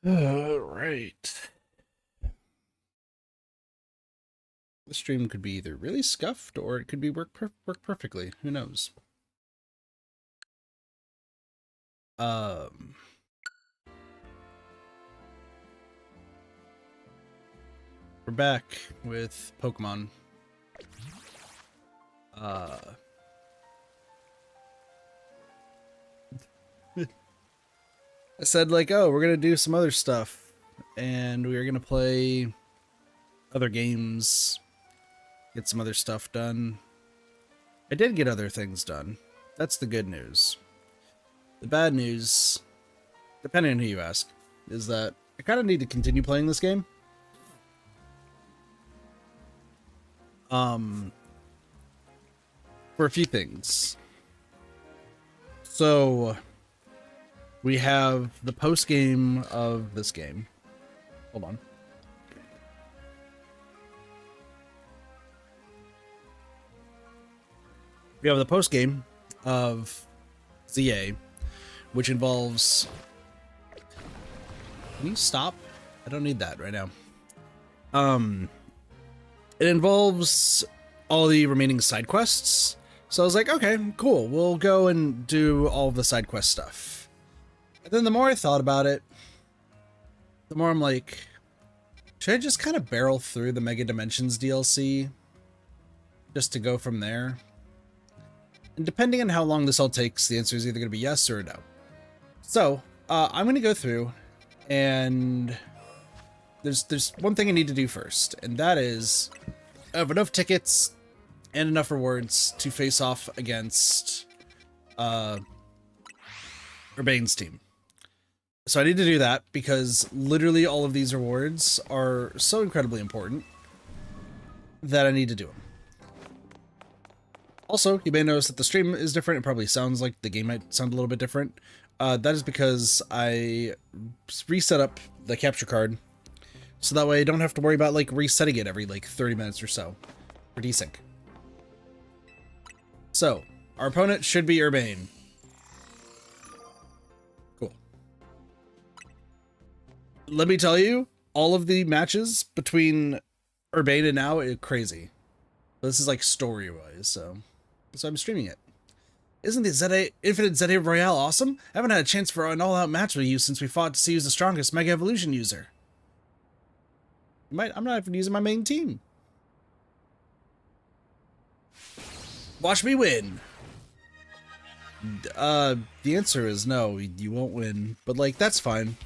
Right. The stream could be either really scuffed or it could be work perfectly. Who knows? We're back with Pokemon. I said like, oh, we're gonna do some other stuff, and we are gonna play other games, get some other stuff done. I did get other things done. That's the good news. The bad news, depending on who you ask, is that I kind of need to continue playing this game. For a few things. So we have the post game of this game. Hold on. We have the post game of ZA, which involves. Can you stop? I don't need that right now. It involves all the remaining side quests. So I was like, okay, cool. We'll go and do all the side quest stuff. And then the more I thought about it, the more I'm like, should I just kind of barrel through the Mega Dimensions DLC just to go from there? And depending on how long this all takes, the answer is either going to be yes or no. So I'm going to go through, and there's one thing I need to do first, and that is I have enough tickets and enough rewards to face off against Urbain's team. So I need to do that because literally all of these rewards are so incredibly important that I need to do them. Also, you may notice that the stream is different. It probably sounds like the game might sound a little bit different. That is because I reset up the capture card, so that way I don't have to worry about like resetting it every like 30 minutes or so for desync. So, our opponent should be Urbain. Cool. Let me tell you, all of the matches between Urbain and now are crazy. This is like story-wise, so I'm streaming it. Isn't the ZA Infinite ZA Royale awesome? I haven't had a chance for an all-out match with you since we fought to see who's the strongest Mega Evolution user. I'm not even using my main team. Watch me win. The answer is no, you won't win, but like that's fine.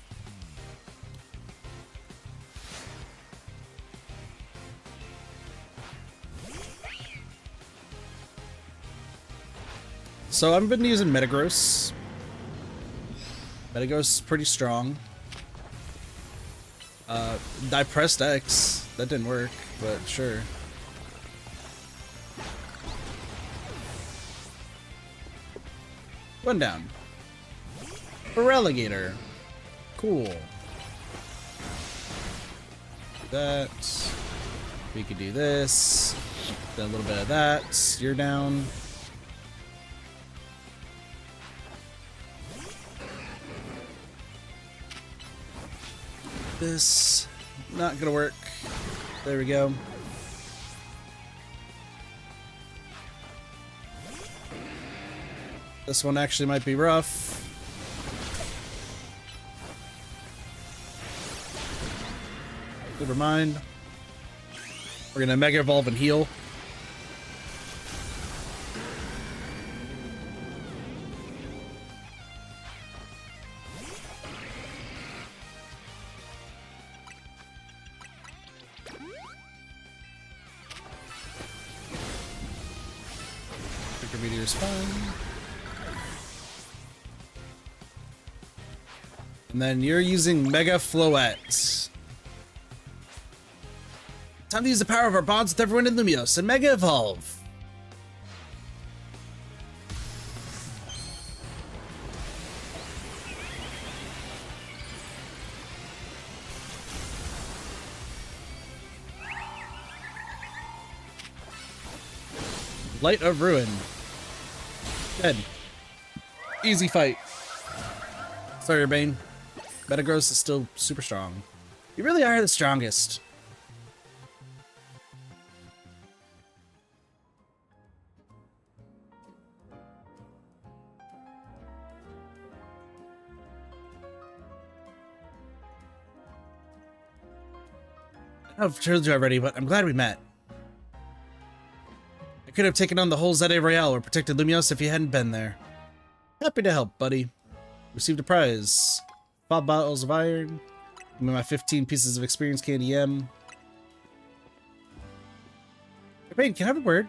So I've been using Metagross. Metagross is pretty strong. I pressed X. That didn't work, but sure. One down. Relegator. Cool. That. We could do this. Then a little bit of that. You're down. This. Not gonna work. There we go. This one actually might be rough. Never mind. We're gonna Mega Evolve and heal. Super Meteor's fine. And then you're using Mega Floette. Time to use the power of our bonds with everyone in Lumios and Mega Evolve. Light of Ruin. Dead. Easy fight. Sorry, Urbain. Metagross is still super strong. You really are the strongest. I've told you already, but I'm glad we met. I could have taken on the whole Zete Royale or protected Lumiose if you hadn't been there. Happy to help, buddy. Received a prize. 5 bottles of iron. Give me my 15 pieces of experience candy M. Urbain, can I have a word?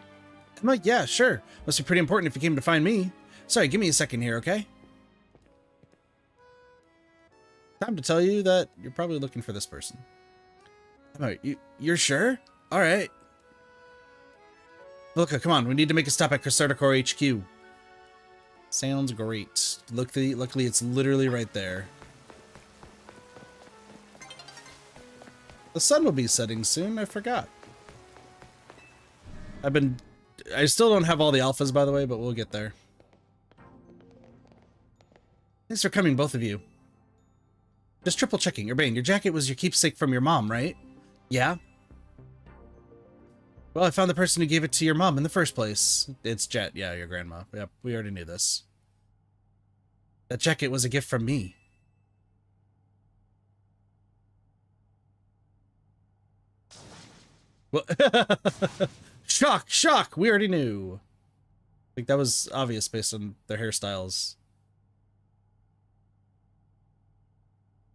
I'm like, yeah, sure. Must be pretty important if you came to find me. Sorry, give me a second here, okay? Time to tell you that you're probably looking for this person. Alright, you're sure? Alright. Look, come on, we need to make a stop at Cresarticore HQ. Sounds great. Luckily, it's literally right there. The sun will be setting soon, I forgot. I still don't have all the alphas, by the way, but we'll get there. Thanks for coming, both of you. Just triple checking. Urbain, your jacket was your keepsake from your mom, right? Yeah? Well, I found the person who gave it to your mom in the first place. It's Jet, yeah, your grandma. Yep, we already knew this. That jacket was a gift from me. Well, shock! We already knew. I think that was obvious based on their hairstyles.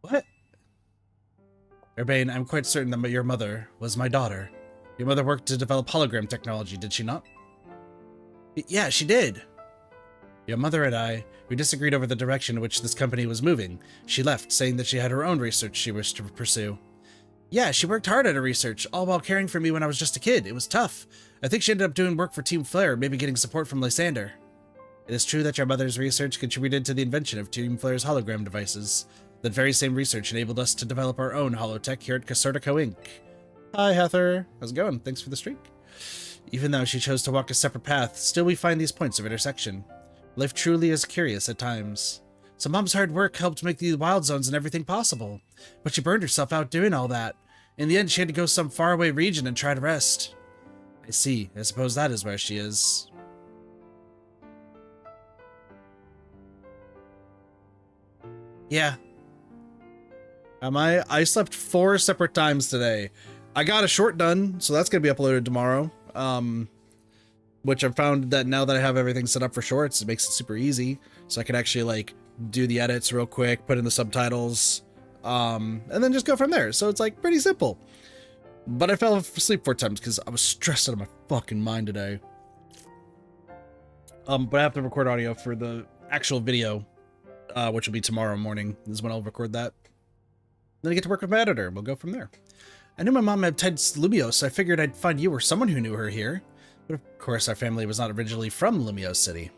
What? Urbain, I'm quite certain that your mother was my daughter. Your mother worked to develop hologram technology, did she not? Yeah, she did. Your mother and I, we disagreed over the direction in which this company was moving. She left, saying that she had her own research she wished to pursue. Yeah, she worked hard at her research, all while caring for me when I was just a kid. It was tough. I think she ended up doing work for Team Flare, maybe getting support from Lysander. It is true that your mother's research contributed to the invention of Team Flare's hologram devices. That very same research enabled us to develop our own holotech here at Cresartico Inc. Hi, Heather. How's it going? Thanks for the streak. Even though she chose to walk a separate path, still we find these points of intersection. Life truly is curious at times. So Mom's hard work helped make the wild zones and everything possible, but she burned herself out doing all that. In the end, she had to go some faraway region and try to rest. I see. I suppose that is where she is. Yeah. I slept 4 separate times today. I got a short done, so that's going to be uploaded tomorrow. Which I've found that now that I have everything set up for shorts, it makes it super easy. So I can actually, like, do the edits real quick, put in the subtitles, and then just go from there. So it's, like, pretty simple. But I fell asleep 4 times because I was stressed out of my fucking mind today. But I have to record audio for the actual video, which will be tomorrow morning. This is when I'll record that. Then I get to work with my editor, and we'll go from there. I knew my mom had ties to Lumiose, so I figured I'd find you or someone who knew her here. But of course, our family was not originally from Lumiose City.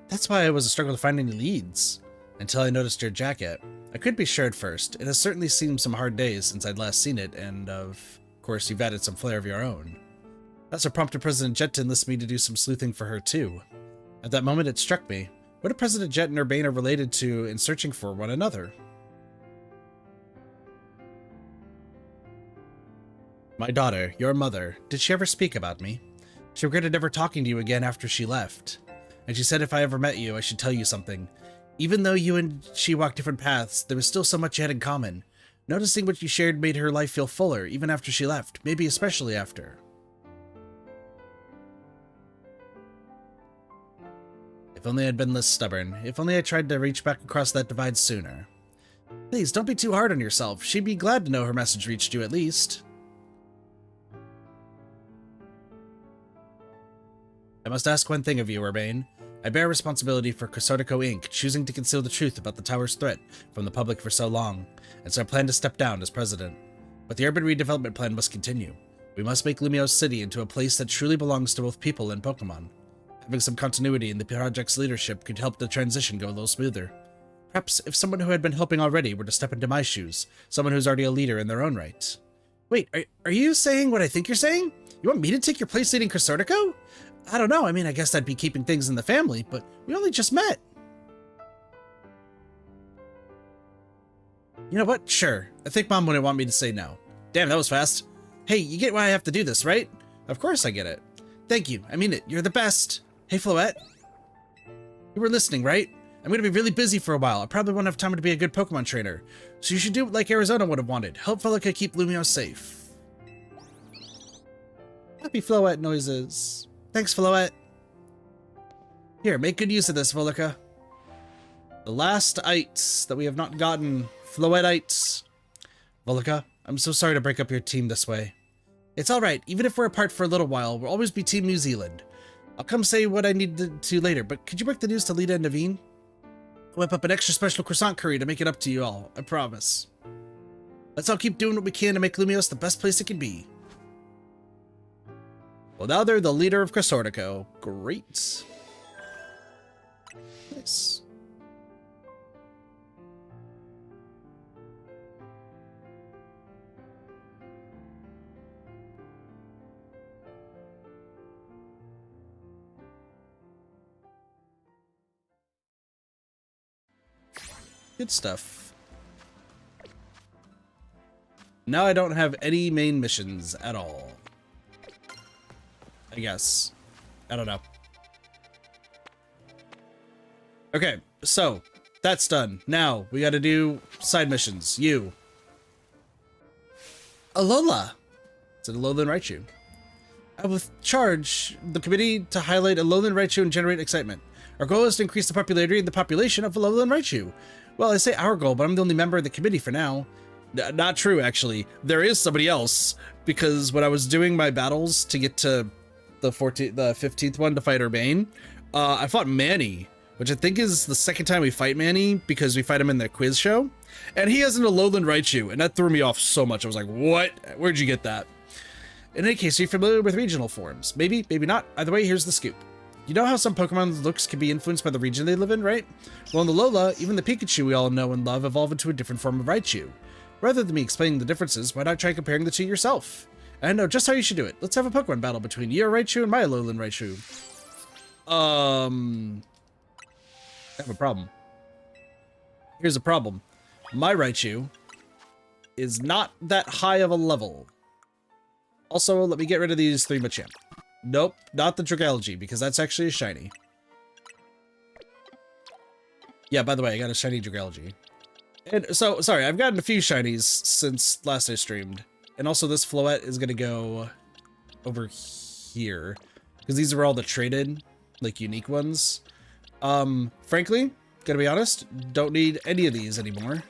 That's why it was a struggle to find any leads, until I noticed your jacket. I couldn't be sure at first. It has certainly seemed some hard days since I'd last seen it, and of course, you've added some flair of your own. That's what prompted President Jet to enlist me to do some sleuthing for her, too. At that moment, it struck me. What if President Jet and Urbain are related to and searching for one another? My daughter, your mother, did she ever speak about me? She regretted never talking to you again after she left. And she said if I ever met you, I should tell you something. Even though you and she walked different paths, there was still so much you had in common. Noticing what you shared made her life feel fuller, even after she left, maybe especially after. If only I'd been less stubborn. If only I tried to reach back across that divide sooner. Please, don't be too hard on yourself. She'd be glad to know her message reached you at least. I must ask one thing of you, Urbain. I bear responsibility for Cresartico Inc., choosing to conceal the truth about the tower's threat from the public for so long, and so I plan to step down as president. But the urban redevelopment plan must continue. We must make Lumiose City into a place that truly belongs to both people and Pokemon. Having some continuity in the project's leadership could help the transition go a little smoother. Perhaps if someone who had been helping already were to step into my shoes, someone who's already a leader in their own right. Wait, are you saying what I think you're saying? You want me to take your place leading Cresartico? I don't know, I mean, I guess I'd be keeping things in the family, but we only just met. You know what? Sure. I think Mom wouldn't want me to say no. Damn, that was fast. Hey, you get why I have to do this, right? Of course I get it. Thank you. I mean it. You're the best. Hey, Floette. You were listening, right? I'm going to be really busy for a while. I probably won't have time to be a good Pokemon trainer. So you should do like Arizona would have wanted. Help Volica keep Lumio safe. Happy Floette noises. Thanks, Floette. Here, make good use of this, Volica. The last ites that we have not gotten. Floettites. Volica, I'm so sorry to break up your team this way. It's alright. Even if we're apart for a little while, we'll always be Team New Zealand. I'll come say what I need to later, but could you break the news to Lita and Naveen? I'll whip up an extra special croissant curry to make it up to you all. I promise. Let's all keep doing what we can to make Lumios the best place it can be. Well, now they're the leader of Cressortico. Great. Nice. Good stuff. Now I don't have any main missions at all. I guess. I don't know. Okay, so that's done. Now we gotta do side missions. You. Alola! It's an Alolan Raichu. I will charge the committee to highlight Alolan Raichu and generate excitement. Our goal is to increase the popularity and the population of Alolan Raichu. Well, I say our goal, but I'm the only member of the committee for now. Not true, actually. There is somebody else, because when I was doing my battles to get to the 15th one to fight Urbain, I fought Manny, which I think is the second time we fight Manny, because we fight him in the quiz show. And he has an Alolan Raichu, and that threw me off so much. I was like, what? Where'd you get that? In any case, are you familiar with regional forms? Maybe, maybe not. Either way, here's the scoop. You know how some Pokemon's looks can be influenced by the region they live in, right? Well, in the Alola, even the Pikachu we all know and love evolve into a different form of Raichu. Rather than me explaining the differences, why not try comparing the two yourself? I know just how you should do it. Let's have a Pokemon battle between your Raichu and my Alolan Raichu. I have a problem. Here's a problem. My Raichu is not that high of a level. Also, let me get rid of these 3 Machamp. Nope, not the Dragalge, because that's actually a shiny. Yeah, by the way, I got a shiny Dragalge. And so, sorry, I've gotten a few shinies since last I streamed. And also this Floette is gonna go over here, because these are all the traded, like, unique ones. Frankly, gotta be honest, don't need any of these anymore.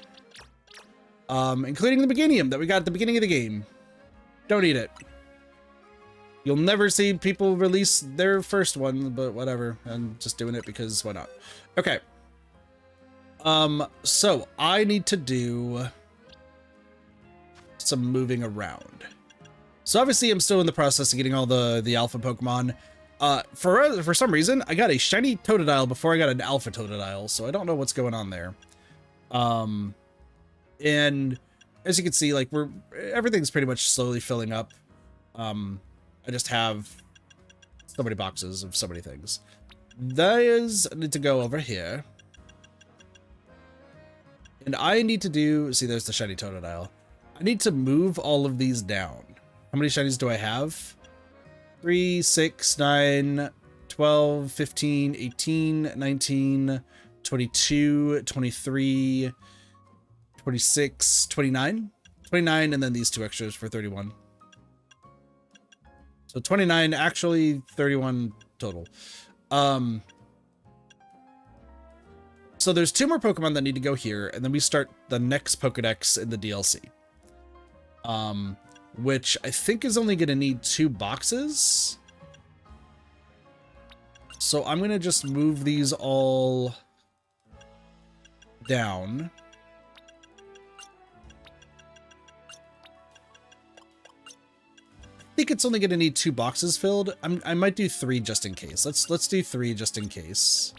Including the Beginnium that we got at the beginning of the game. Don't need it. You'll never see people release their first one, but whatever. I'm just doing it because why not? Okay. So I need to do some moving around. So obviously I'm still in the process of getting all the alpha Pokemon. For some reason, I got a shiny Totodile before I got an alpha Totodile, so I don't know what's going on there. And as you can see, like everything's pretty much slowly filling up. I just have so many boxes of so many things. Those need to go over here. And I need to do, see, there's the shiny Totodile. I need to move all of these down. How many shinies do I have? 3, 6, 9, 12, 15, 18, 19, 22, 23, 26, 29? 29, and then these 2 extras for 31. So 29, actually 31 total. So there's 2 more Pokemon that need to go here, and then we start the next Pokedex in the DLC. Which I think is only going to need 2 boxes. So I'm going to just move these all down. I think it's only going to need 2 boxes filled. I might do 3 just in case. Let's do 3 just in case.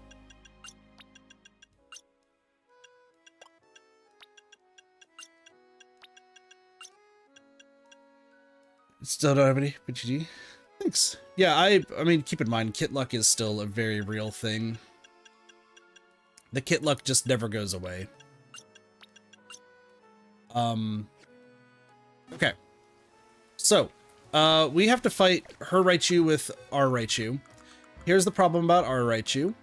Still don't have any PGG. Thanks. Yeah, I mean, keep in mind, kit luck is still a very real thing. The kit luck just never goes away. Okay. So, we have to fight her Raichu with our Raichu. Here's the problem about our Raichu.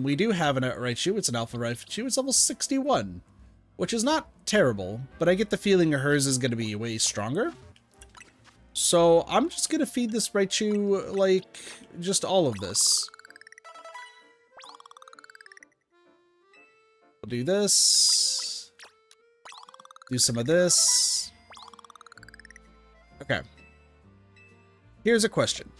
We do have an Raichu. It's an Alpha Raichu. It's level 61, which is not terrible, but I get the feeling hers is going to be way stronger. So I'm just going to feed this Raichu, like, just all of this. We'll do this. Do some of this. Okay. Here's a question.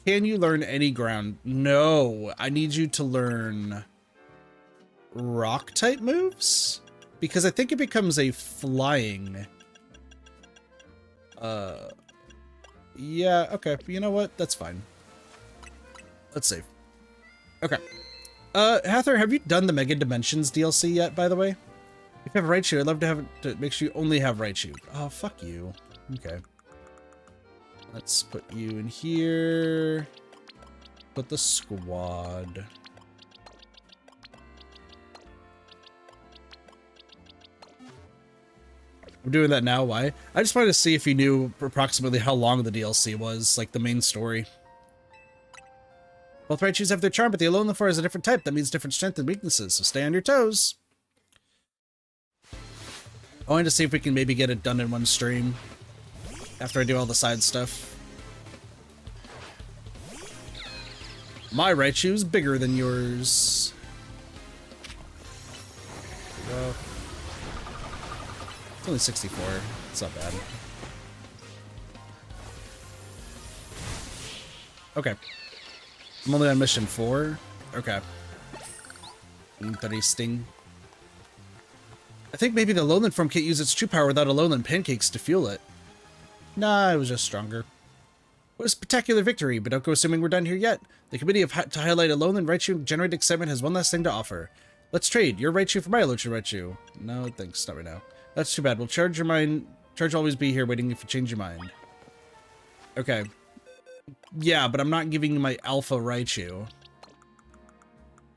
Can you learn any ground? No, I need you to learn rock type moves because I think it becomes a flying. Yeah, okay. You know what? That's fine. Let's save. Okay. Hather, have you done the Mega Dimensions DLC yet, by the way? If you have Raichu, I'd love to have it to make sure you only have Raichu. Oh, fuck you. Okay. Let's put you in here. Put the squad. I'm doing that now. Why? I just wanted to see if you knew approximately how long the DLC was, like the main story. Both Raichus have their charm, but the Alolan Form is a different type. That means different strengths and weaknesses, so stay on your toes. I wanted to see if we can maybe get it done in one stream after I do all the side stuff. My Raichu is bigger than yours. There we go. It's only 64. It's not bad. Okay. I'm only on mission 4. Okay. Interesting. I think maybe the Alolan form can't use its true power without Alolan pancakes to fuel it. Nah, it was just stronger. What a spectacular victory, but don't go assuming we're done here yet. The committee to highlight Alolan Raichu and generate excitement has one last thing to offer. Let's trade. Your Raichu for my Alolan Raichu. No, thanks. Not right now. That's too bad. We'll charge your mind. Charge will always be here waiting if you change your mind. Okay. Yeah, but I'm not giving you my Alpha Raichu.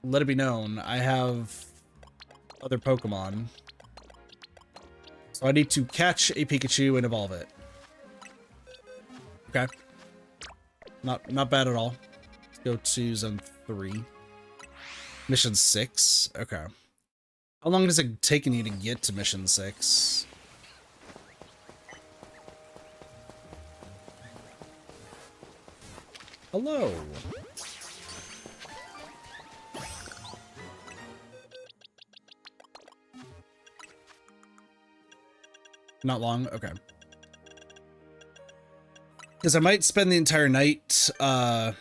Let it be known, I have other Pokemon. So I need to catch a Pikachu and evolve it. Okay. Not bad at all. Let's go to Zone 3. Mission 6. Okay. How long does it take you to get to Mission 6? Hello. Not long? Okay. Because I might spend the entire night, don't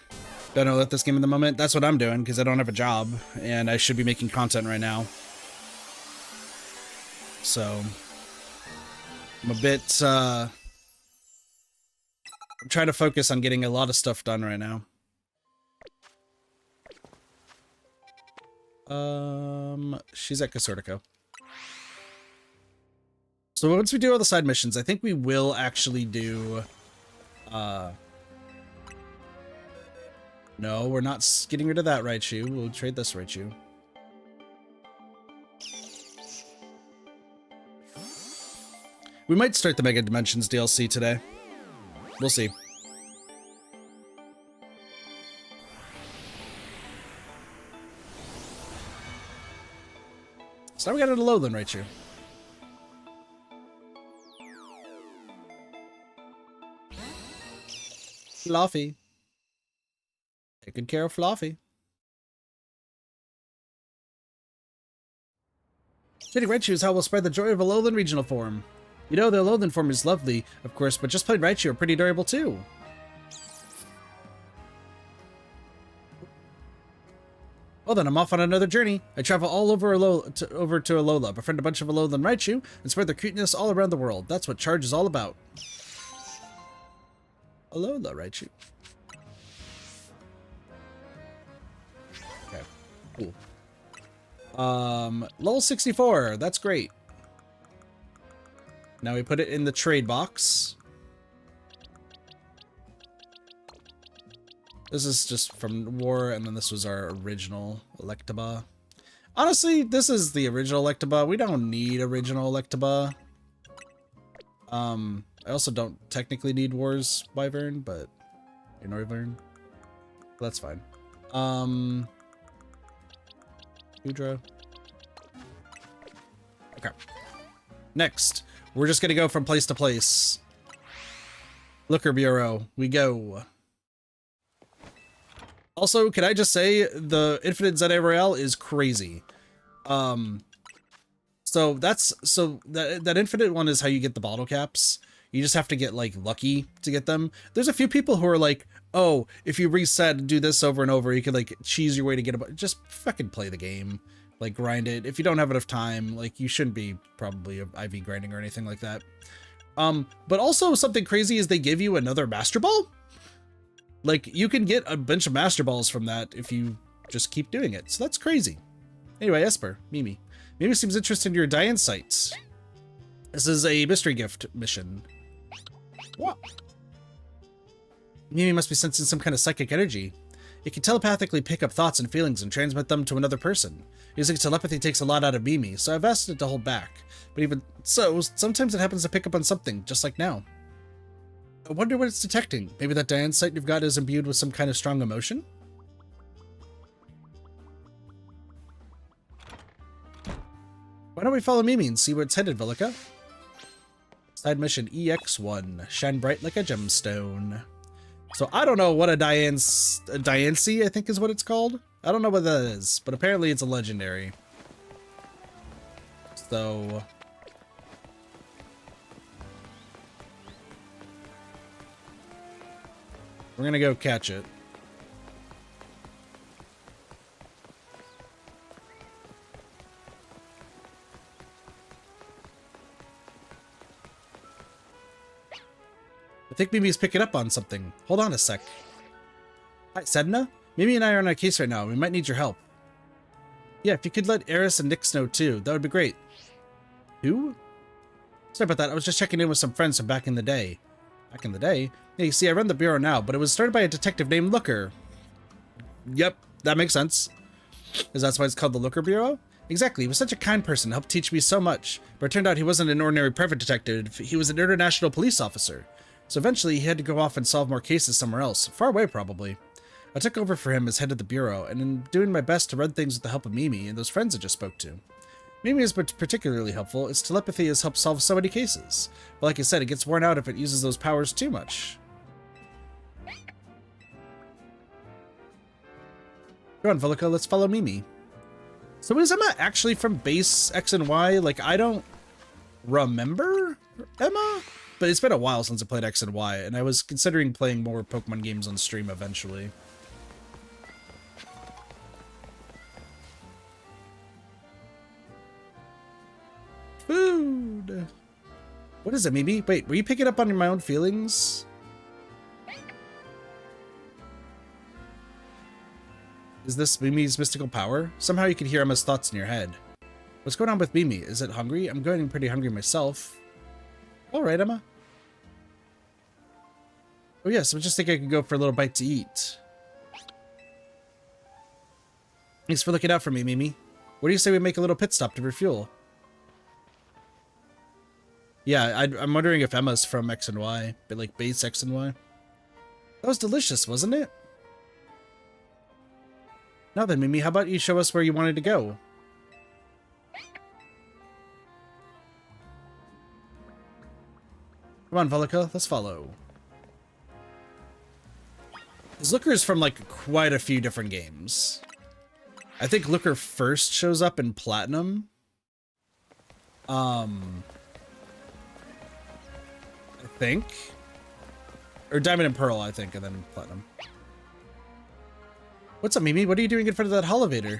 know, at this game at the moment. That's what I'm doing, because I don't have a job, and I should be making content right now. So, I'm a bit, I'm trying to focus on getting a lot of stuff done right now. She's at Casortico. So once we do all the side missions, I think we will actually do, no, we're not getting rid of that Raichu. We'll trade this Raichu. We might start the Mega Dimensions DLC today. We'll see. So now we got an Alolan Raichu. Fluffy. Take good care of Fluffy. Shitty Raichu is how we'll spread the joy of Alolan regional form. You know, the Alolan form is lovely, of course, but just plain Raichu are pretty adorable too. Well then, I'm off on another journey. I travel all over over to Alola, befriend a bunch of Alolan Raichu, and spread their cuteness all around the world. That's what Charge is all about. Alola Raichu. Okay, cool. Level 64, that's great. Now we put it in the trade box. This is just from War, and then this was our original Electabuzz. Honestly, this is the original Electabuzz. We don't need original Electabuzz. I also don't technically need Wars Wyvern, but in Wyvern, that's fine. Hydra. Okay. Next, we're just gonna go from place to place. Looker Bureau, we go. Also, can I just say the Infinite ZA Royale is crazy. So that Infinite one is how you get the bottle caps. You just have to get like lucky to get them. There's a few people who are like, oh, if you reset and do this over and over, you could like cheese your way to get a, just fucking play the game. Like grind it. If you don't have enough time, like you shouldn't be probably IV grinding or anything like that. But also something crazy is they give you another Master Ball. Like you can get a bunch of Master Balls from that if you just keep doing it. So that's crazy. Anyway, Esper, Mimi. Mimi seems interested in your Diane sites. This is a mystery gift mission. What? Mimi must be sensing some kind of psychic energy. It can telepathically pick up thoughts and feelings and transmit them to another person. Using telepathy takes a lot out of Mimi, so I've asked it to hold back. But even so, sometimes it happens to pick up on something, just like now. I wonder what it's detecting. Maybe that Diane site you've got is imbued with some kind of strong emotion? Why don't we follow Mimi and see where it's headed, Velica? Side mission EX1. Shine bright like a gemstone. So I don't know what a Diancie, I think is what it's called. I don't know what that is, but apparently it's a legendary. So we're gonna go catch it. I think Mimi's picking up on something. Hold on a sec. Hi, Sedna? Mimi and I are on a case right now. We might need your help. Yeah, if you could let Eris and Nyx know too, that would be great. Who? Sorry about that. I was just checking in with some friends from back in the day. Back in the day? Yeah, you see, I run the bureau now, but it was started by a detective named Looker. Yep, that makes sense. Is that why it's called the Looker Bureau? Exactly. He was such a kind person, helped teach me so much. But it turned out he wasn't an ordinary private detective. He was an international police officer. So eventually he had to go off and solve more cases somewhere else, far away probably. I took over for him as head of the bureau, and in doing my best to run things with the help of Mimi and those friends I just spoke to. Mimi is particularly helpful, as telepathy has helped solve so many cases. But like I said, it gets worn out if it uses those powers too much. Go on, Velica, let's follow Mimi. So is Emma actually from base X and Y? Like, I don't remember Emma? But it's been a while since I played X and Y, and I was considering playing more Pokemon games on stream eventually. Food! What is it, Mimi? Wait, were you picking up on my own feelings? Is this Mimi's mystical power? Somehow you can hear Emma's thoughts in your head. What's going on with Mimi? Is it hungry? I'm getting pretty hungry myself. Alright, Emma. Oh yes, I just think I could go for a little bite to eat. Thanks for looking out for me, Mimi. What do you say we make a little pit stop to refuel? Yeah, I'm wondering if Emma's from X and Y, but like base X and Y. That was delicious, wasn't it? Now then, Mimi, how about you show us where you wanted to go? Come on, Velica, let's follow. This Looker is from like quite a few different games. I think Looker first shows up in Platinum. I think. Or Diamond and Pearl, I think, and then Platinum. What's up, Mimi? What are you doing in front of that elevator?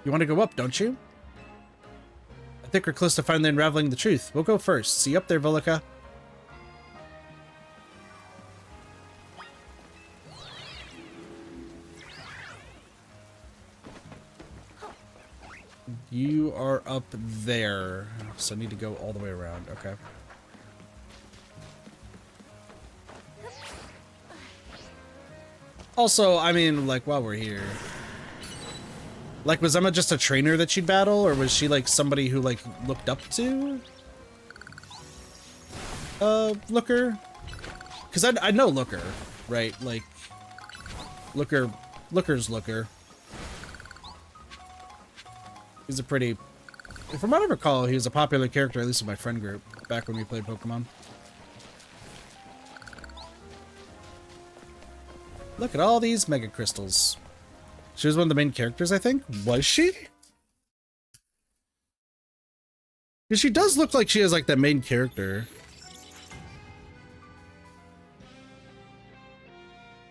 You want to go up, don't you? I think we're close to finally unraveling the truth. We'll go first. See you up there, Velica. You are up there, so I need to go all the way around. Okay. Also, I mean, like, while we're here, Like, was Emma just a trainer that she'd battle, or was she, like, somebody who, like, looked up to? Looker? Because I know Looker, right? Like, Looker's Looker. He's a pretty... From what I recall, he was a popular character, at least in my friend group, back when we played Pokemon. Look at all these Mega Crystals. She was one of the main characters, I think. Was she? Because she does look like she is, like, that main character.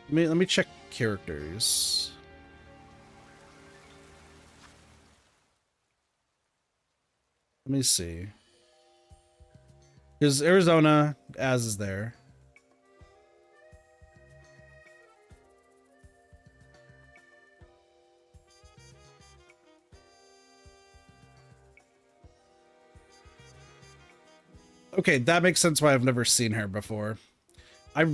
Let me check characters. Let me see. Because Arizona, Az is there. Okay, that makes sense why I've never seen her before. I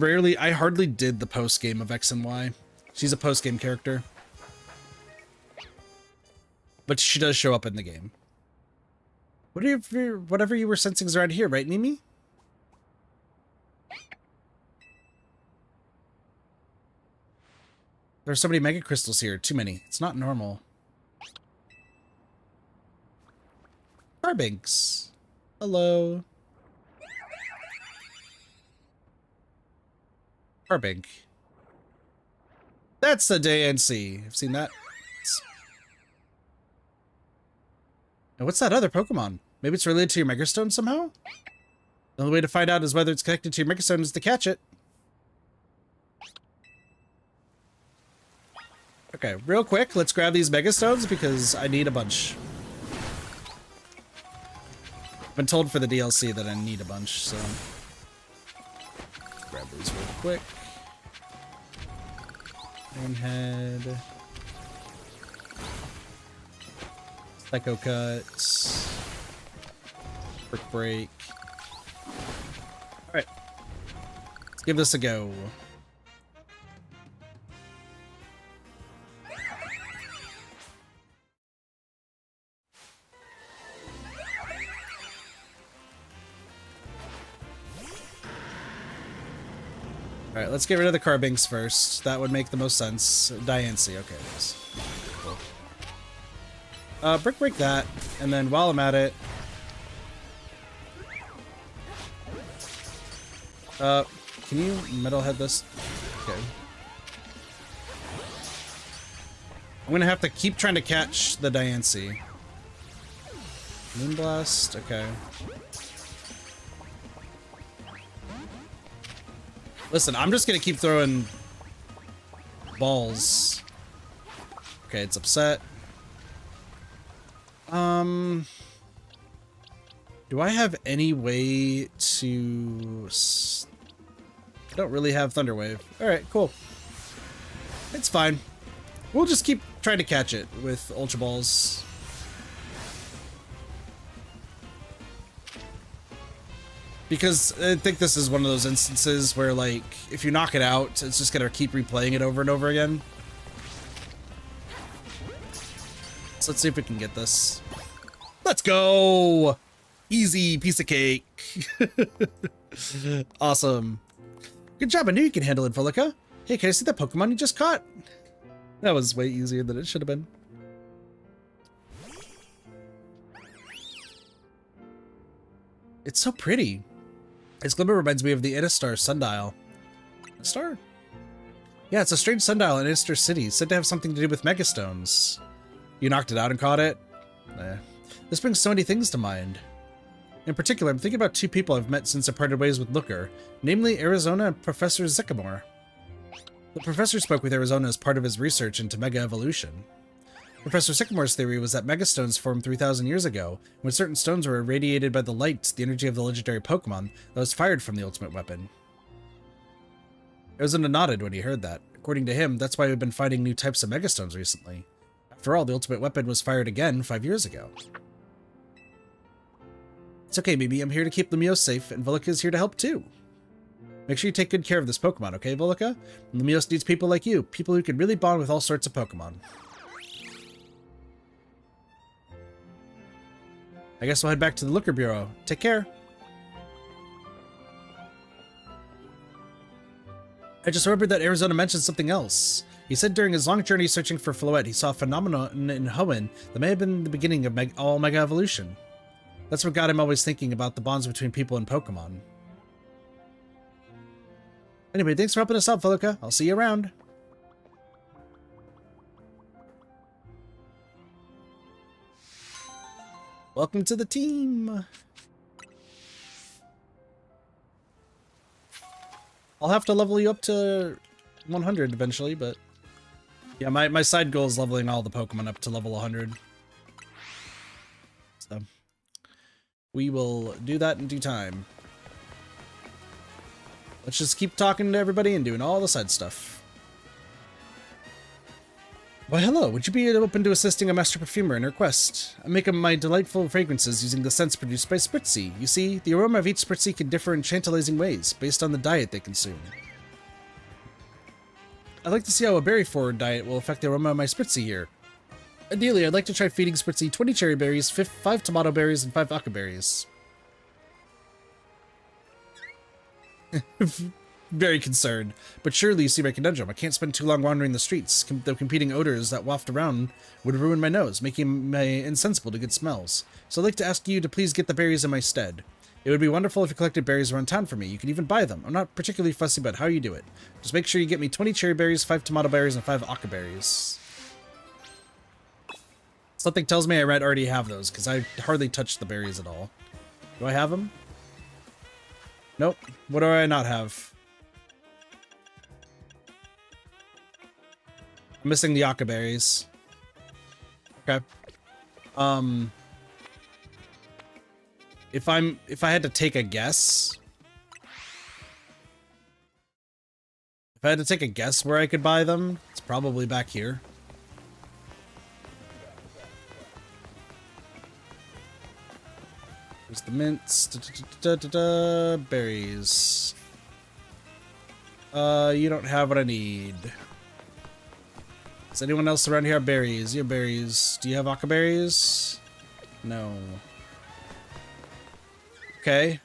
hardly did the post-game of X and Y. She's a post-game character. But she does show up in the game. Whatever you were sensing is around here, right, Mimi? There are so many Mega Crystals here. Too many. It's not normal. Carbinks. Hello. Carbink. That's the DNC. I've seen that. And what's that other Pokemon? Maybe it's related to your Megastone somehow? The only way to find out is whether it's connected to your Megastone is to catch it. Okay, real quick, let's grab these Megastones because I need a bunch. I've been told for the DLC that I need a bunch, so... Grab these real quick. Head. Psycho Cut. Brick Break. Alright. Let's give this a go. Alright, let's get rid of the Carbinks first. That would make the most sense. Diancie, okay. Cool. Brick Break that, and then while I'm at it... can you Metalhead this? Okay. I'm gonna have to keep trying to catch the Diancie. Moonblast, okay. Listen, I'm just gonna keep throwing balls. Okay, it's upset. Do I have any way to... I don't really have Thunder Wave. Alright, cool. It's fine. We'll just keep trying to catch it with Ultra Balls. Because I think this is one of those instances where, like, if you knock it out, it's just gonna keep replaying it over and over again. So let's see if we can get this. Let's go! Easy piece of cake. Awesome. Good job, I knew you could handle it, Volica. Hey, can I see that Pokemon you just caught? That was way easier than it should have been. It's so pretty. Its glimmer reminds me of the Innistar sundial. Innistar? Yeah, it's a strange sundial in Innistar City, said to have something to do with Megastones. You knocked it out and caught it? Nah. This brings so many things to mind. In particular, I'm thinking about two people I've met since I parted ways with Looker, namely Arizona and Professor Sycamore. The professor spoke with Arizona as part of his research into Mega Evolution. Professor Sycamore's theory was that Megastones formed 3,000 years ago, when certain stones were irradiated by the light, the energy of the legendary Pokemon, that was fired from the ultimate weapon. Arizona nodded when he heard that. According to him, that's why we've been finding new types of Megastones recently. After all, the ultimate weapon was fired again 5 years ago. It's okay, Mimi. I'm here to keep Lemios safe, and Volica's here to help too. Make sure you take good care of this Pokemon, okay, Volica? Lemios needs people like you, people who can really bond with all sorts of Pokemon. I guess we'll head back to the Liquor Bureau. Take care. I just remembered that Arizona mentioned something else. He said during his long journey searching for Floette, he saw a phenomenon in Hoenn that may have been the beginning of all Mega Evolution. That's what got him always thinking about the bonds between people and Pokemon. Anyway, thanks for helping us out, Felica. I'll see you around. Welcome to the team. I'll have to level you up to 100 eventually, but yeah, my side goal is leveling all the Pokemon up to level 100. So we will do that in due time. Let's just keep talking to everybody and doing all the side stuff. Why, hello. Would you be open to assisting a master perfumer in her quest? I'm making my delightful fragrances using the scents produced by Spritzy. You see, the aroma of each Spritzy can differ in tantalizing ways, based on the diet they consume. I'd like to see how a berry-forward diet will affect the aroma of my Spritzy here. Ideally, I'd like to try feeding Spritzy 20 cherry berries, 5 tomato berries, and 5 aka berries. Very concerned, but surely you see my conundrum. I can't spend too long wandering the streets. The competing odors that waft around would ruin my nose, making me insensible to good smells. So I'd like to ask you to please get the berries in my stead. It would be wonderful if you collected berries around town for me. You could even buy them. I'm not particularly fussy about how you do it. Just make sure you get me 20 cherry berries, 5 tomato berries, and 5 aka berries. Something tells me I might already have those, because I hardly touched the berries at all. Do I have them? Nope. What do I not have? I'm missing the aka berries. Okay. If I had to take a guess, where I could buy them, it's probably back here. There's the mints. Berries. You don't have what I need. Does anyone else around here have berries? You have berries. Do you have aka berries? No. Okay.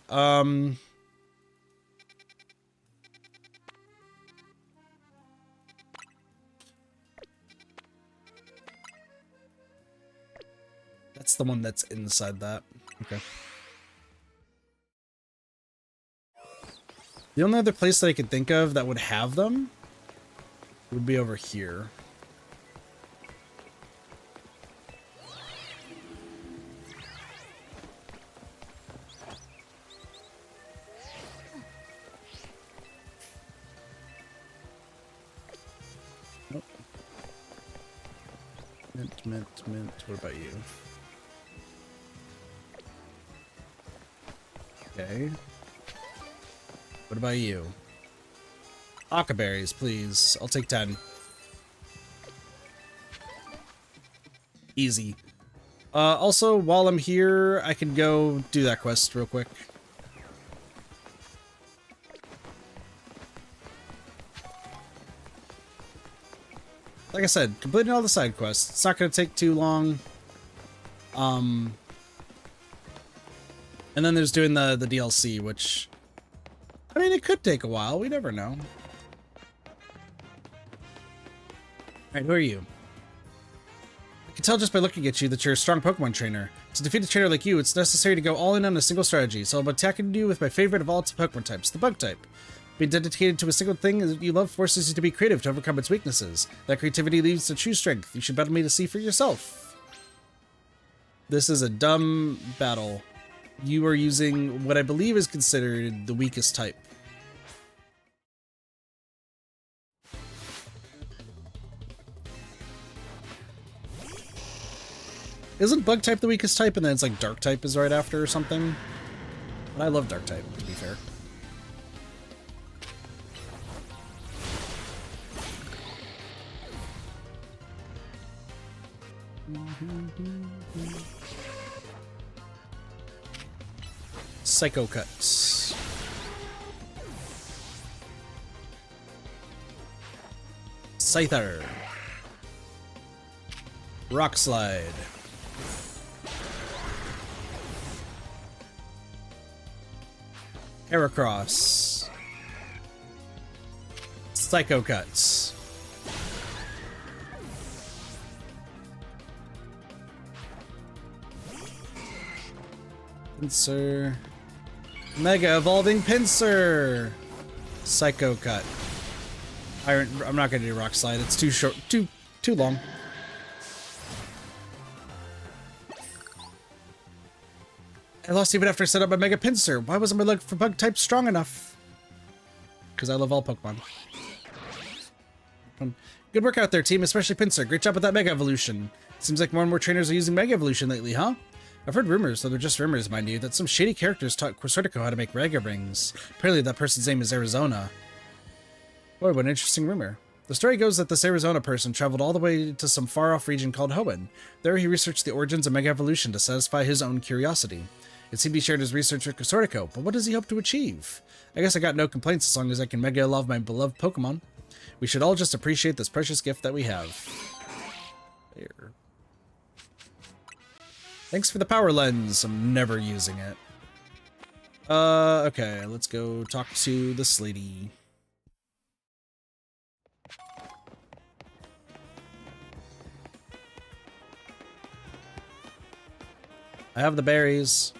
That's the one that's inside that. Okay. The only other place that I could think of that would have them would be over here. Nope. Mint, mint, mint. What about you? Okay. What about you? Aka berries, please. I'll take 10. Easy. Also, while I'm here, I can go do that quest real quick. Like I said, completing all the side quests. It's not going to take too long. And then there's doing the DLC, which, I mean, it could take a while. We never know. Alright, who are you? I can tell just by looking at you that you're a strong Pokemon trainer. To defeat a trainer like you, it's necessary to go all in on a single strategy, so I'm attacking you with my favorite of all Pokemon types, the Bug type. Being dedicated to a single thing that you love forces you to be creative to overcome its weaknesses. That creativity leads to true strength. You should battle me to see for yourself. This is a dumb battle. You are using what I believe is considered the weakest type. Isn't Bug type the weakest type and then it's like Dark type is right after or something? But I love Dark type, to be fair. Psycho Cuts. Scyther. Rock Slide. Heracross. Psycho Cuts. Pinsir. Mega Evolving Pinsir. Psycho Cut. Iron. I'm not gonna do Rock Slide. It's too short. Too long. I lost even after I set up my Mega Pinsir. Why wasn't my luck for bug type strong enough? Because I love all Pokemon. Good work out there, team, especially Pinsir. Great job with that Mega Evolution. Seems like more and more trainers are using Mega Evolution lately, huh? I've heard rumors, though they're just rumors, mind you, that some shady characters taught Corsotico how to make Mega Rings. Apparently that person's name is Arizona. Boy, what an interesting rumor. The story goes that this Arizona person traveled all the way to some far-off region called Hoenn. There he researched the origins of Mega Evolution to satisfy his own curiosity. It seemed he shared his research with Corsotico, but what does he hope to achieve? I guess I got no complaints as long as I can Mega Evolve my beloved Pokemon. We should all just appreciate this precious gift that we have. There. Thanks for the power lens. I'm never using it. Okay, let's go talk to this lady. I have the berries.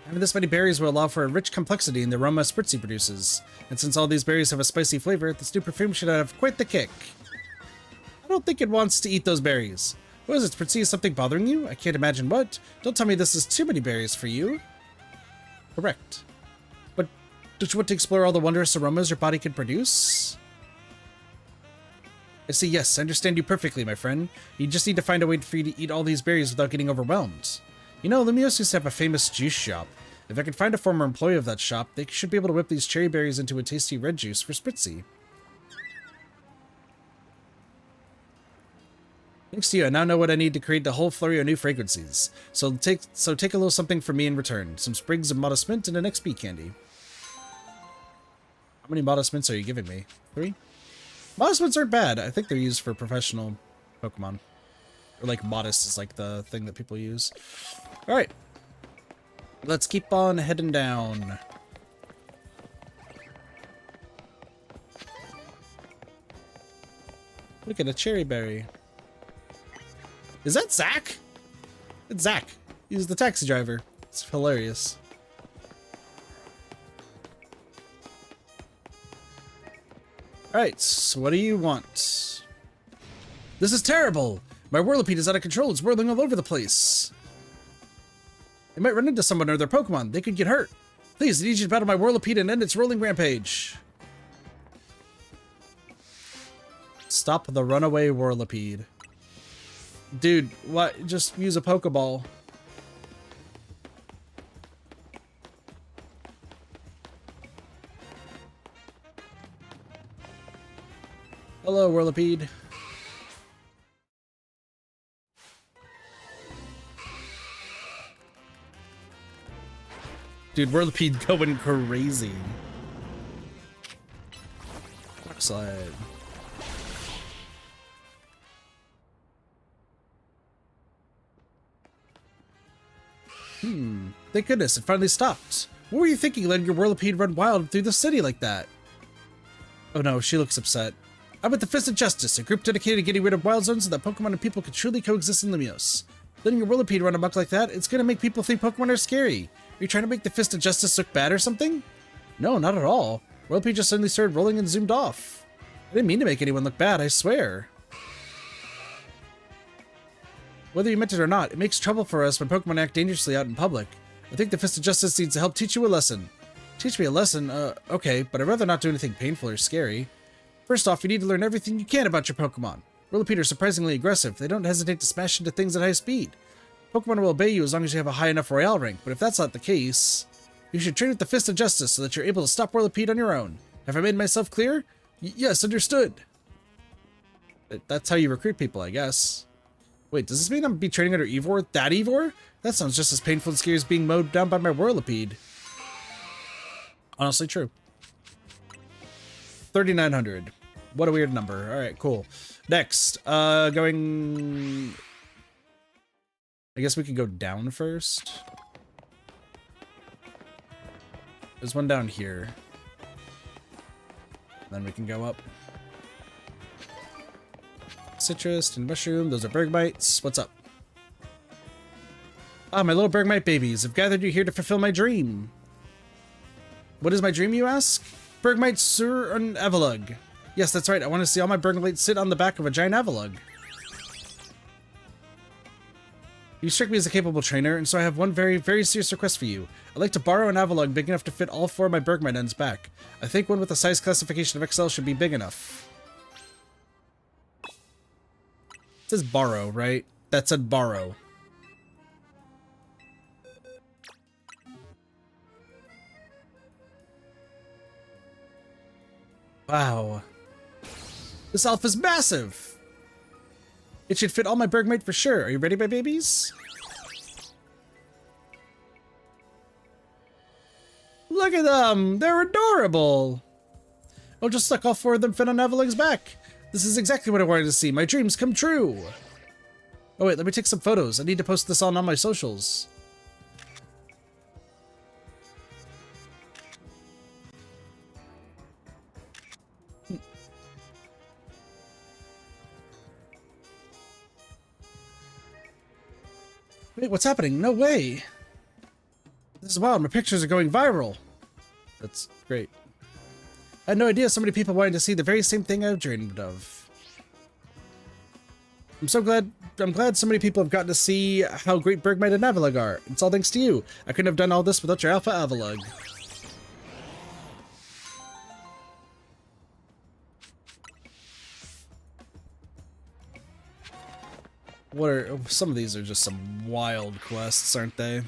Having this many berries will allow for a rich complexity in the aroma Spritzy produces. And since all these berries have a spicy flavor, this new perfume should have quite the kick. I don't think it wants to eat those berries. What is it, Spritzy? Is something bothering you? I can't imagine what. Don't tell me this is too many berries for you. Correct. But don't you want to explore all the wondrous aromas your body can produce? I see, yes, I understand you perfectly, my friend. You just need to find a way for you to eat all these berries without getting overwhelmed. You know, Lumiose used to have a famous juice shop. If I could find a former employee of that shop, they should be able to whip these cherry berries into a tasty red juice for Spritzy. Thanks to you, I now know what I need to create the whole flurry of new fragrances. So take a little something from me in return. Some sprigs of Modest Mint and an XP candy. How many Modest Mints are you giving me? 3? Modest Mints aren't bad. I think they're used for professional Pokemon. Or like Modest is like the thing that people use. Alright. Let's keep on heading down. Look at a cherry berry. Is that Zach? It's Zach. He's the taxi driver. It's hilarious. Alright, so what do you want? This is terrible! My Whirlipede is out of control. It's whirling all over the place. They might run into someone or their Pokemon. They could get hurt. Please, I need you to battle my Whirlipede and end its rolling rampage. Stop the runaway Whirlipede. Dude, what? Just use a Pokeball. Hello, Whirlipede. Dude, Whirlipede going crazy. Rock Slide. Thank goodness, it finally stopped. What were you thinking, letting your Whirlipede run wild through the city like that? Oh no, she looks upset. I'm with the Fist of Justice, a group dedicated to getting rid of wild zones so that Pokemon and people can truly coexist in Lumiose. Letting your Whirlipede run amok like that, it's gonna make people think Pokemon are scary. Are you trying to make the Fist of Justice look bad or something? No, not at all. Whirlipede just suddenly started rolling and zoomed off. I didn't mean to make anyone look bad, I swear. Whether you meant it or not, it makes trouble for us when Pokemon act dangerously out in public. I think the Fist of Justice needs to help teach you a lesson. Teach me a lesson? Okay, but I'd rather not do anything painful or scary. First off, you need to learn everything you can about your Pokemon. Whirlipede are surprisingly aggressive. They don't hesitate to smash into things at high speed. Pokemon will obey you as long as you have a high enough Royale rank, but if that's not the case, you should train with the Fist of Justice so that you're able to stop Whirlipede on your own. Have I made myself clear? Yes, understood. That's how you recruit people, I guess. Wait, does this mean I'm be training under Eivor? That Eivor? That sounds just as painful and scary as being mowed down by my Whirlipede. Honestly true. 3,900. What a weird number. Alright, cool. Next, going... I guess we could go down first. There's one down here. Then we can go up. Citrus and mushroom. Those are bergmites. What's up? Ah, my little bergmite babies. I've gathered you here to fulfill my dream. What is my dream, you ask? Bergmite sur an avalug. Yes, that's right. I want to see all my bergmites sit on the back of a giant avalug. You strike me as a capable trainer, and so I have one very, very serious request for you. I'd like to borrow an avalug big enough to fit all 4 of my bergmite ends back. I think one with a size classification of XL should be big enough. It says borrow, right? That said borrow. Wow. This elf is massive! It should fit all my bergmite for sure. Are you ready, my babies? Look at them! They're adorable! Oh, just look, all 4 of them fit on Avalug's back. This is exactly what I wanted to see. My dreams come true! Oh wait, let me take some photos. I need to post this on my socials. Wait, what's happening? No way! This is wild, my pictures are going viral! That's great. I had no idea so many people wanted to see the very same thing I've dreamed of. I'm glad so many people have gotten to see how great Bergmite and Avalug are. It's all thanks to you. I couldn't have done all this without your Alpha Avalug. Some of these are just some wild quests, aren't they?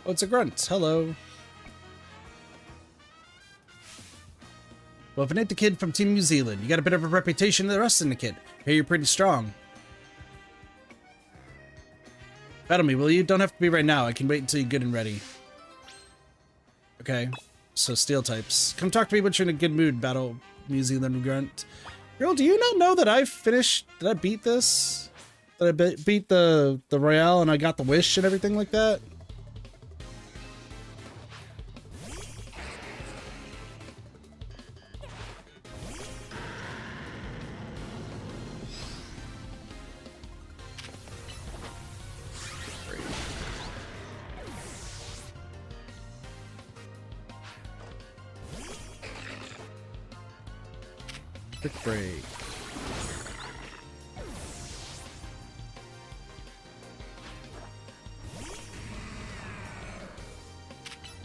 Oh, it's a grunt. Hello. Well, if it ain't the kid from Team New Zealand, you got a bit of a reputation in the rest of the kid. Hey, you're pretty strong. Battle me, will you? Don't have to be right now. I can wait until you're good and ready. Okay. So, steel types. Come talk to me when you're in a good mood, Battle New Zealand grunt. Girl, do you not know that I finished... Did I beat this? Did I beat the Royale and I got the wish and everything like that? Quick break.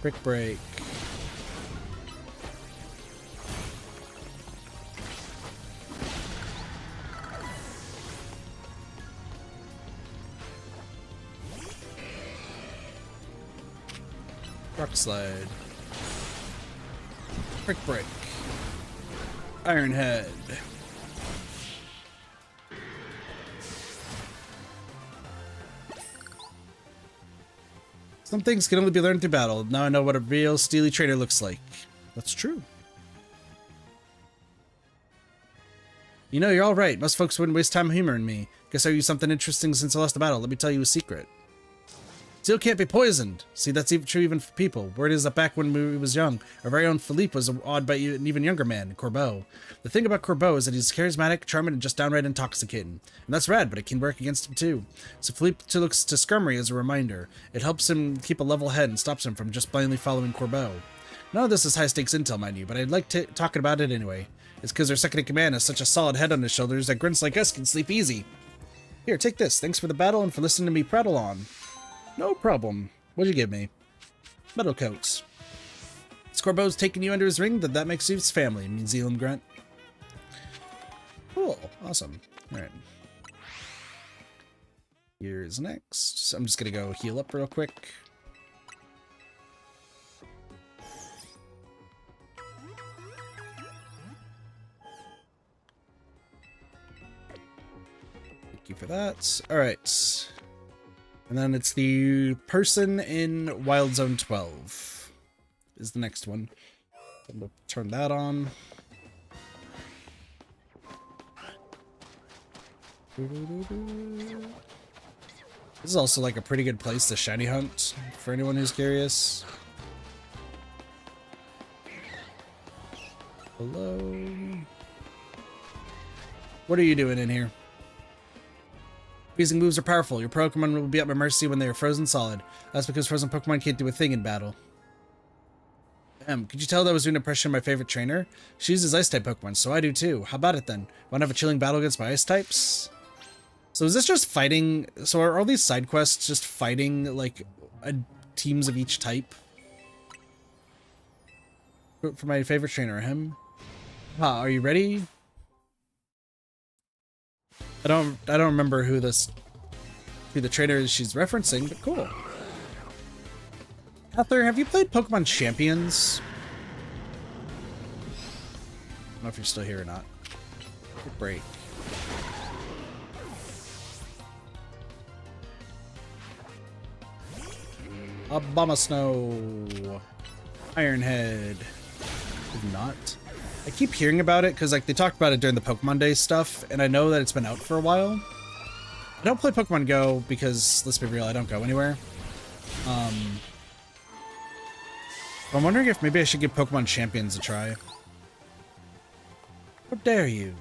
Quick break. Rock slide. Quick break. Iron Head. Some things can only be learned through battle. Now I know what a real steely trainer looks like. That's true. You know, you're all right. Most folks wouldn't waste time humoring me. Guess I owe you something interesting since I lost the battle. Let me tell you a secret. Steel can't be poisoned. See, that's even true even for people. Word is that back when we was young, our very own Philippe was awed by an even younger man, Corbeau. The thing about Corbeau is that he's charismatic, charming, and just downright intoxicating. And that's rad, but it can work against him too. So Philippe looks to Scummery as a reminder. It helps him keep a level head and stops him from just blindly following Corbeau. None of this is high-stakes intel, mind you, but I'd like to talk about it anyway. It's because our second-in-command has such a solid head on his shoulders that grunts like us can sleep easy. Here, take this. Thanks for the battle and for listening to me prattle on. No problem. What'd you give me? Metal coats. Corbeau's taking you under his ring, that makes you his family, New Zealand grunt. Cool. Awesome. Alright. Here's next. So I'm just gonna go heal up real quick. Thank you for that. Alright. And then it's the person in Wild Zone 12 is the next one. I'm gonna turn that on. This is also like a pretty good place to shiny hunt for anyone who's curious. Hello? What are you doing in here? Freezing moves are powerful. Your Pokemon will be at my mercy when they are frozen solid. That's because frozen Pokemon can't do a thing in battle. Could you tell that was doing an impression of my favorite trainer? She uses Ice-type Pokemon, so I do too. How about it then? Want to have a chilling battle against my Ice-types? So is this just fighting? So are all these side quests just fighting, like, teams of each type? For my favorite trainer, him? Are you ready? I don't remember who the trainer is she's referencing, but cool. Heather, have you played Pokemon Champions? I don't know if you're still here or not. Good break. Abomasnow. Ironhead. Did not. I keep hearing about it because like they talked about it during the Pokemon Day stuff, and I know that it's been out for a while. I don't play Pokemon Go because, let's be real, I don't go anywhere. I'm wondering if maybe I should give Pokemon Champions a try. How dare you?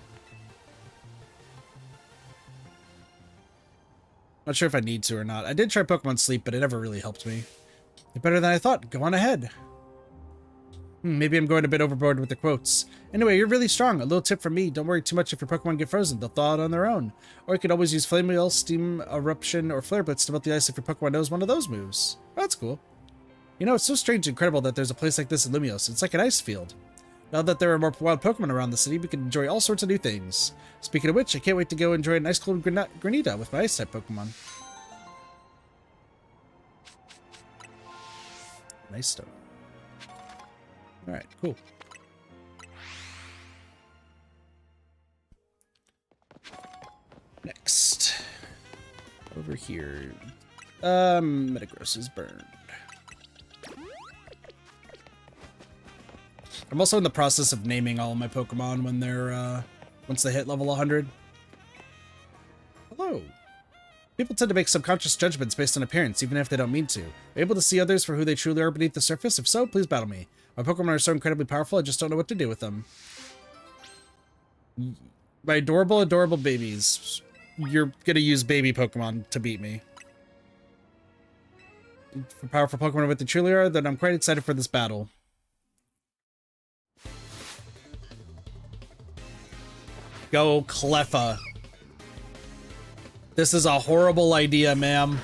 Not sure if I need to or not. I did try Pokemon Sleep, but it never really helped me. You're better than I thought. Go on ahead. Maybe I'm going a bit overboard with the quotes. Anyway, you're really strong. A little tip from me. Don't worry too much if your Pokemon get frozen. They'll thaw out on their own. Or you could always use Flame Wheel, Steam Eruption, or Flare Blitz to melt the ice if your Pokemon knows one of those moves. Oh, that's cool. You know, it's so strange and incredible that there's a place like this in Lumios. It's like an ice field. Now that there are more wild Pokemon around the city, we can enjoy all sorts of new things. Speaking of which, I can't wait to go enjoy an ice cold Granita with my Ice-type Pokemon. Nice stuff. Alright, cool. Next. Over here. Metagross is burned. I'm also in the process of naming all of my Pokemon when they're, once they hit level 100. Hello. People tend to make subconscious judgments based on appearance, even if they don't mean to. Are you able to see others for who they truly are beneath the surface? If so, please battle me. My Pokemon are so incredibly powerful, I just don't know what to do with them. My adorable, adorable babies. You're gonna use baby Pokemon to beat me. For powerful Pokemon with the truly are, then I'm quite excited for this battle. Go, Cleffa. This is a horrible idea, ma'am.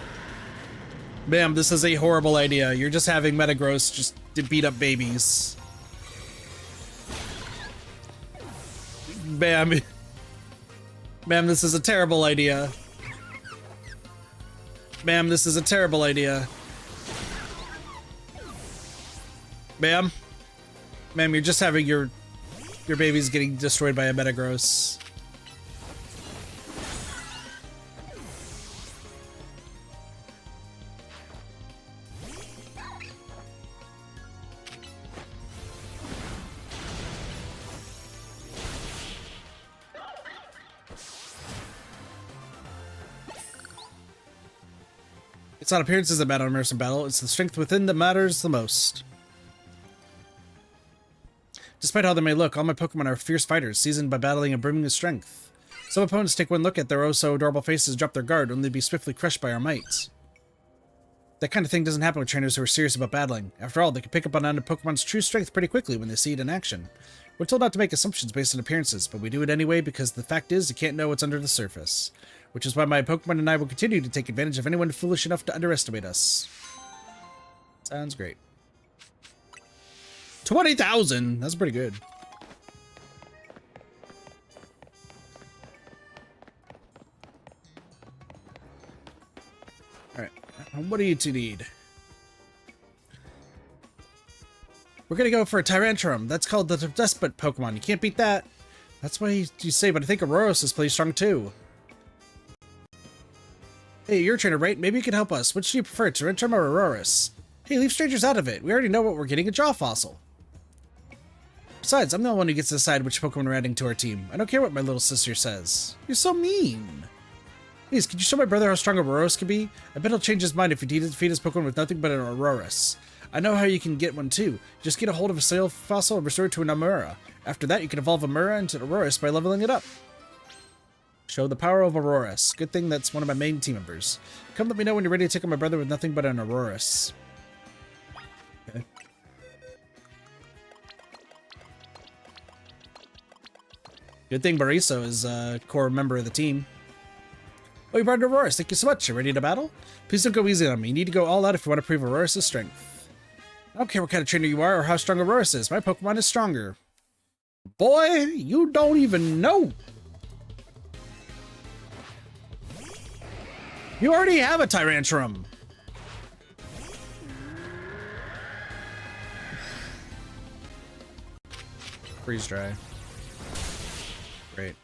Ma'am, this is a horrible idea. You're just having Metagross just to beat up babies. Ma'am. Ma'am, this is a terrible idea. Ma'am, this is a terrible idea. Ma'am? Ma'am, you're just having your babies getting destroyed by a Metagross. It's not appearances that matter in immersive battle, it's the strength within that matters the most. Despite how they may look, all my Pokemon are fierce fighters, seasoned by battling and brimming with strength. Some opponents take one look at their oh-so-adorable faces, drop their guard, only to be swiftly crushed by our might. That kind of thing doesn't happen with trainers who are serious about battling. After all, they can pick up on a Pokemon's true strength pretty quickly when they see it in action. We're told not to make assumptions based on appearances, but we do it anyway because the fact is you can't know what's under the surface. Which is why my Pokemon and I will continue to take advantage of anyone foolish enough to underestimate us. Sounds great. 20,000! That's pretty good. Alright, what do you two need? We're gonna go for a Tyrantrum. That's called the Despot Pokemon. You can't beat that. That's what you say, but I think Auroros is pretty strong too. Hey, you're a trainer, right? Maybe you can help us. Which do you prefer, Tyrantrum or Aurorus? Hey, leave strangers out of it. We already know what we're getting, a jaw fossil. Besides, I'm the one who gets to decide which Pokemon we're adding to our team. I don't care what my little sister says. You're so mean. Please, could you show my brother how strong Aurorus can be? I bet he'll change his mind if he defeats his Pokemon with nothing but an Aurorus. I know how you can get one too. Just get a hold of a sail fossil and restore it to an Amura. After that, you can evolve Amura into Aurorus by leveling it up. Show the power of Aurorus. Good thing that's one of my main team members. Come let me know when you're ready to take on my brother with nothing but an Aurorus. Okay. Good thing Bariso is a core member of the team. Oh, you brought an Aurorus. Thank you so much. You ready to battle? Please don't go easy on me. You need to go all out if you want to prove Aurorus' strength. I don't care what kind of trainer you are or how strong Aurorus is. My Pokemon is stronger. Boy, you don't even know. You already have a Tyrantrum. Freeze dry. Great.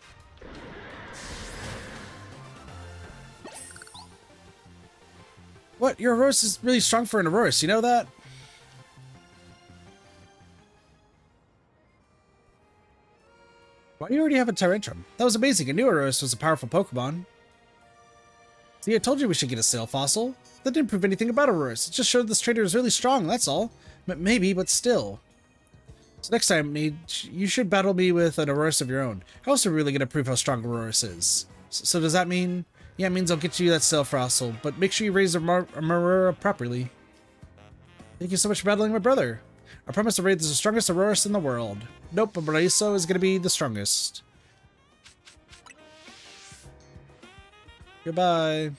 What? Your Aurorus is really strong for an Aurorus, you know that? Why do you already have a Tyrantrum? That was amazing. I knew Aurorus was a powerful Pokemon. See, I told you we should get a sail fossil. That didn't prove anything about Aurorus. It just showed this trainer is really strong, that's all. Maybe, but still. So next time, you should battle me with an Aurorus of your own. How else are we really going to prove how strong Aurorus is? So does that mean... Yeah, it means I'll get you that sail fossil, but make sure you raise Amura properly. Thank you so much for battling my brother. I promise to raise the strongest Aurorus in the world. Nope, but Bariso is going to be the strongest. Goodbye.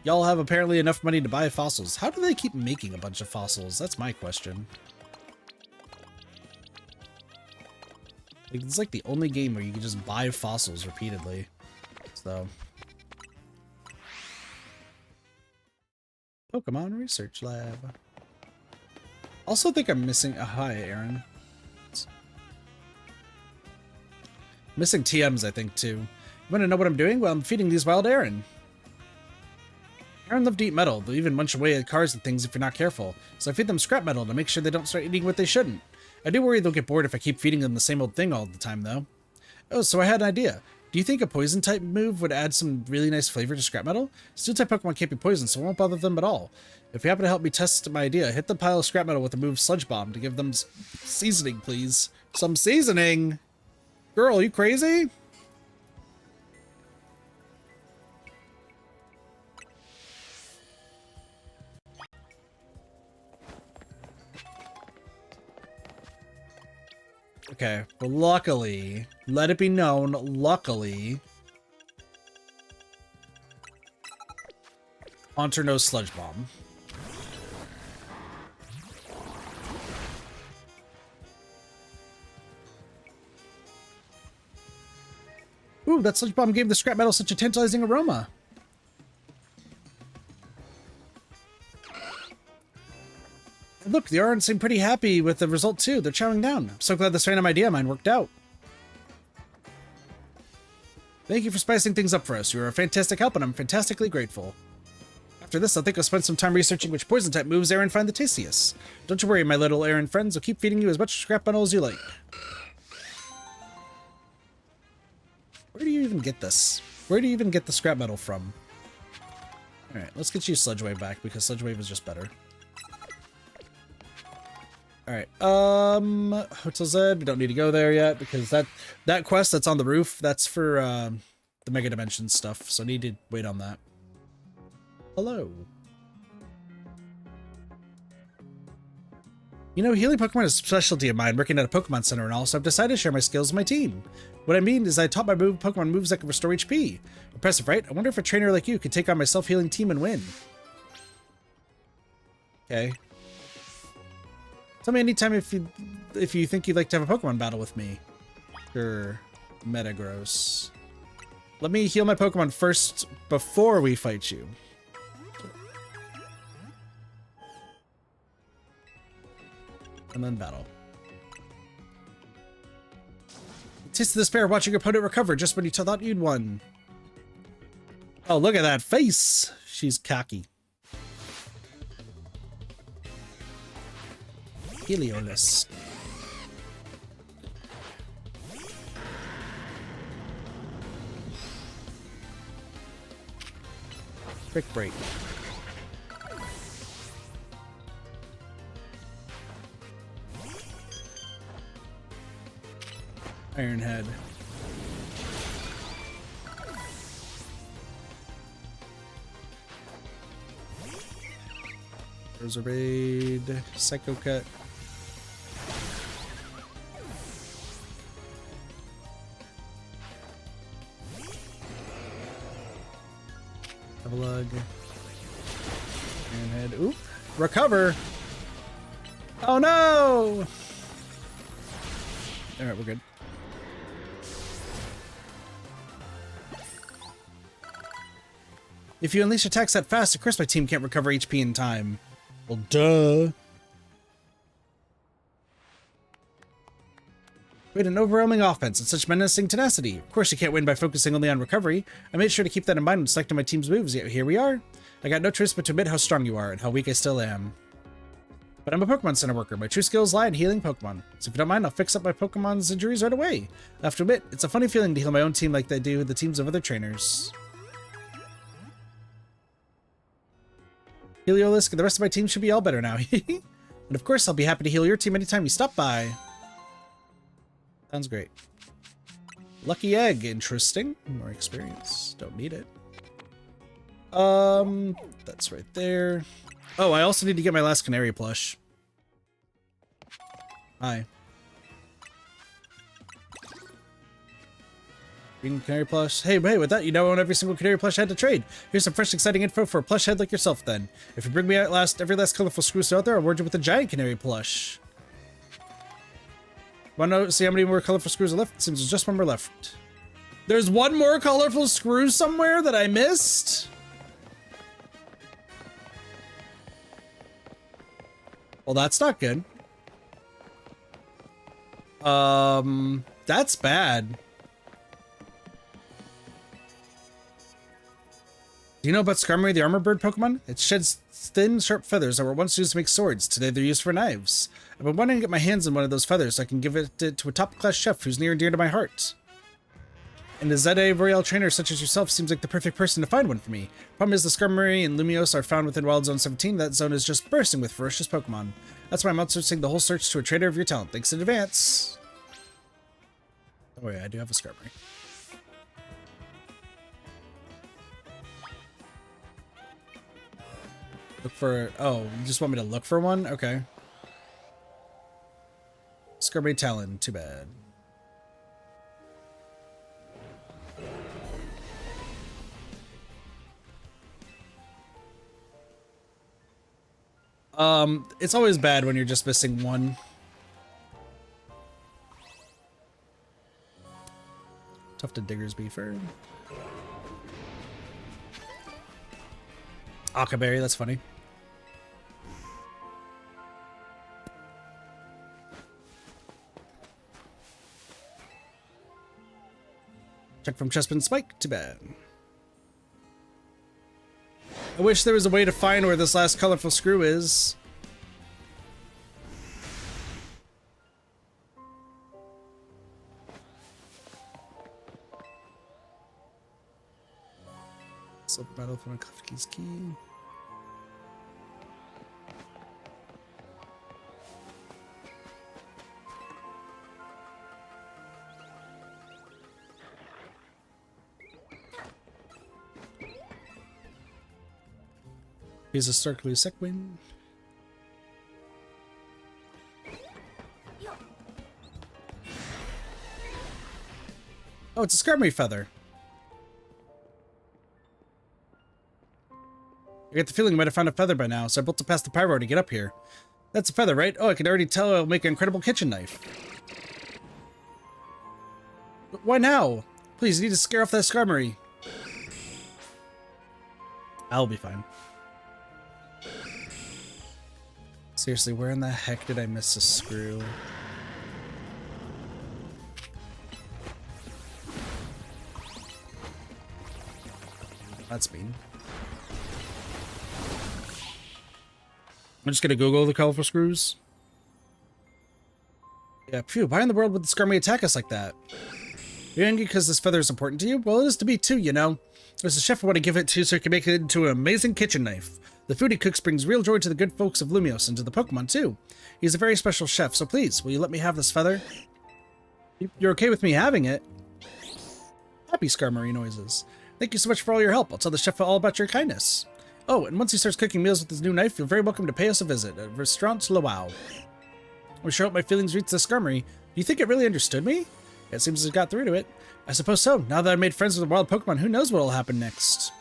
Y'all have apparently enough money to buy fossils. How do they keep making a bunch of fossils? That's my question. It's like the only game where you can just buy fossils repeatedly. So... Pokemon Research Lab. Also think I'm missing... Oh, hi, Aaron. Missing TMs, I think, too. You want to know what I'm doing? Well, I'm feeding these wild Aaron. Aaron love to eat metal. They'll even munch away at cars and things if you're not careful. So I feed them scrap metal to make sure they don't start eating what they shouldn't. I do worry they'll get bored if I keep feeding them the same old thing all the time, though. Oh, so I had an idea. Do you think a poison-type move would add some really nice flavor to scrap metal? Steel-type Pokemon can't be poisoned, so it won't bother them at all. If you happen to help me test my idea, hit the pile of scrap metal with the move Sludge Bomb to give them seasoning, please. Some seasoning? Girl, are you crazy? Okay, well, luckily, let it be known, luckily, Haunter knows Sludge Bomb. Ooh, that Sludge Bomb gave the scrap metal such a tantalizing aroma. Look, the Orange seem pretty happy with the result too. They're chowing down. I'm so glad this random idea of mine worked out. Thank you for spicing things up for us. You were a fantastic help and I'm fantastically grateful. After this, I think I'll spend some time researching which poison type moves Aaron find the tastiest. Don't you worry, my little Aaron friends. I'll keep feeding you as much scrap metal as you like. Where do you even get this? Where do you even get the scrap metal from? Alright, let's get you Sludge Wave back because Sludge Wave is just better. Alright, Hotel Z, we don't need to go there yet because that quest that's on the roof, that's for the Mega Dimensions stuff, so I need to wait on that. Hello. You know, healing Pokemon is a specialty of mine, working at a Pokemon Center and all, so I've decided to share my skills with my team. What I mean is I taught my Pokemon moves that can restore HP. Impressive, right? I wonder if a trainer like you could take on my self-healing team and win. Okay. Tell me anytime if you think you'd like to have a Pokemon battle with me. Sure. Metagross. Let me heal my Pokemon first before we fight you. And then battle. Taste of despair watching your opponent recover just when you thought you'd won. Oh, look at that face. She's cocky. Heliolus. Quick break. Ironhead. Rosa Raid. Psycho Cut. Have a lug. Ironhead. Oop. Recover. Oh no! Alright, we're good. If you unleash attacks that fast, of course my team can't recover HP in time. Well, duh. We had an overwhelming offense and such menacing tenacity. Of course you can't win by focusing only on recovery. I made sure to keep that in mind when selecting my team's moves, yet here we are. I got no choice but to admit how strong you are and how weak I still am. But I'm a Pokemon Center worker. My true skills lie in healing Pokemon. So if you don't mind, I'll fix up my Pokemon's injuries right away. I have to admit, it's a funny feeling to heal my own team like they do the teams of other trainers. Heliolisk and the rest of my team should be all better now. And of course, I'll be happy to heal your team anytime you stop by. Sounds great. Lucky egg, interesting. More experience. Don't need it. That's right there. Oh, I also need to get my last canary plush. Hi. Green canary plush. Hey, with that, you now own every single canary plush I had to trade. Here's some fresh, exciting info for a plush head like yourself, then. If you bring me out every last colorful screw out there, I'll reward you with a giant canary plush. Want to see how many more colorful screws are left? It seems there's just one more left. There's one more colorful screw somewhere that I missed? Well, that's not good. That's bad. Do you know about Skarmory, the armor bird Pokemon? It sheds thin, sharp feathers that were once used to make swords. Today they're used for knives. I've been wanting to get my hands on one of those feathers so I can give it to a top-class chef who's near and dear to my heart. And a Zede Royale trainer such as yourself seems like the perfect person to find one for me. Problem is the Skarmory and Lumiose are found within Wild Zone 17. That zone is just bursting with ferocious Pokemon. That's why I'm outsourcing the whole search to a trainer of your talent. Thanks in advance. Oh yeah, I do have a Skarmory. Look for... Oh, you just want me to look for one? Okay. Skarmory Talon. Too bad. It's always bad when you're just missing one. Tufted Digger's Beefer. Akaberry, that's funny. Check from Chespin Spike, too bad. I wish there was a way to find where this last colorful screw is. Silver medal from a Klefki's key. He's a Starkly Sequin. Oh, it's a Skarmory feather. I get the feeling you might have found a feather by now, so I built to pass the pyro to get up here. That's a feather, right? Oh, I can already tell it'll make an incredible kitchen knife. But why now? Please, you need to scare off that Skarmory. I'll be fine. Seriously, where in the heck did I miss a screw? That's mean. I'm just gonna Google the colorful screws. Yeah, phew, why in the world would the Skirmy attack us like that? You're angry because this feather is important to you? Well, it is to me too, you know. There's a chef I want to give it to so he can make it into an amazing kitchen knife. The food he cooks brings real joy to the good folks of Lumios and to the Pokemon too. He's a very special chef, so please, will you let me have this feather? You're okay with me having it? Happy Skarmory noises. Thank you so much for all your help. I'll tell the chef all about your kindness. Oh, and once he starts cooking meals with his new knife, you're very welcome to pay us a visit at Restaurant Lawau. I sure hope my feelings reach the Skarmory. Do you think it really understood me? It seems it got through to it. I suppose so. Now that I've made friends with the wild Pokemon, who knows what will happen next?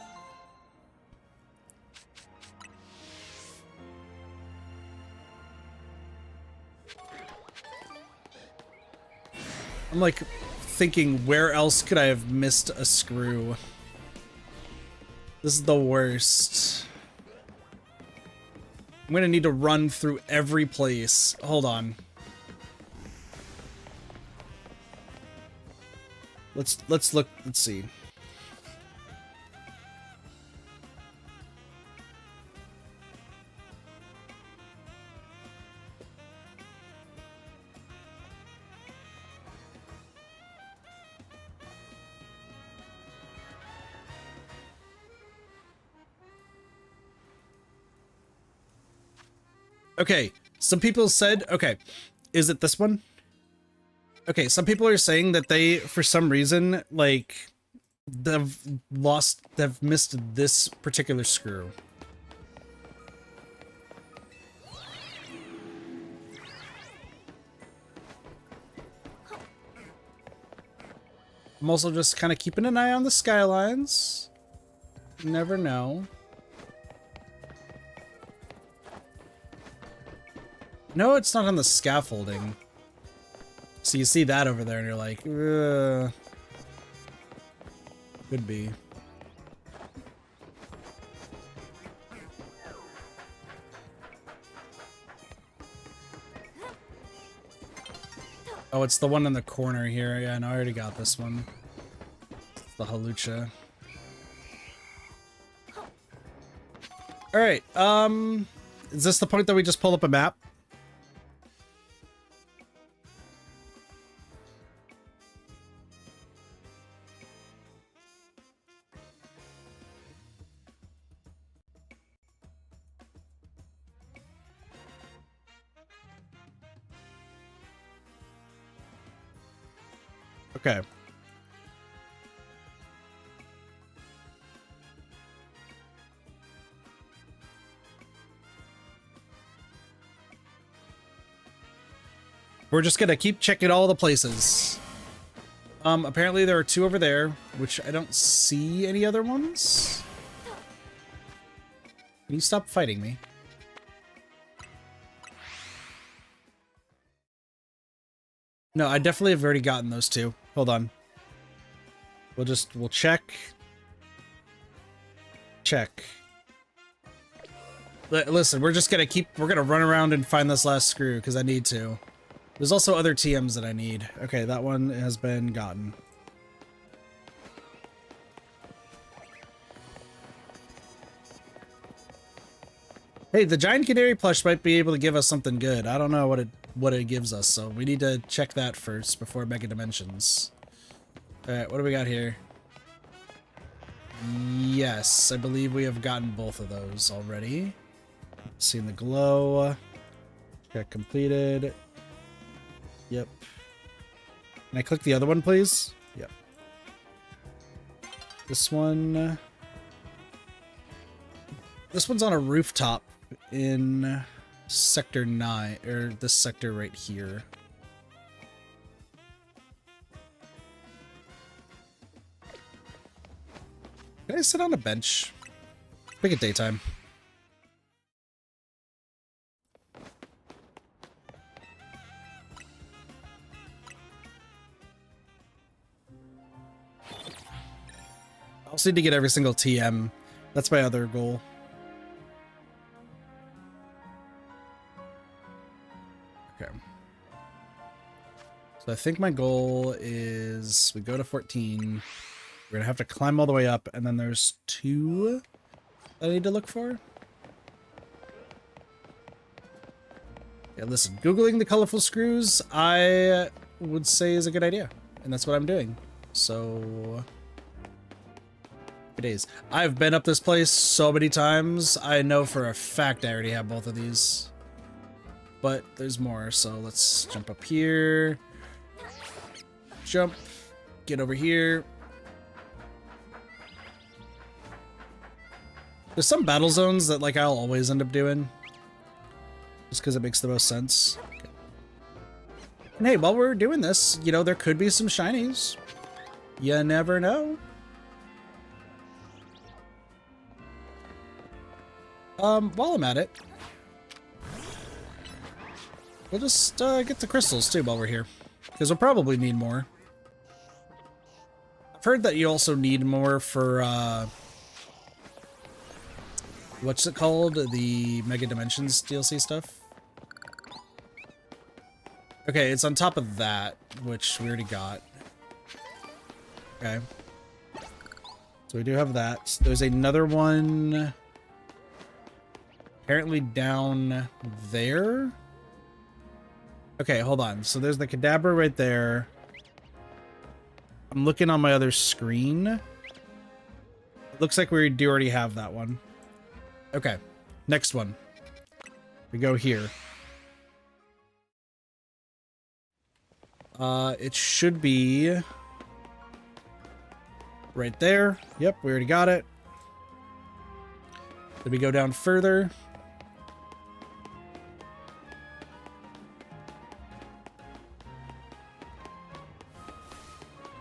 I'm like thinking, where else could I have missed a screw? This is the worst. I'm gonna need to run through every place. Hold on. Let's look. Let's see. Okay, some people said, okay, is it this one? Okay, some people are saying that they, for some reason, like, they've missed this particular screw. I'm also just kind of keeping an eye on the skylines. You never know. No, it's not on the scaffolding. So you see that over there and you're like, ugh. Could be. Oh, it's the one in the corner here. Yeah, no, I already got this one. It's the Halucha. Alright, is this the point that we just pull up a map? Okay. We're just gonna keep checking all the places. Apparently there are two over there, which I don't see any other ones. Can you stop fighting me? No, I definitely have already gotten those two. Hold on. We'll check. Check. Listen, we're gonna run around and find this last screw, because I need to. There's also other TMs that I need. Okay, that one has been gotten. Hey, the Giant Canary plush might be able to give us something good. I don't know what it gives us, so we need to check that first before Mega Dimensions. Alright, what do we got here? Yes, I believe we have gotten both of those already. Seeing the glow. Check completed. Yep. Can I click the other one, please? Yep. This one... This one's on a rooftop in Sector 9, or this sector right here. Can I sit on a bench? Make it daytime. I also need to get every single TM. That's my other goal. Okay. So I think my goal is we go to 14. We're gonna have to climb all the way up, and then there's 2 that I need to look for. Yeah, listen, Googling the colorful screws, I would say is a good idea. And that's what I'm doing. So... days. I've been up this place so many times. I know for a fact I already have both of these. But there's more, so let's jump up here. Jump. Get over here. There's some battle zones that like I'll always end up doing. Just because it makes the most sense. Okay. And hey, while we're doing this, you know, there could be some shinies. You never know. While I'm at it, we'll just get the crystals too while we're here, because we'll probably need more. I've heard that you also need more for what's it called? The Mega Dimensions DLC stuff. Okay, it's on top of that, which we already got. Okay. So we do have that. There's another one apparently down there. Okay, hold on. So there's the Kadabra right there. I'm looking on my other screen. It looks like we do already have that one. Okay, next one. We go here. It should be right there. Yep, we already got it. Then we go down further.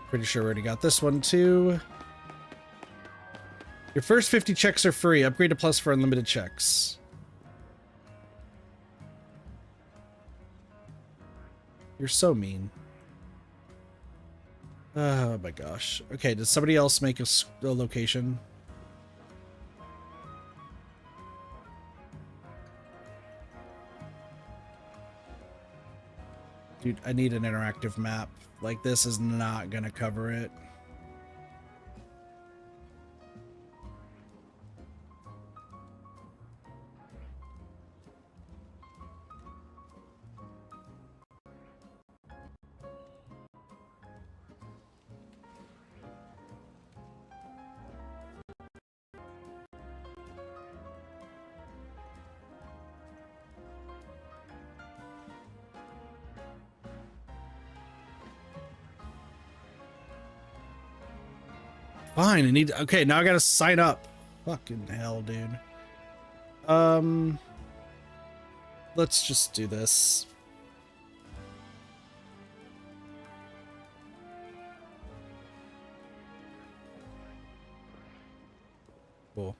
Pretty sure we already got this one too. Your first 50 checks are free. Upgrade to plus for unlimited checks. You're so mean. Oh my gosh. Okay, did somebody else make a location? Dude, I need an interactive map. Like, this is not gonna cover it. Fine, I need... Okay, now I gotta sign up. Fucking hell, dude. Let's just do this. Cool.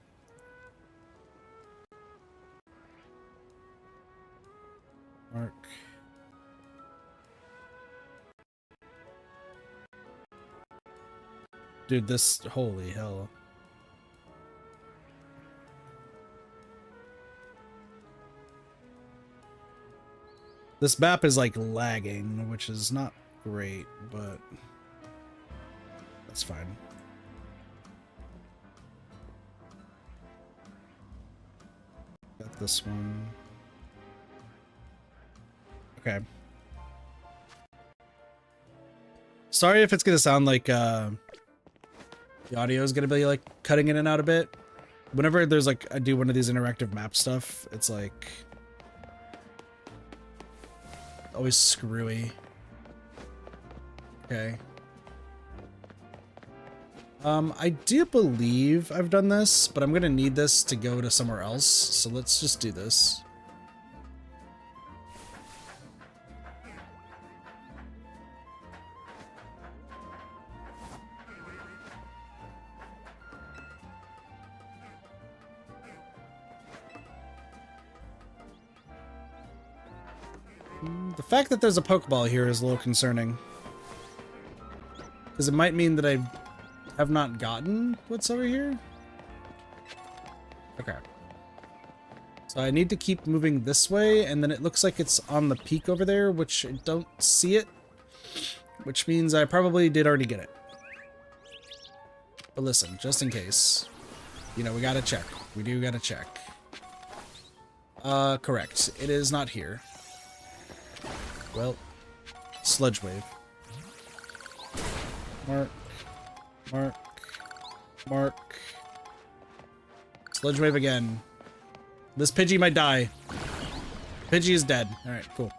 Mark. Dude, this... Holy hell. This map is, like, lagging, which is not great, but... that's fine. Got this one. Okay. Sorry if it's gonna sound like, the audio is gonna be like cutting in and out a bit. Whenever there's like I do one of these interactive map stuff, it's like always screwy. Okay. I do believe I've done this, but I'm gonna need this to go to somewhere else, so let's just do this. The fact that there's a Pokeball here is a little concerning. Because it might mean that I have not gotten what's over here. Okay. So I need to keep moving this way, and then it looks like it's on the peak over there, which I don't see it. Which means I probably did already get it. But listen, just in case, you know, we gotta check. We do gotta check. Correct. It is not here. Well, sludge wave. Mark. Mark. Mark. Sludge wave again. This Pidgey might die. Pidgey is dead. Alright, cool.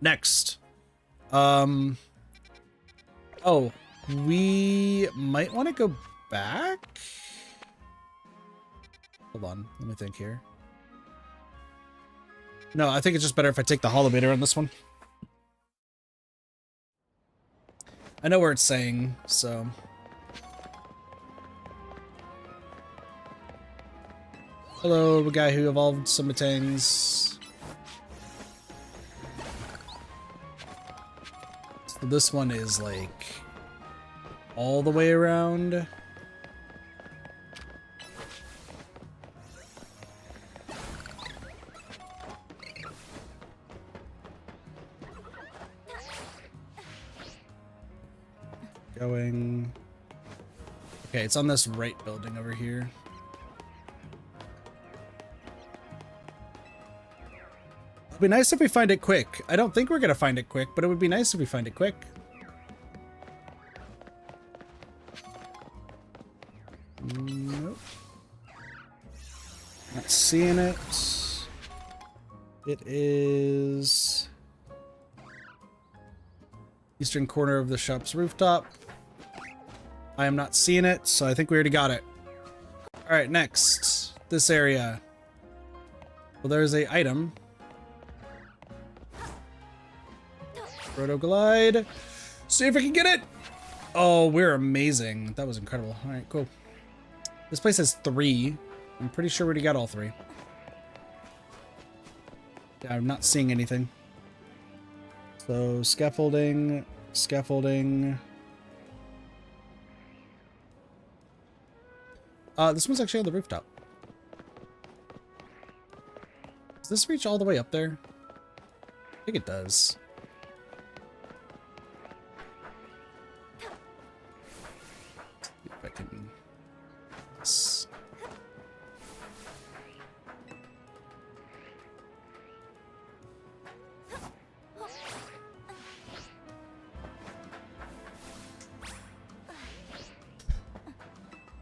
Next. Oh, we might want to go back? Hold on, let me think here. No, I think it's just better if I take the holometer on this one. I know where it's saying, so... Hello, the guy who evolved some Matangs. So this one is like all the way around. Going. Okay, it's on this right building over here. It'd be nice if we find it quick. I don't think we're gonna find it quick, but it would be nice if we find it quick. Nope. Not seeing it. It is eastern corner of the shop's rooftop. I am not seeing it, so I think we already got it. All right, next, this area. Well, there's a item. Proto Glide. See if I can get it. Oh, we're amazing. That was incredible. All right, cool. This place has 3. I'm pretty sure we already got all 3. Yeah, I'm not seeing anything. So scaffolding, scaffolding. This one's actually on the rooftop. Does this reach all the way up there? I think it does. If I can...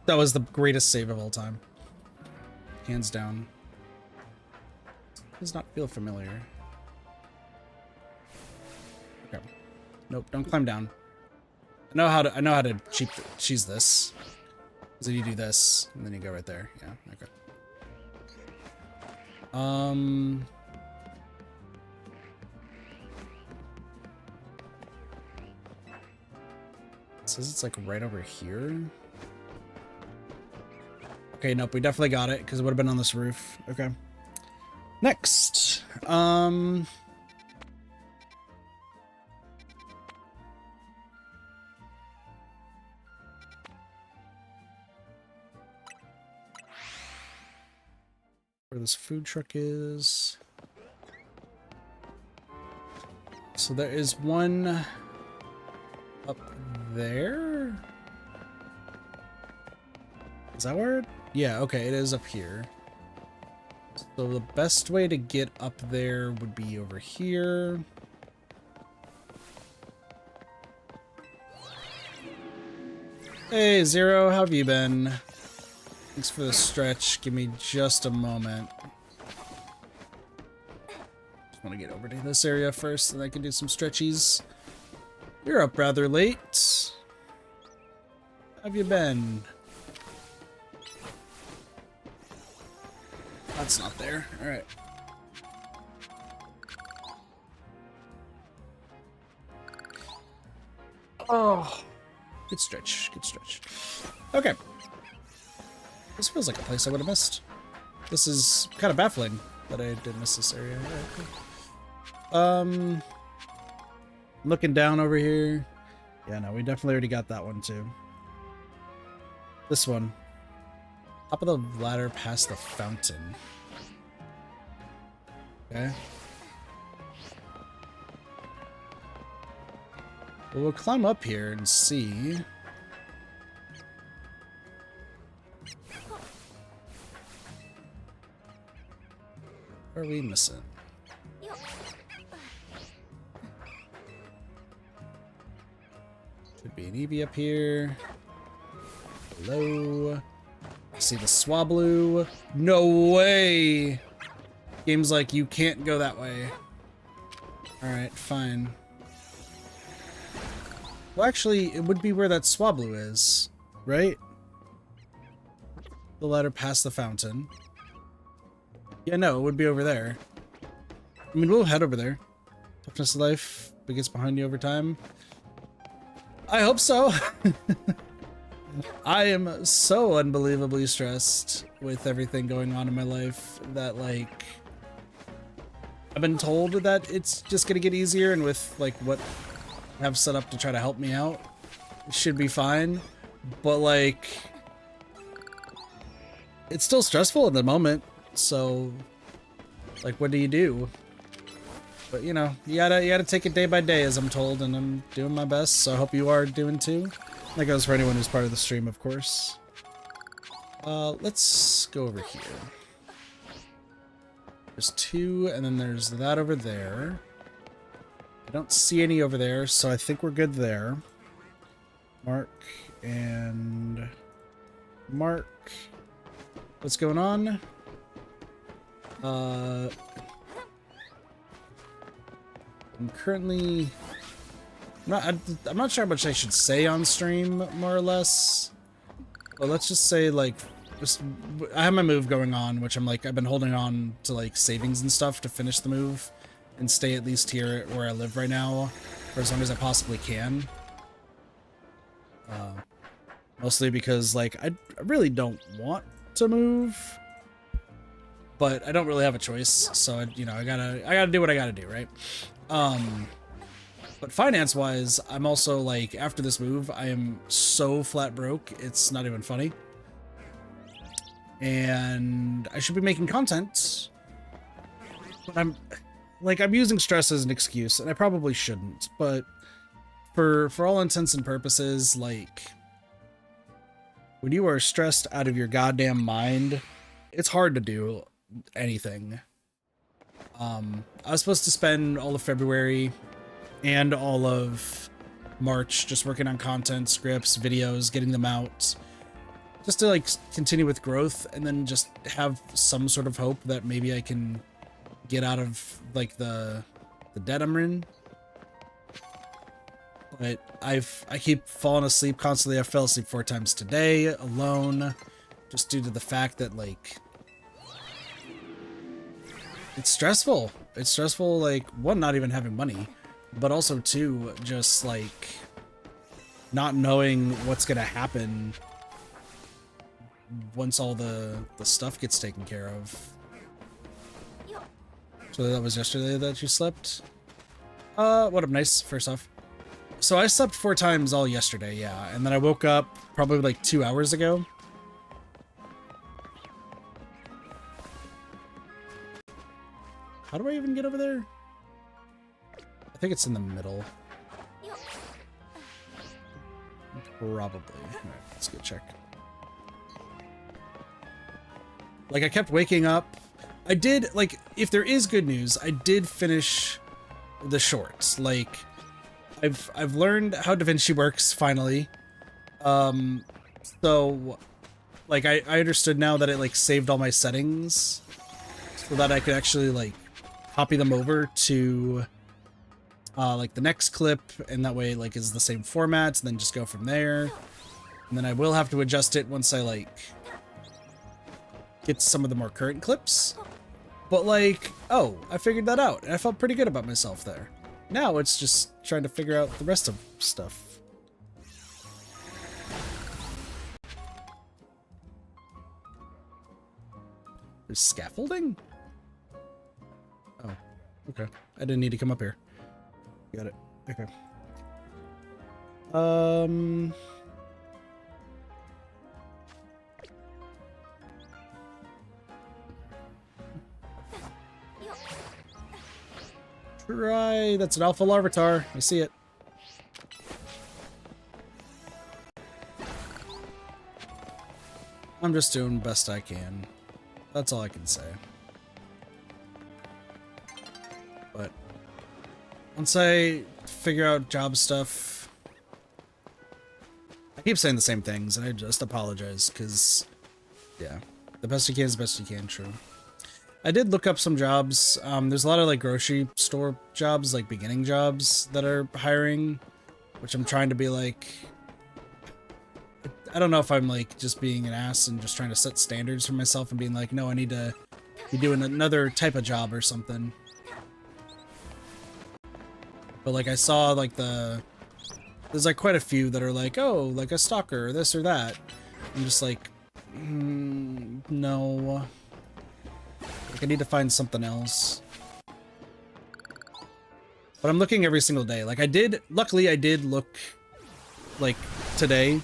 That was the greatest save of all time. Hands down. Does not feel familiar. Okay. Nope, don't climb down. I know how to cheese this. So you do this, and then you go right there. Yeah, okay. It says it's like right over here. Okay, nope, we definitely got it because it would have been on this roof. Okay. Next. Where this food truck is. So there is one up there. Is that where it? Yeah, okay, it is up here. So the best way to get up there would be over here. Hey, Zero, how have you been? Thanks for the stretch. Give me just a moment. Just want to get over to this area first, and I can do some stretchies. You're up rather late. How have you been? That's not there. All right. Oh, good stretch. Good stretch. Okay. This feels like a place I would have missed. This is kind of baffling that I did miss this area. Right, cool. Looking down over here. Yeah, no, we definitely already got that one too. This one. Top of the ladder past the fountain. Okay. Well, we'll climb up here and see. are we missing? Could be an Eevee up here. Hello. I see the Swablu. No way! Game's like, you can't go that way. Alright, fine. Well, actually, it would be where that Swablu is, right? The ladder past the fountain. Yeah, no, it would be over there. I mean, we'll head over there. Toughness of life begins behind you over time. I hope so. I am so unbelievably stressed with everything going on in my life that, like, I've been told that it's just gonna get easier, and with, like, what I have set up to try to help me out, it should be fine. But, like, it's still stressful in the moment, so, like, what do you do? But, you know, you gotta take it day by day, as I'm told, and I'm doing my best, so I hope you are doing too. That goes for anyone who's part of the stream, of course. Let's go over here. There's two, and then there's that over there. I don't see any over there, so I think we're good there. Mark and Mark. What's going on? I'm currently... I'm not sure how much I should say on stream, more or less. But let's just say, like, I have my move going on, which I'm like, I've been holding on to, like, savings and stuff to finish the move and stay at least here where I live right now for as long as I possibly can. Mostly because, like, I really don't want to move, but I don't really have a choice, so you know, I gotta do what I gotta do, right? But finance-wise, I'm also, like, after this move, I am so flat broke, it's not even funny. And I should be making content, but I'm using stress as an excuse, and I probably shouldn't, but for all intents and purposes, like, when you are stressed out of your goddamn mind, it's hard to do anything. I was supposed to spend all of February and all of March just working on content, scripts, videos, getting them out, just to, like, continue with growth, and then just have some sort of hope that maybe I can get out of, like, the debt I'm in. But I keep falling asleep constantly. I fell asleep 4 times today alone, just due to the fact that, like, it's stressful. It's stressful, like, one, not even having money, but also two, just, like, not knowing what's gonna happen once all the stuff gets taken care of. So that was yesterday that you slept? What up, nice, first off. So I slept 4 times all yesterday, yeah, and then I woke up probably like 2 hours ago. How do I even get over there? I think it's in the middle. Probably. Alright, let's go check. Like, I kept waking up. I did, like, if there is good news, I did finish the shorts. Like, I've learned how DaVinci works, finally. So, like, I understood now that it, like, saved all my settings so that I could actually, like, copy them over to, like, the next clip, and that way, like, is the same format, and then just go from there. And then I will have to adjust it once I, like, get some of the more current clips. But, like, oh, I figured that out, and I felt pretty good about myself there. Now it's just trying to figure out the rest of stuff. There's scaffolding? Oh, okay. I didn't need to come up here. Got it. Okay. Try. That's an alpha larvitar. I see it. I'm just doing the best I can. That's all I can say. once I figure out job stuff, I keep saying the same things, and I just apologize, because, yeah, the best you can is the best you can, true. I did look up some jobs. There's a lot of, like, grocery store jobs, like, beginning jobs that are hiring, which I'm trying to be, like... I don't know if I'm, like, just being an ass and just trying to set standards for myself and being like, no, I need to be doing another type of job or something. But, like, I saw, like, there's, like, quite a few that are like, oh, like a stalker, or this or that. I'm just like, no. Like, I need to find something else. But I'm looking every single day. Like, luckily I did look, like, today,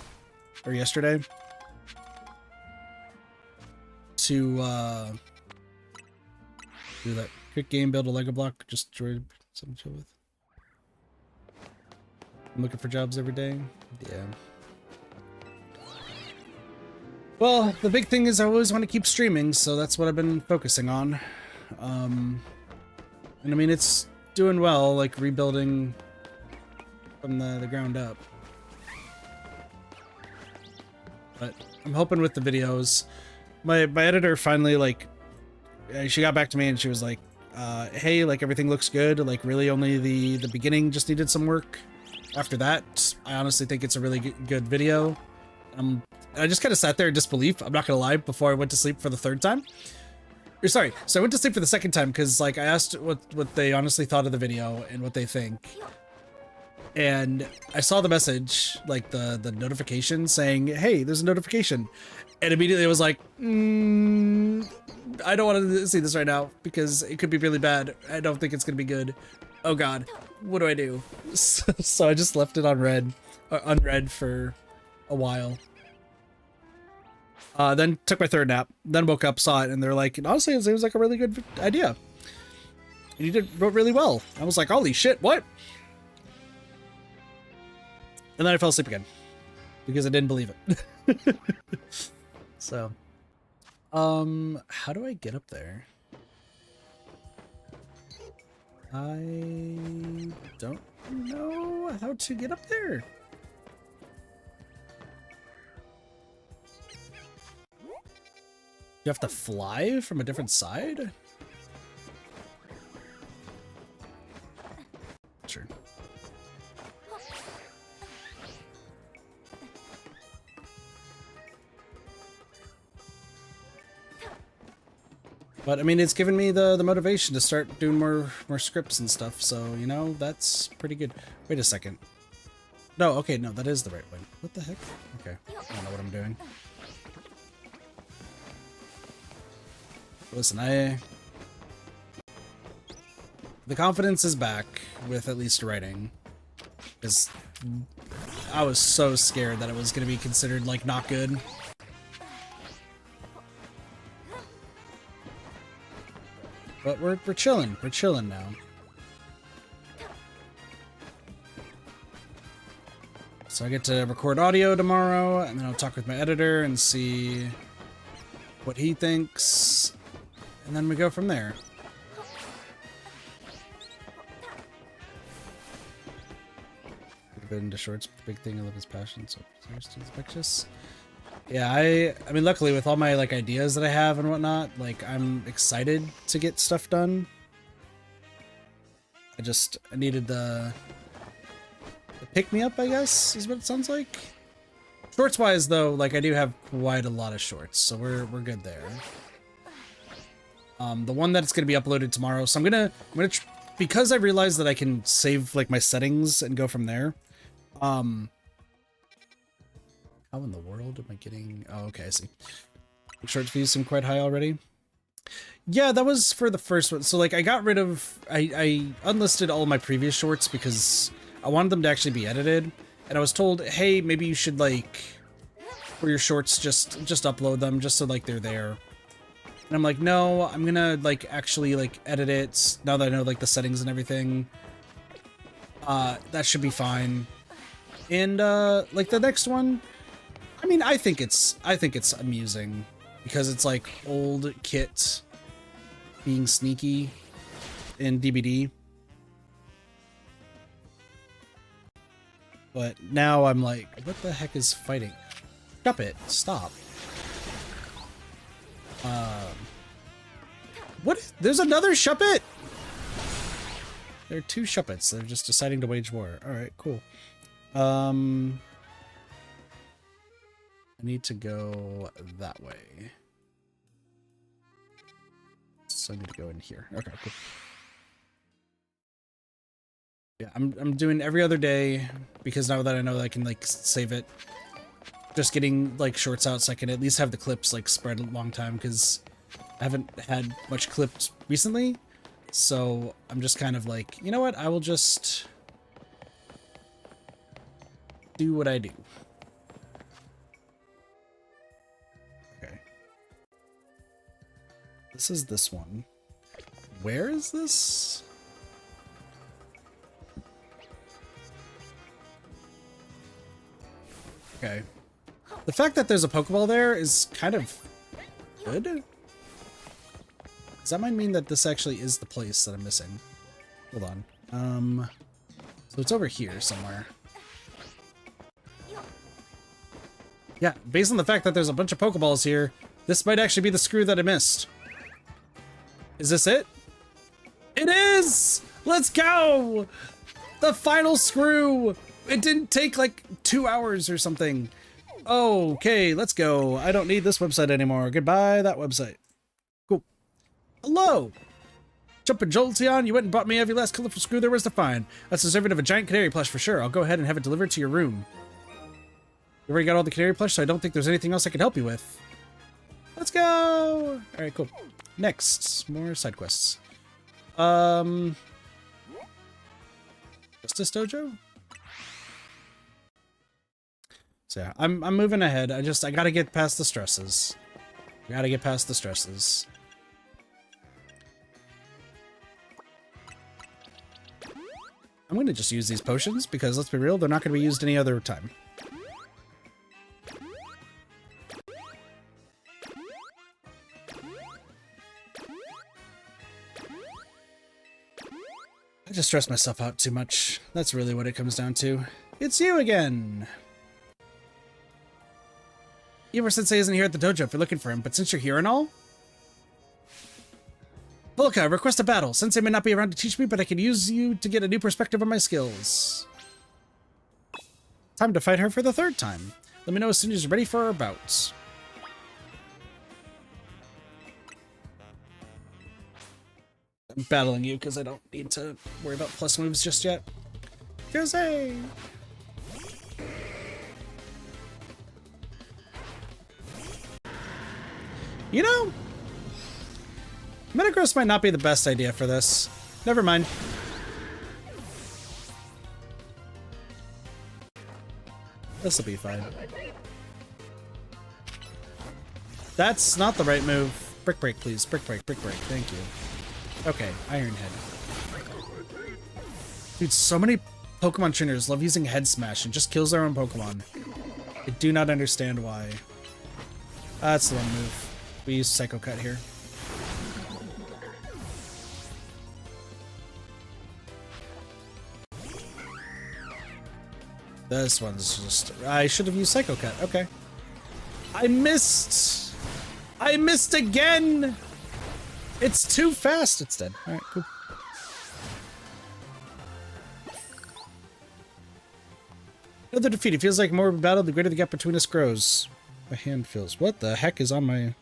or yesterday, to, do that quick game, build a Lego block, just something to chill with. I'm looking for jobs every day. Yeah. Well, the big thing is I always want to keep streaming, so that's what I've been focusing on. And I mean, it's doing well, like rebuilding from the ground up. But I'm hoping with the videos, my editor finally, like, she got back to me and she was like, hey, like everything looks good. Like really only the beginning just needed some work. After that, I honestly think it's a really good video. I just kind of sat there in disbelief. I'm not gonna lie, before I went to sleep for the third time. Or sorry, so I went to sleep for the second time because like I asked what they honestly thought of the video and what they think. And I saw the message, like the notification saying, hey, there's a notification. And immediately I was like, I don't want to see this right now because it could be really bad. I don't think it's gonna be good. Oh God, what do I do? So I just left it on unread for a while. Then took my third nap, then woke up, saw it, and they're like, honestly, it seems like a really good idea. And you wrote really well. I was like, holy shit, what? And then I fell asleep again because I didn't believe it. So, how do I get up there? I don't know how to get up there. You have to fly from a different side? Sure. But I mean, it's given me the motivation to start doing more scripts and stuff. So, you know, that's pretty good. Wait a second. No, okay, no, that is the right way. What the heck? Okay, I don't know what I'm doing. Listen, the confidence is back with at least writing, because I was so scared that it was going to be considered like not good. But we're chilling. We're chilling now. So I get to record audio tomorrow, and then I'll talk with my editor and see what he thinks, and then we go from there. Into shorts, the big thing I love his passion, so seriously infectious. Yeah, I mean, luckily with all my like ideas that I have and whatnot, like I'm excited to get stuff done. I needed the pick me up, I guess, is what it sounds like. Shorts wise though, like I do have quite a lot of shorts, so we're good there. The one that's gonna be uploaded tomorrow, so I'm gonna because I realized that I can save like my settings and go from there. How in the world am I getting... Oh, okay, I see. Shorts views seem quite high already. Yeah, that was for the first one. So, like, I got rid of... I unlisted all my previous shorts because I wanted them to actually be edited. And I was told, hey, maybe you should, like, for your shorts, just upload them just so, like, they're there. And I'm like, no, I'm gonna, like, actually, like, edit it now that I know, like, the settings and everything. That should be fine. And, like, the next one... I mean, I think it's amusing because it's like old Kit being sneaky in DBD. But now I'm like, what the heck is fighting? Stop it. Stop. What? There's another Shuppet? There are two Shuppets. They're just deciding to wage war. Alright, cool. I need to go that way. So I need to go in here. Okay, cool. Yeah, I'm doing every other day because now that I know that I can like save it, just getting like shorts out so I can at least have the clips like spread a long time because I haven't had much clips recently. So I'm just kind of like, you know what? I will just do what I do. Okay. This is this one. Where is this? Okay. The fact that there's a Pokeball there is kind of good. Does that might mean that this actually is the place that I'm missing? Hold on. So it's over here somewhere. Yeah, based on the fact that there's a bunch of Pokeballs here, this might actually be the screw that I missed. Is this it? It is! Let's go! The final screw! It didn't take like 2 hours or something. Okay, let's go. I don't need this website anymore. Goodbye, that website. Cool. Hello! Jumpin' Jolteon, you went and bought me every last colorful screw there was to find. That's deserving of a giant canary plush for sure. I'll go ahead and have it delivered to your room. You already got all the canary plush, so I don't think there's anything else I can help you with. Let's go! Alright, cool. Next, more side quests. Justice Dojo? So yeah, I'm moving ahead. I gotta get past the stresses. Gotta get past the stresses. I'm gonna just use these potions because let's be real, they're not gonna be used any other time. I just stress myself out too much. That's really what it comes down to. It's you again! Eivor Sensei isn't here at the dojo if you're looking for him, but since you're here and all... Volca, request a battle. Sensei may not be around to teach me, but I can use you to get a new perspective on my skills. Time to fight her for the 3rd time. Let me know as soon as you're ready for our bouts. I'm battling you because I don't need to worry about plus moves just yet. Jose! You know, Metagross might not be the best idea for this. Never mind. This'll be fine. That's not the right move. Brick Break, please. Brick Break, Brick Break. Thank you. Okay, Iron Head. Dude, so many Pokemon trainers love using Head Smash and just kills their own Pokemon. I do not understand why. That's the one move. We use Psycho Cut here. This one's just... I should have used Psycho Cut. Okay. I missed! I missed again! It's too fast. It's dead. Alright, cool. Another defeat. It feels like more of a battle, the greater the gap between us grows. My hand feels... What the heck is on my...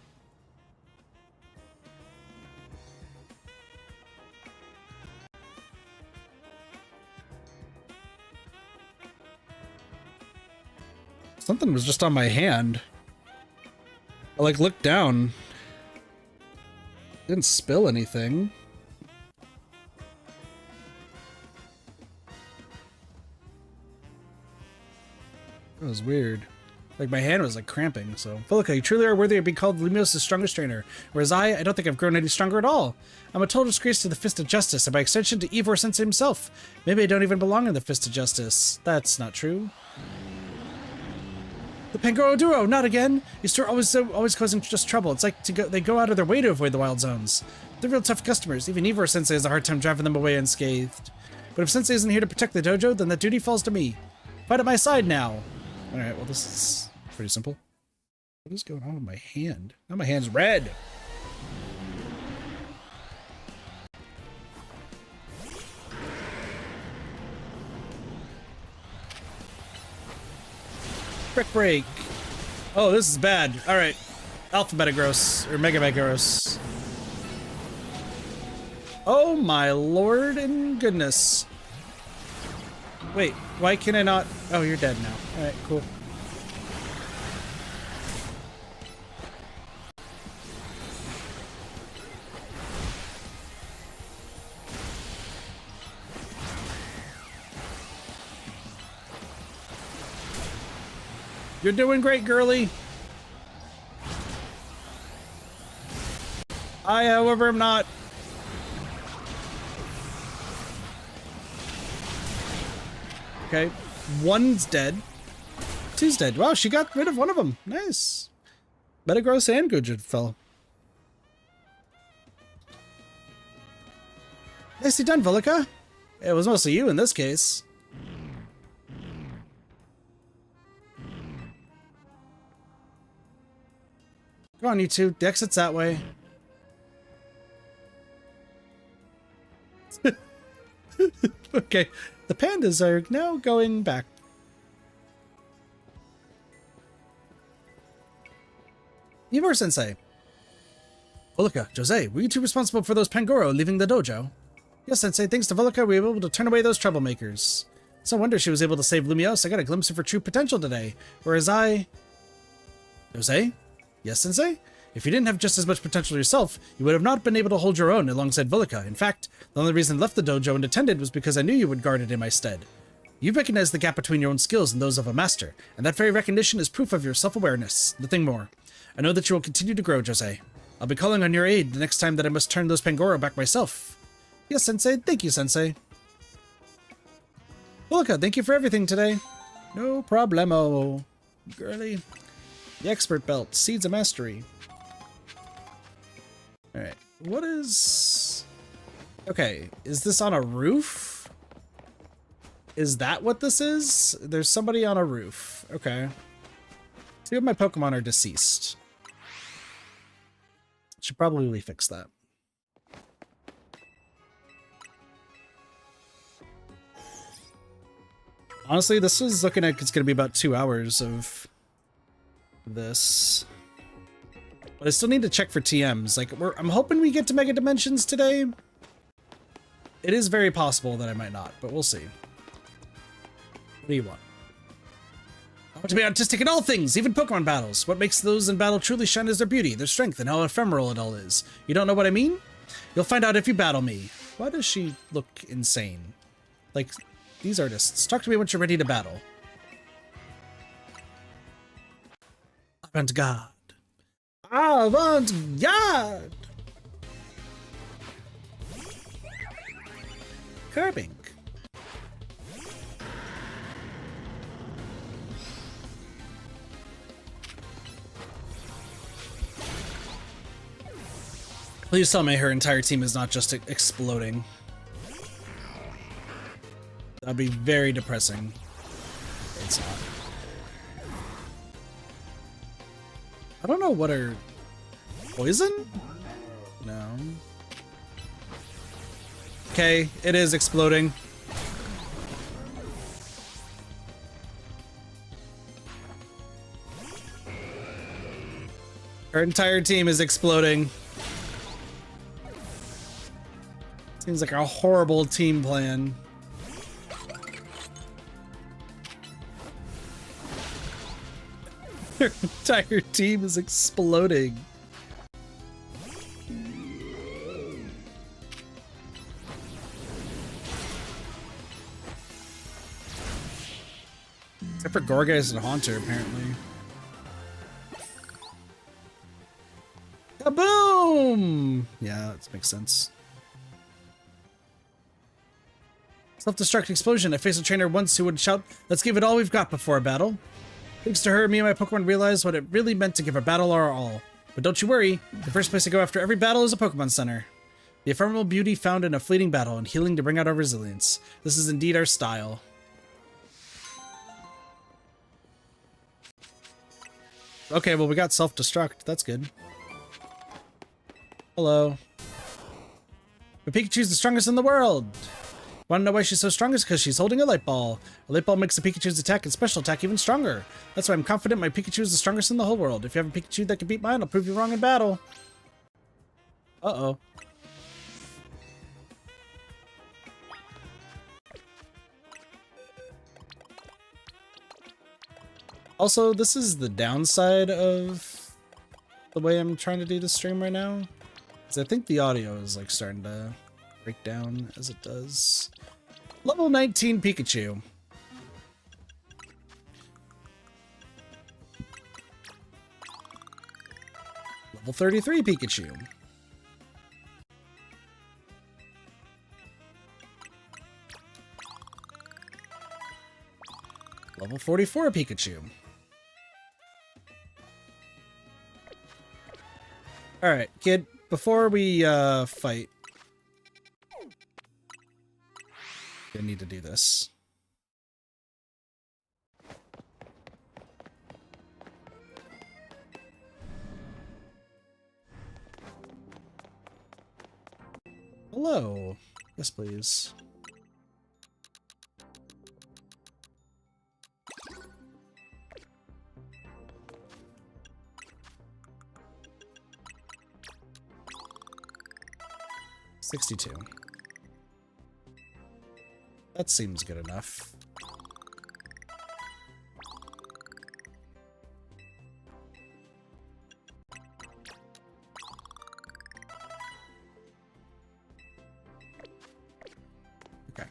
Something was just on my hand. I like looked down. Didn't spill anything. That was weird. Like my hand was like cramping, so. Felica, you truly are worthy of being called Lumios' strongest trainer. Whereas I don't think I've grown any stronger at all. I'm a total disgrace to the Fist of Justice, and by extension to Eivor Sensei himself. Maybe I don't even belong in the Fist of Justice. That's not true. The Pangoro Duo, not again! These two are always causing just trouble. It's like they go out of their way to avoid the wild zones. They're real tough customers. Even Eivor Sensei has a hard time driving them away unscathed. But if Sensei isn't here to protect the dojo, then that duty falls to me. Fight at my side now. All right, well, this is pretty simple. What is going on with my hand? Now my hand's red. Brick break. Oh, this is bad. All right. Alpha Metagross, or Mega Metagross. Oh my lord and goodness. Wait, why can I not? Oh, you're dead now. All right, cool. You're doing great, girly. I, however, am not. Okay, one's dead. Two's dead. Wow, she got rid of one of them. Nice. Metagross and Goodrid fell. Nicely done, Vilica. It was mostly you in this case. Go on, you two. The exit's that way. Okay, the pandas are now going back. Ivor Sensei. Vilica, Jose, were you two responsible for those Pangoro leaving the dojo? Yes, Sensei, thanks to Vilica, we were able to turn away those troublemakers. It's no wonder she was able to save Lumiose. I got a glimpse of her true potential today. Whereas I... Jose? Yes, Sensei? If you didn't have just as much potential yourself, you would have not been able to hold your own alongside Vilica. In fact, the only reason I left the dojo and attended was because I knew you would guard it in my stead. You've recognized the gap between your own skills and those of a master, and that very recognition is proof of your self-awareness, nothing more. I know that you will continue to grow, Jose. I'll be calling on your aid the next time that I must turn those Pangoro back myself. Yes, Sensei. Thank you, Sensei. Vilica, thank you for everything today. No problemo. Girly. The expert belt. Seeds of mastery. Alright. What is... Okay. Is this on a roof? Is that what this is? There's somebody on a roof. Okay. Two of my Pokemon are deceased. Should probably fix that. Honestly, this is looking like it's going to be about 2 hours of this. But I still need to check for TMs. Like, I'm hoping we get to Mega Dimensions today. It is very possible that I might not, but we'll see. What do you want? I want to be artistic in all things, even Pokemon battles. What makes those in battle truly shine is their beauty, their strength, and how ephemeral it all is. You don't know what I mean? You'll find out if you battle me. Why does she look insane? Like... These artists, talk to me once you're ready to battle. Avant-garde. Avant-garde! Curbing. Please tell me her entire team is not just exploding. That'd be very depressing. It's not. I don't know what are... Poison? No. Okay, it is exploding. Her entire team is exploding. Seems like a horrible team plan. Their entire team is exploding. Except for Gorgeous and Haunter, apparently. Kaboom! Yeah, that makes sense. Self-destruct explosion. I faced a trainer once who would shout, "Let's give it all we've got before a battle." Thanks to her, me and my Pokemon realized what it really meant to give a battle our all. But don't you worry, the first place to go after every battle is a Pokemon Center. The ephemeral beauty found in a fleeting battle and healing to bring out our resilience. This is indeed our style. Okay, well, we got self-destruct. That's good. Hello. But Pikachu's the strongest in the world. Want to know why she's so strong? Is because she's holding a light ball. A light ball makes a Pikachu's attack and special attack even stronger. That's why I'm confident my Pikachu is the strongest in the whole world. If you have a Pikachu that can beat mine, I'll prove you wrong in battle. Uh-oh. Also, this is the downside of the way I'm trying to do this stream right now. Because I think the audio is like starting to break down as it does. Level 19 Pikachu. Level 33 Pikachu. Level 44 Pikachu. Alright, kid, before we fight, I need to do this. Hello. Yes, please. $62. That seems good enough. Okay.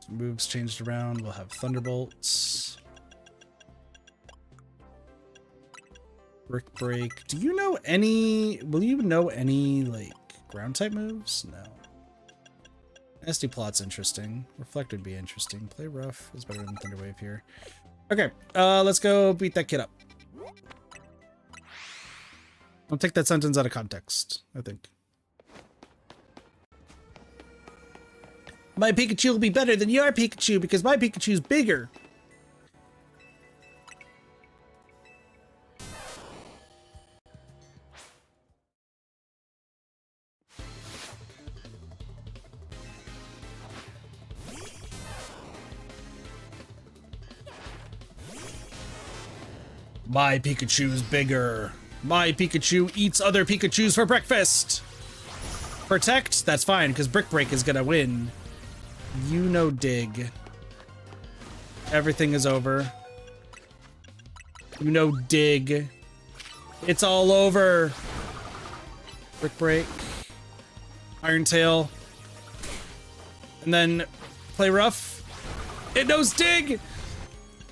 Some moves changed around. We'll have Thunderbolts. Brick Break. Do you know any... Will you know any, like, ground type moves? No. SD Plot's interesting. Reflect would be interesting. Play Rough is better than Thunder Wave here. Okay, let's go beat that kid up. Don't take that sentence out of context, I think. My Pikachu will be better than your Pikachu because my Pikachu's bigger. My Pikachu's bigger. My Pikachu eats other Pikachus for breakfast. Protect? That's fine, because Brick Break is gonna win. You know dig. Everything is over. You know dig. It's all over. Brick Break. Iron Tail. And then play rough. It knows dig!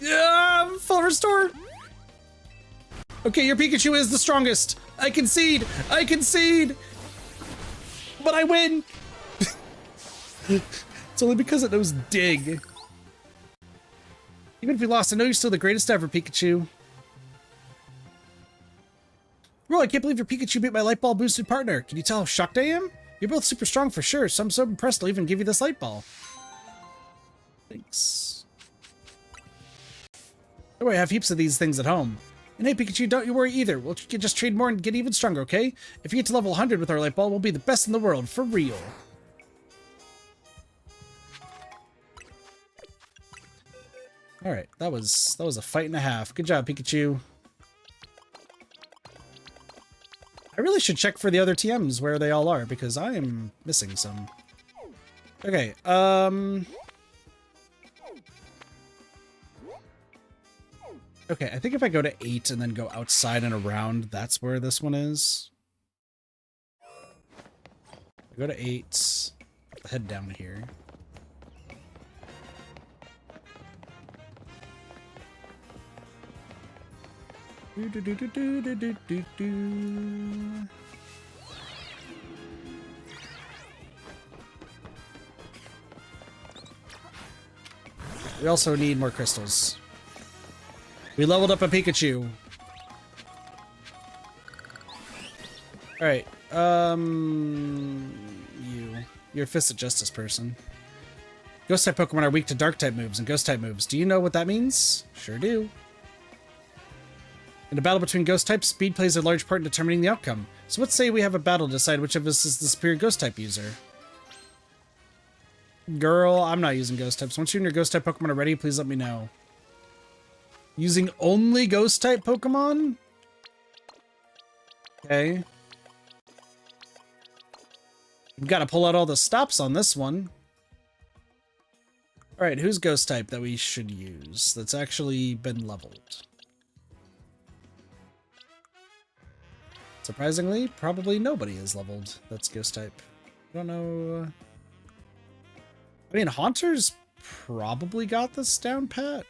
Full restore! Okay, your Pikachu is the strongest. I concede. I concede. But I win. It's only because it knows dig. Even if you lost, I know you're still the greatest ever, Pikachu. Bro, I can't believe your Pikachu beat my light ball boosted partner. Can you tell how shocked I am? You're both super strong for sure, so I'm so impressed I'll even give you this light ball. Thanks. Oh, I have heaps of these things at home. And hey, Pikachu, don't you worry either. We'll just trade more and get even stronger, okay? If you get to level 100 with our light ball, we'll be the best in the world, for real. Alright, that was a fight and a half. Good job, Pikachu. I really should check for the other TMs where they all are, because I am missing some. Okay, Okay, I think if I go to 8 and then go outside and around, that's where this one is. I go to 8, head down here. We also need more crystals. We leveled up a Pikachu. Alright, you're a Fist of Justice person. Ghost-type Pokemon are weak to Dark-type moves and Ghost-type moves. Do you know what that means? Sure do. In a battle between ghost types, speed plays a large part in determining the outcome. So let's say we have a battle to decide which of us is the superior ghost type user. Girl, I'm not using ghost types. Once you and your ghost type Pokemon are ready, please let me know. Using only ghost type Pokemon? Okay. We've got to pull out all the stops on this one. Alright, who's ghost type that we should use that's actually been leveled? Surprisingly, probably nobody is leveled that's ghost type. I don't know. I mean, Haunter's probably got this down pat.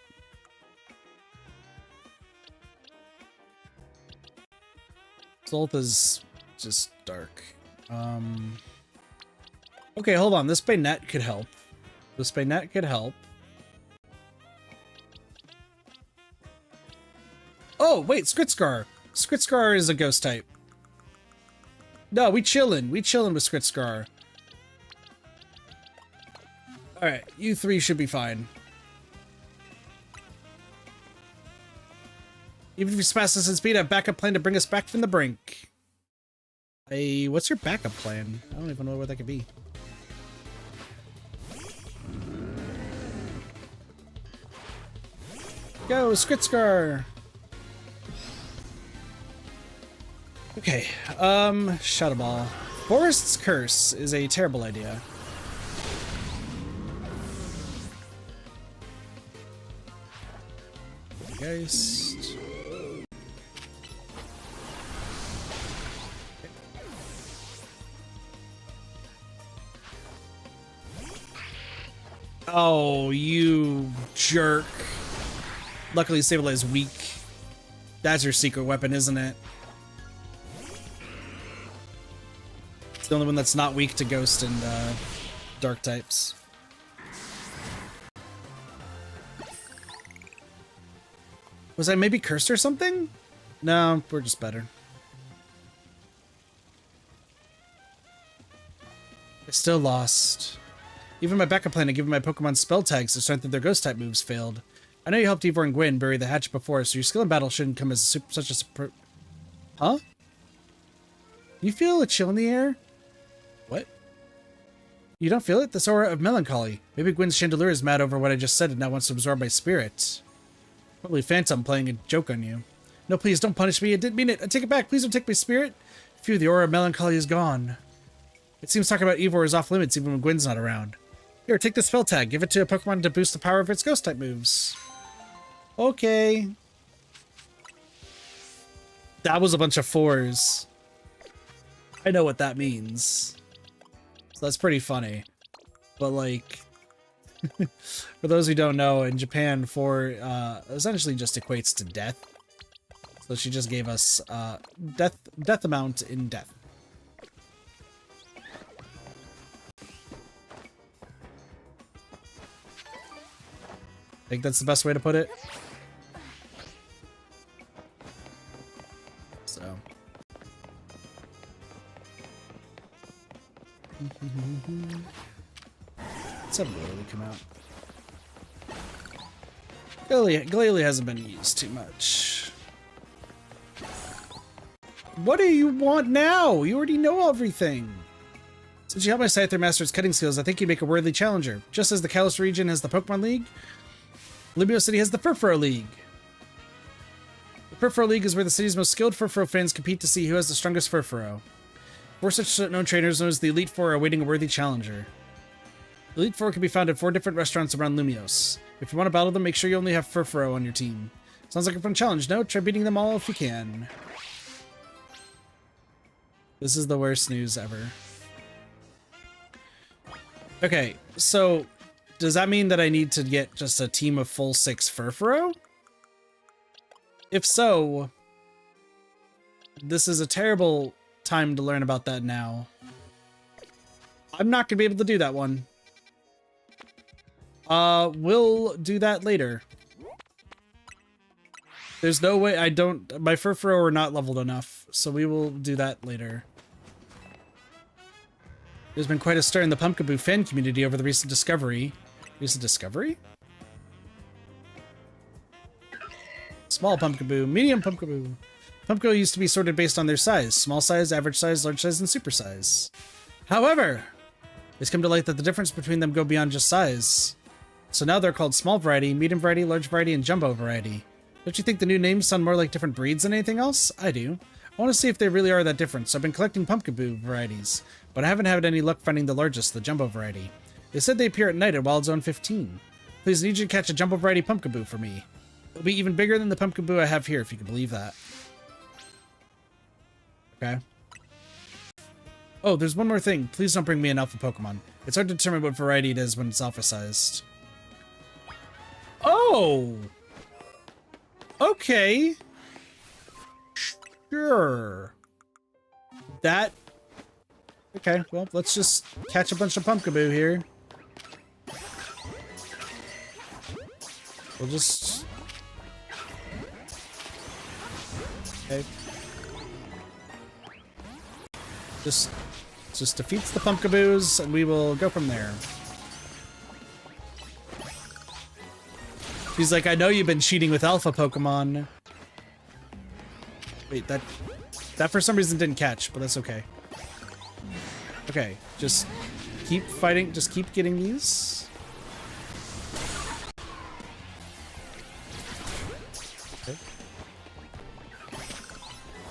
Zolth is just dark. Okay, hold on. This Bayonet could help. This Bayonet could help. Oh, wait, Skritscar. Skritscar is a ghost type. No, we chillin'. We chillin' with Skritscar. Alright, you three should be fine. Even if you smash us in speed, I have a backup plan to bring us back from the brink. Hey, what's your backup plan? I don't even know what that could be. Go, Skritscar! Okay, Shadow Ball. Forest's Curse is a terrible idea. Geist. Oh, you jerk. Luckily, Sableye is weak. That's your secret weapon, isn't it? It's the only one that's not weak to Ghost and Dark types. Was I maybe cursed or something? No, we're just better. I still lost. Even my backup plan to give my Pokemon spell tags to strengthen their ghost type moves failed. I know you helped Ivor and Gwyn bury the hatchet before, so your skill in battle shouldn't come as such a super... Huh? You feel a chill in the air? What? You don't feel it? This aura of melancholy. Maybe Gwyn's Chandelier is mad over what I just said and now wants to absorb my spirit. Probably Phantom playing a joke on you. No, please, don't punish me. I didn't mean it. I take it back. Please don't take my spirit. Phew, the aura of melancholy is gone. It seems talking about Ivor is off limits even when Gwyn's not around. Here, take the spell tag. Give it to a Pokemon to boost the power of its ghost type moves. Okay. That was a bunch of 4s. I know what that means. So that's pretty funny. But like... for those who don't know, in Japan, 4 essentially just equates to death. So she just gave us death amount in death. I think that's the best way to put it. So. Let's have Lily come out. Glalie hasn't been used too much. What do you want now? You already know everything. Since you helped my Scyther master its cutting skills, I think you make a worthy challenger. Just as the Kalos region has the Pokemon League, Libio City has the Furfuro League. The Furfuro League is where the city's most skilled Furfuro fans compete to see who has the strongest Furfuro. 4 such known trainers, known as the Elite Four, are awaiting a worthy challenger. The Elite Four can be found at 4 different restaurants around Lumios. If you want to battle them, make sure you only have Furfuro on your team. Sounds like a fun challenge, no? Try beating them all if you can. This is the worst news ever. Okay, so... does that mean that I need to get just a team of full 6 Furfuro? If so, this is a terrible time to learn about that now. I'm not going to be able to do that one. We'll do that later. There's no way my Furfuro are not leveled enough, so we will do that later. There's been quite a stir in the Pumpkaboo fan community over the recent discovery. Recent discovery? Small Pumpkaboo, medium Pumpkaboo. Pumpkaboo used to be sorted based on their size. Small size, average size, large size, and super size. However, it's come to light that the difference between them go beyond just size. So now they're called small variety, medium variety, large variety, and jumbo variety. Don't you think the new names sound more like different breeds than anything else? I do. I want to see if they really are that different, so I've been collecting Pumpkaboo varieties, but I haven't had any luck finding the largest, the jumbo variety. They said they appear at night at Wild Zone 15. Please, I need you to catch a jumbo variety Pumpkaboo for me. It'll be even bigger than the Pumpkaboo I have here, if you can believe that. Okay. Oh, there's one more thing. Please don't bring me an alpha Pokemon. It's hard to determine what variety it is when it's alpha-sized. Oh! Okay. Sure. That... Okay, well, let's just catch a bunch of Pumpkaboo here. We'll just... Okay. Just defeats the Pumpkaboos, and we will go from there. He's like, I know you've been cheating with alpha Pokemon. Wait, that for some reason didn't catch, but that's okay. Okay, just keep fighting, just keep getting these. Okay.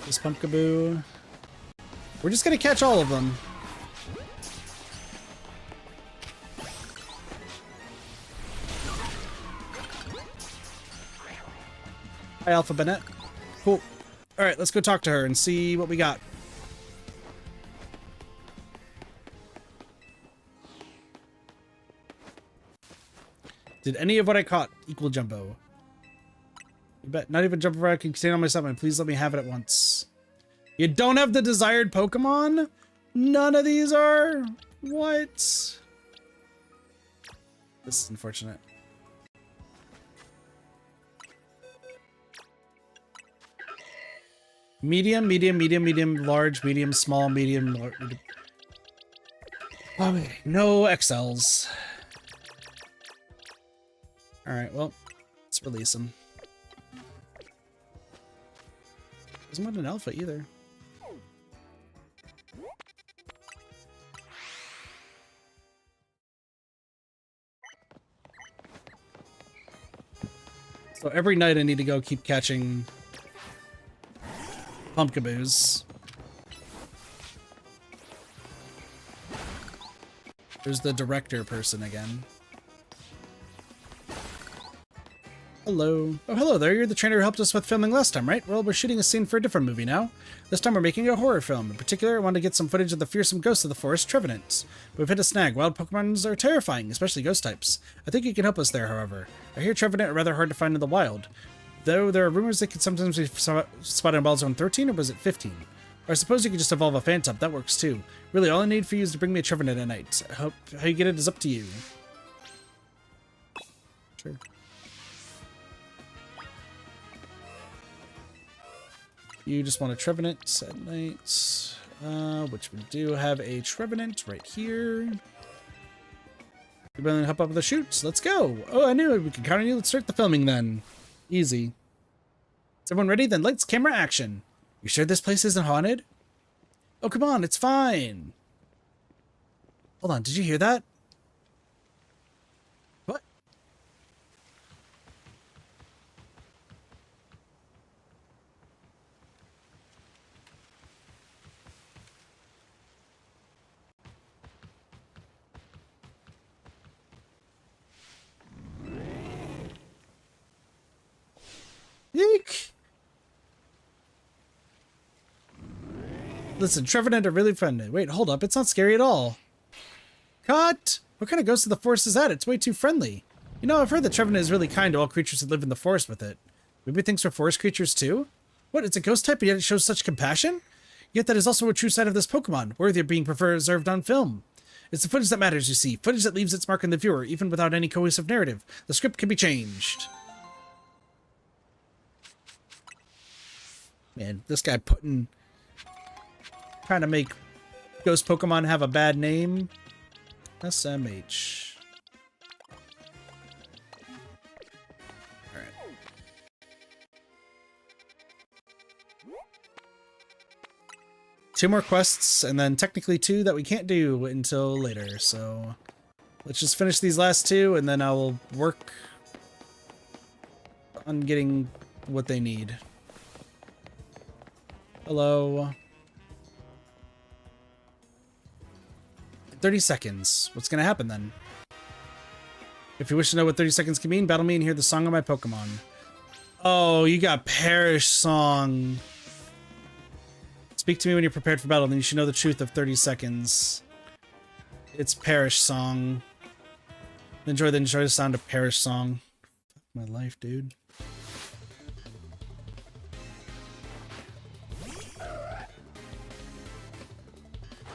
This Pumpkaboo. We're just gonna catch all of them. Hi, Alpha Bennett. Cool. Alright, let's go talk to her and see what we got. Did any of what I caught equal Jumbo? You bet not even Jumbo I can contain on my summon. Please let me have it at once. You don't have the desired Pokemon? None of these are? What? This is unfortunate. Medium, medium, medium, medium, large, medium, small, medium, large. Okay, no XLs. Alright, well, let's release him. Doesn't want an alpha either. So every night I need to go keep catching Pumpkaboos. There's the director person again. Hello. Oh, hello there. You're the trainer who helped us with filming last time, right? Well, we're shooting a scene for a different movie now. This time we're making a horror film. In particular, I want to get some footage of the fearsome ghosts of the forest, Trevenants. But we've hit a snag. Wild Pokemons are terrifying, especially ghost types. I think you can help us there, however. I hear Trevenant are rather hard to find in the wild. Though there are rumors they could sometimes be spotted in Wild Zone 13, or was it 15? Or I suppose you could just evolve a Phantom. That works too. Really, all I need for you is to bring me a Trevenant at night. I hope how you get it is up to you. Sure. You just want a Trevenant at night, which we do have a Trevenant right here. You're willing to hop up with the chutes? Let's go. Oh, I knew it. We could count on you. Let's start the filming then. Easy. Is everyone ready? Then lights, camera, action. You sure this place isn't haunted? Oh, come on. It's fine. Hold on. Did you hear that? What? Eek! Listen, Trevenant are really friendly. Wait, hold up. It's not scary at all. Cut! What kind of ghost of the forest is that? It's way too friendly. You know, I've heard that Trevenant is really kind to all creatures that live in the forest with it. Maybe it thinks we're forest creatures too? What, it's a ghost type and yet it shows such compassion? Yet that is also a true side of this Pokemon, worthy of being preserved on film. It's the footage that matters, you see. Footage that leaves its mark on the viewer, even without any cohesive narrative. The script can be changed. Man, this guy trying to make ghost Pokemon have a bad name. SMH. Alright. 2 more quests, and then technically 2 that we can't do until later, so let's just finish these last 2, and then I will work on getting what they need. Hello. 30 seconds. What's gonna happen then? If you wish to know what 30 seconds can mean, battle me and hear the song of my Pokemon. Oh, you got Perish Song. Speak to me when you're prepared for battle, then you should know the truth of 30 seconds. It's Perish Song. Enjoy the sound of Perish Song. Fuck my life, dude.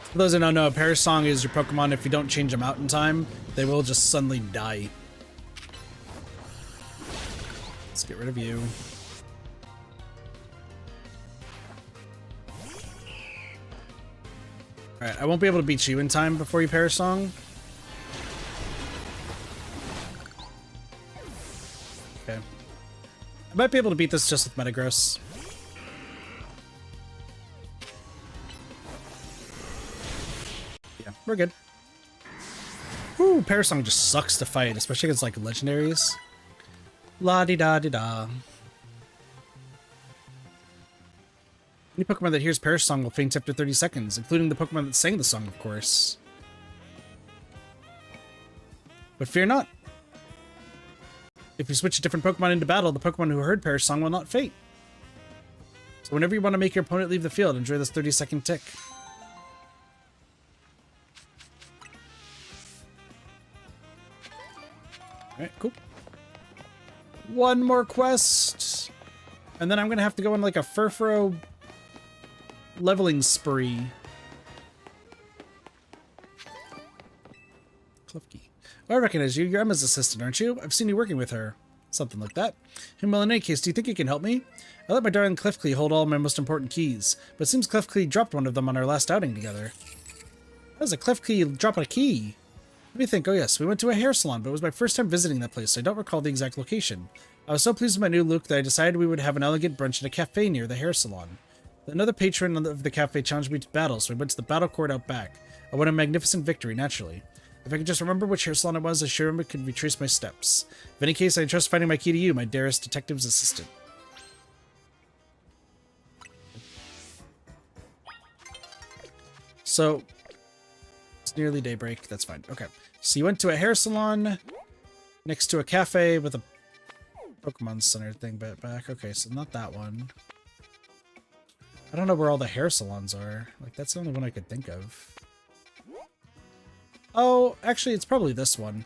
For those who don't know, Perish Song is your Pokemon. If you don't change them out in time, they will just suddenly die. Let's get rid of you. Alright, I won't be able to beat you in time before you Perish Song. Okay. I might be able to beat this just with Metagross. Yeah, we're good. Woo, Perish Song just sucks to fight, especially against, like, legendaries. La-di-da-di-da. Any Pokemon that hears Perish Song will faint after 30 seconds, including the Pokemon that sang the song, of course. But fear not. If you switch a different Pokemon into battle, the Pokemon who heard Perish Song will not faint. So whenever you want to make your opponent leave the field, enjoy this 30-second tick. Alright, cool. 1 more quest, and then I'm gonna have to go on like a Furfuro leveling spree. Klefki. Oh, I recognize you. You're Emma's assistant, aren't you? I've seen you working with her. Something like that. Well, in any case, do you think you can help me? I let my darling Klefki hold all my most important keys, but it seems Klefki dropped one of them on our last outing together. How does a Klefki drop a key? Let me think. Oh yes, we went to a hair salon, but it was my first time visiting that place, so I don't recall the exact location. I was so pleased with my new look that I decided we would have an elegant brunch at a cafe near the hair salon. Another patron of the cafe challenged me to battle, so we went to the battle court out back. I won a magnificent victory, naturally. If I could just remember which hair salon it was, I sure could retrace my steps. In any case, I entrust finding my key to you, my dearest detective's assistant. So, it's nearly daybreak. That's fine. Okay. So you went to a hair salon next to a cafe with a Pokemon Center thing back. Okay, so not that one. I don't know where all the hair salons are. Like, that's the only one I could think of. Oh, actually, it's probably this one.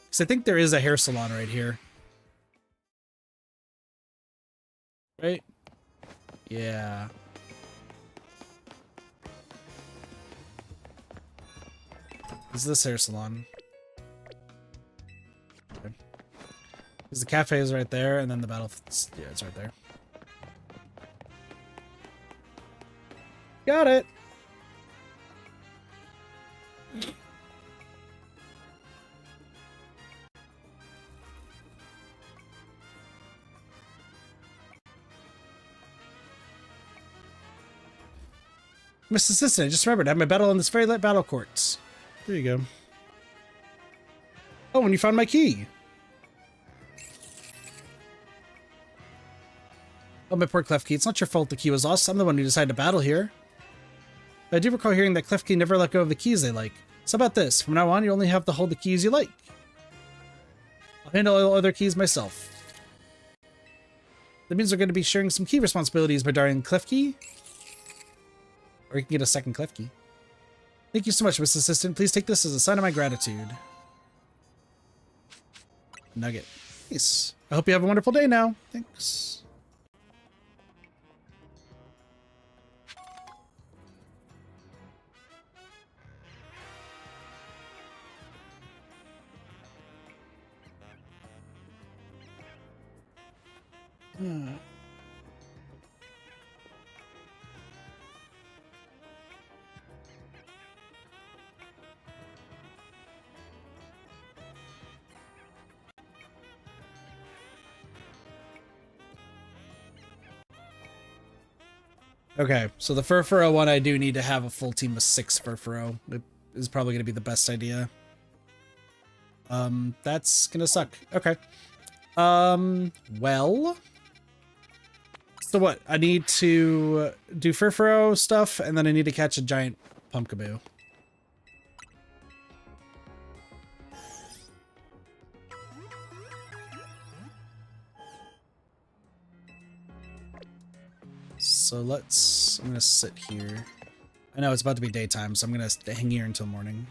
Because I think there is a hair salon right here. Right? Yeah. Is this hair salon? Okay. Because the cafe is right there, and then the battle... Yeah, it's right there. Got it! Mr. Assistant, I just remembered I have my battle in this very light battle courts. There you go. Oh, and you found my key! Oh, my poor Klefki, it's not your fault the key was lost. I'm the one who decided to battle here. But I do recall hearing that Klefki never let go of the keys they like. So how about this? From now on, you only have to hold the keys you like. I'll handle all other keys myself. That means we're going to be sharing some key responsibilities, my darling Klefki. Or you can get a second Klefki. Thank you so much, Mr. Assistant. Please take this as a sign of my gratitude. Nugget. Nice. I hope you have a wonderful day now. Thanks. Okay, so the Furfuro one, I do need to have a full team of 6 Furfuro. It is probably going to be the best idea. That's going to suck. Okay. Well. So what? I need to do Furfuro stuff, and then I need to catch a giant Pumpkaboo. So I'm gonna sit here. I know it's about to be daytime, so I'm gonna hang here until morning.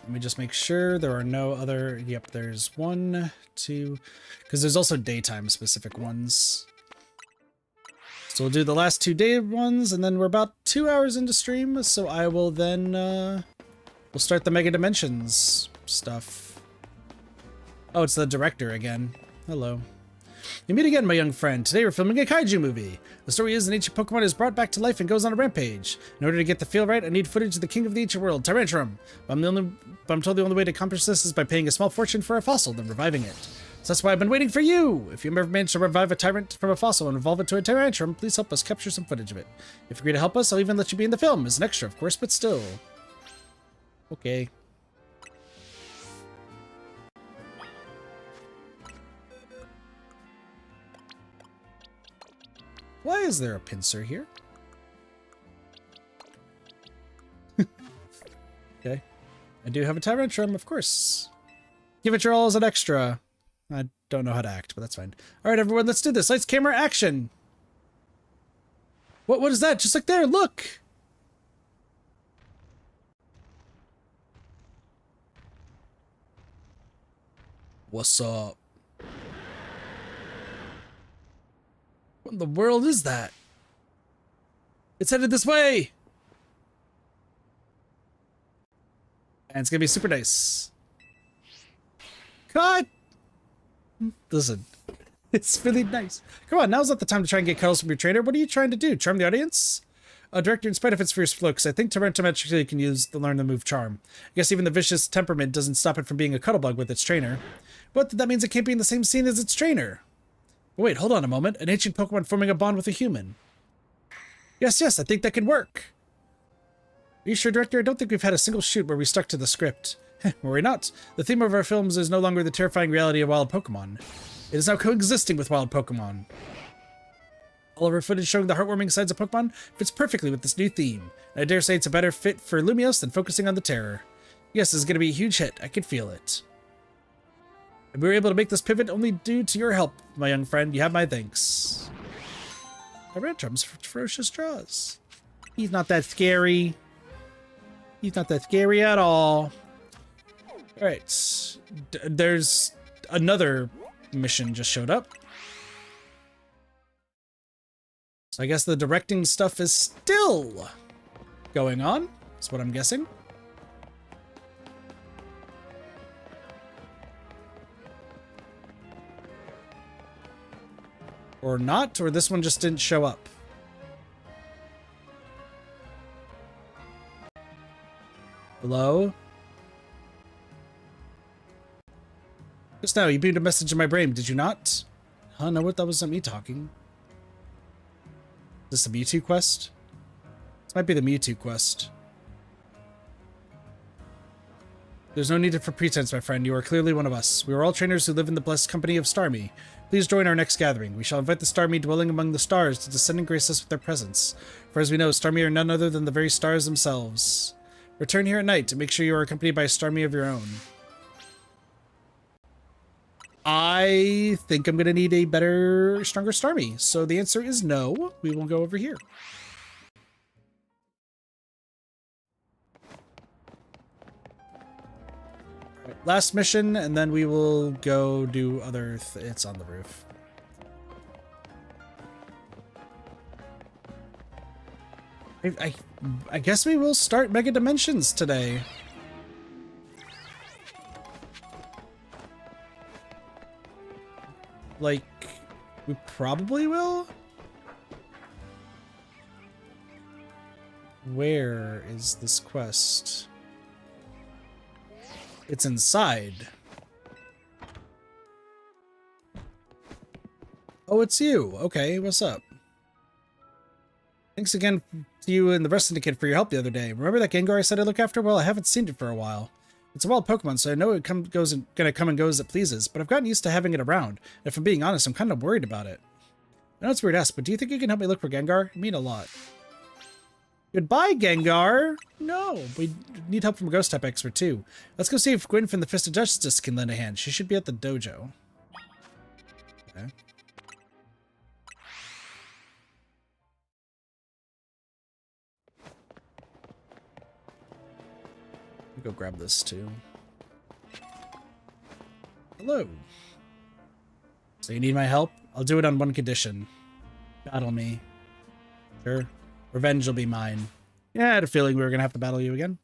Let me just make sure there are no other, yep, there's 1, 2, because there's also daytime specific ones. So we'll do the last 2 day ones, and then we're about 2 hours into stream, so I will then, we'll start the Mega Dimensions stuff. Oh, it's the director again. Hello. You meet again, my young friend. Today we're filming a kaiju movie. The story is an ancient Pokemon is brought back to life and goes on a rampage. In order to get the feel right, I need footage of the king of the ancient world, Tyrantrum. But I'm told the only way to accomplish this is by paying a small fortune for a fossil, then reviving it. So that's why I've been waiting for you! If you ever manage to revive a tyrant from a fossil and evolve it to a Tyrantrum, please help us capture some footage of it. If you agree to help us, I'll even let you be in the film, as an extra, of course, but still. Okay. Why is there a pincer here? Okay. I do have a Tyrantrum, of course. Give it your all as an extra. I don't know how to act, but that's fine. Alright, everyone, let's do this. Lights, camera, action! What is that? Just like there, look! What's up? What in the world is that? It's headed this way! And it's gonna be super nice. Cut! Listen, it's really nice. Come on, now's not the time to try and get cuddles from your trainer. What are you trying to do? Charm the audience? Director, in spite of its fierce looks, I think Tyrantrum actually can learn the move Charm. I guess even the vicious temperament doesn't stop it from being a cuddlebug with its trainer. But that means it can't be in the same scene as its trainer. But wait, hold on a moment. An ancient Pokemon forming a bond with a human. Yes, I think that could work. Are you sure, Director? I don't think we've had a single shoot where we stuck to the script. Worry not. The theme of our films is no longer the terrifying reality of wild Pokemon. It is now coexisting with wild Pokemon. All of our footage showing the heartwarming sides of Pokemon fits perfectly with this new theme, and I dare say it's a better fit for Lumios than focusing on the terror. Yes, this is going to be a huge hit. I can feel it. And we were able to make this pivot only due to your help, my young friend. You have my thanks. Tyrantrum's ferocious draws. He's not that scary. He's not that scary at all. Alright. There's another mission just showed up. So I guess the directing stuff is still going on. That's what I'm guessing. Or not, or this one just didn't show up. Hello? Just now, you beamed a message in my brain, did you not? Huh, no, that wasn't me talking. Is this a Mewtwo quest? This might be the Mewtwo quest. There's no need for pretense, my friend. You are clearly one of us. We are all trainers who live in the blessed company of Starmie. Please join our next gathering. We shall invite the Starmie dwelling among the stars to descend and grace us with their presence. For as we know, Starmie are none other than the very stars themselves. Return here at night to make sure you are accompanied by a Starmie of your own. I think I'm going to need a better, stronger Starmie. So the answer is no. We will go over here. Right, last mission, and then we will go do other... It's on the roof. I guess we will start Mega Dimensions today. Like, we probably will? Where is this quest? It's inside. Oh, it's you. Okay, what's up? Thanks again to you and the rest syndicate for your help the other day. Remember that Gengar I said I'd look after? Well, I haven't seen it for a while. It's a wild Pokemon, so I know it gonna come and go as it pleases, but I've gotten used to having it around. And if I'm being honest, I'm kind of worried about it. I know it's weird to ask, but do you think you can help me look for Gengar? I mean a lot. Goodbye, Gengar! No, we need help from a ghost type expert too. Let's go see if Gwen from the Fist of Justice can lend a hand. She should be at the dojo. Okay. Go grab this too. Hello. So you need my help? I'll do it on one condition. Battle me. Sure. Revenge will be mine. Yeah, I had a feeling we were gonna have to battle you again.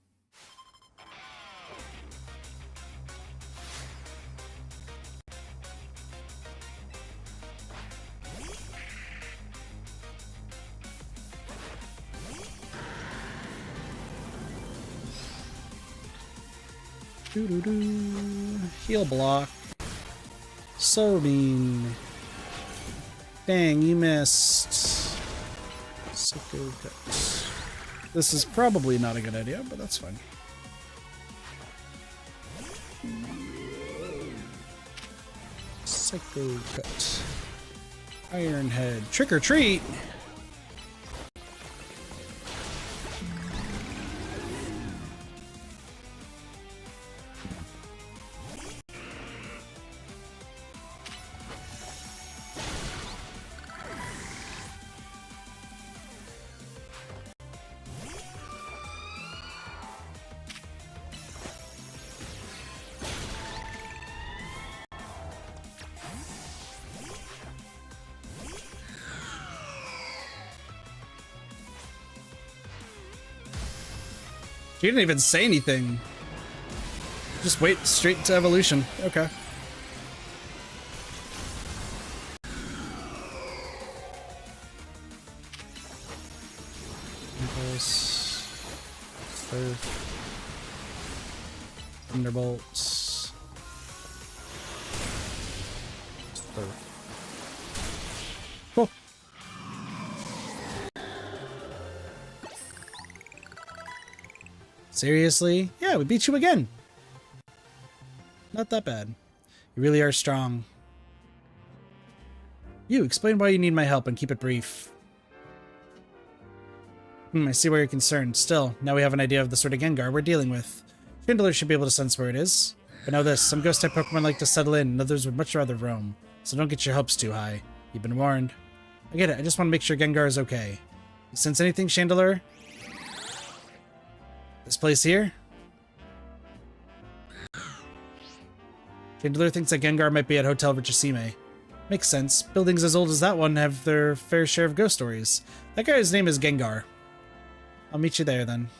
Doo-doo-doo. Heal block. So mean. Dang, you missed. Psycho Cut. This is probably not a good idea, but that's fine. Psycho Cut. Iron Head. Trick or treat! She didn't even say anything. Just wait straight to evolution. Okay. Impulse. Surf. Thunderbolts. Surf. Cool. Seriously? Yeah, we beat you again. Not that bad. You really are strong. You, explain why you need my help and keep it brief. I see why you're concerned. Still, now we have an idea of the sort of Gengar we're dealing with. Chandler should be able to sense where it is. But know this, some ghost-type Pokemon like to settle in, and others would much rather roam. So don't get your hopes too high. You've been warned. I get it, I just want to make sure Gengar is okay. You sense anything, Chandler? This place here? Chandler thinks that Gengar might be at Hotel Richisime. Makes sense. Buildings as old as that one have their fair share of ghost stories. That guy's name is Gengar. I'll meet you there then.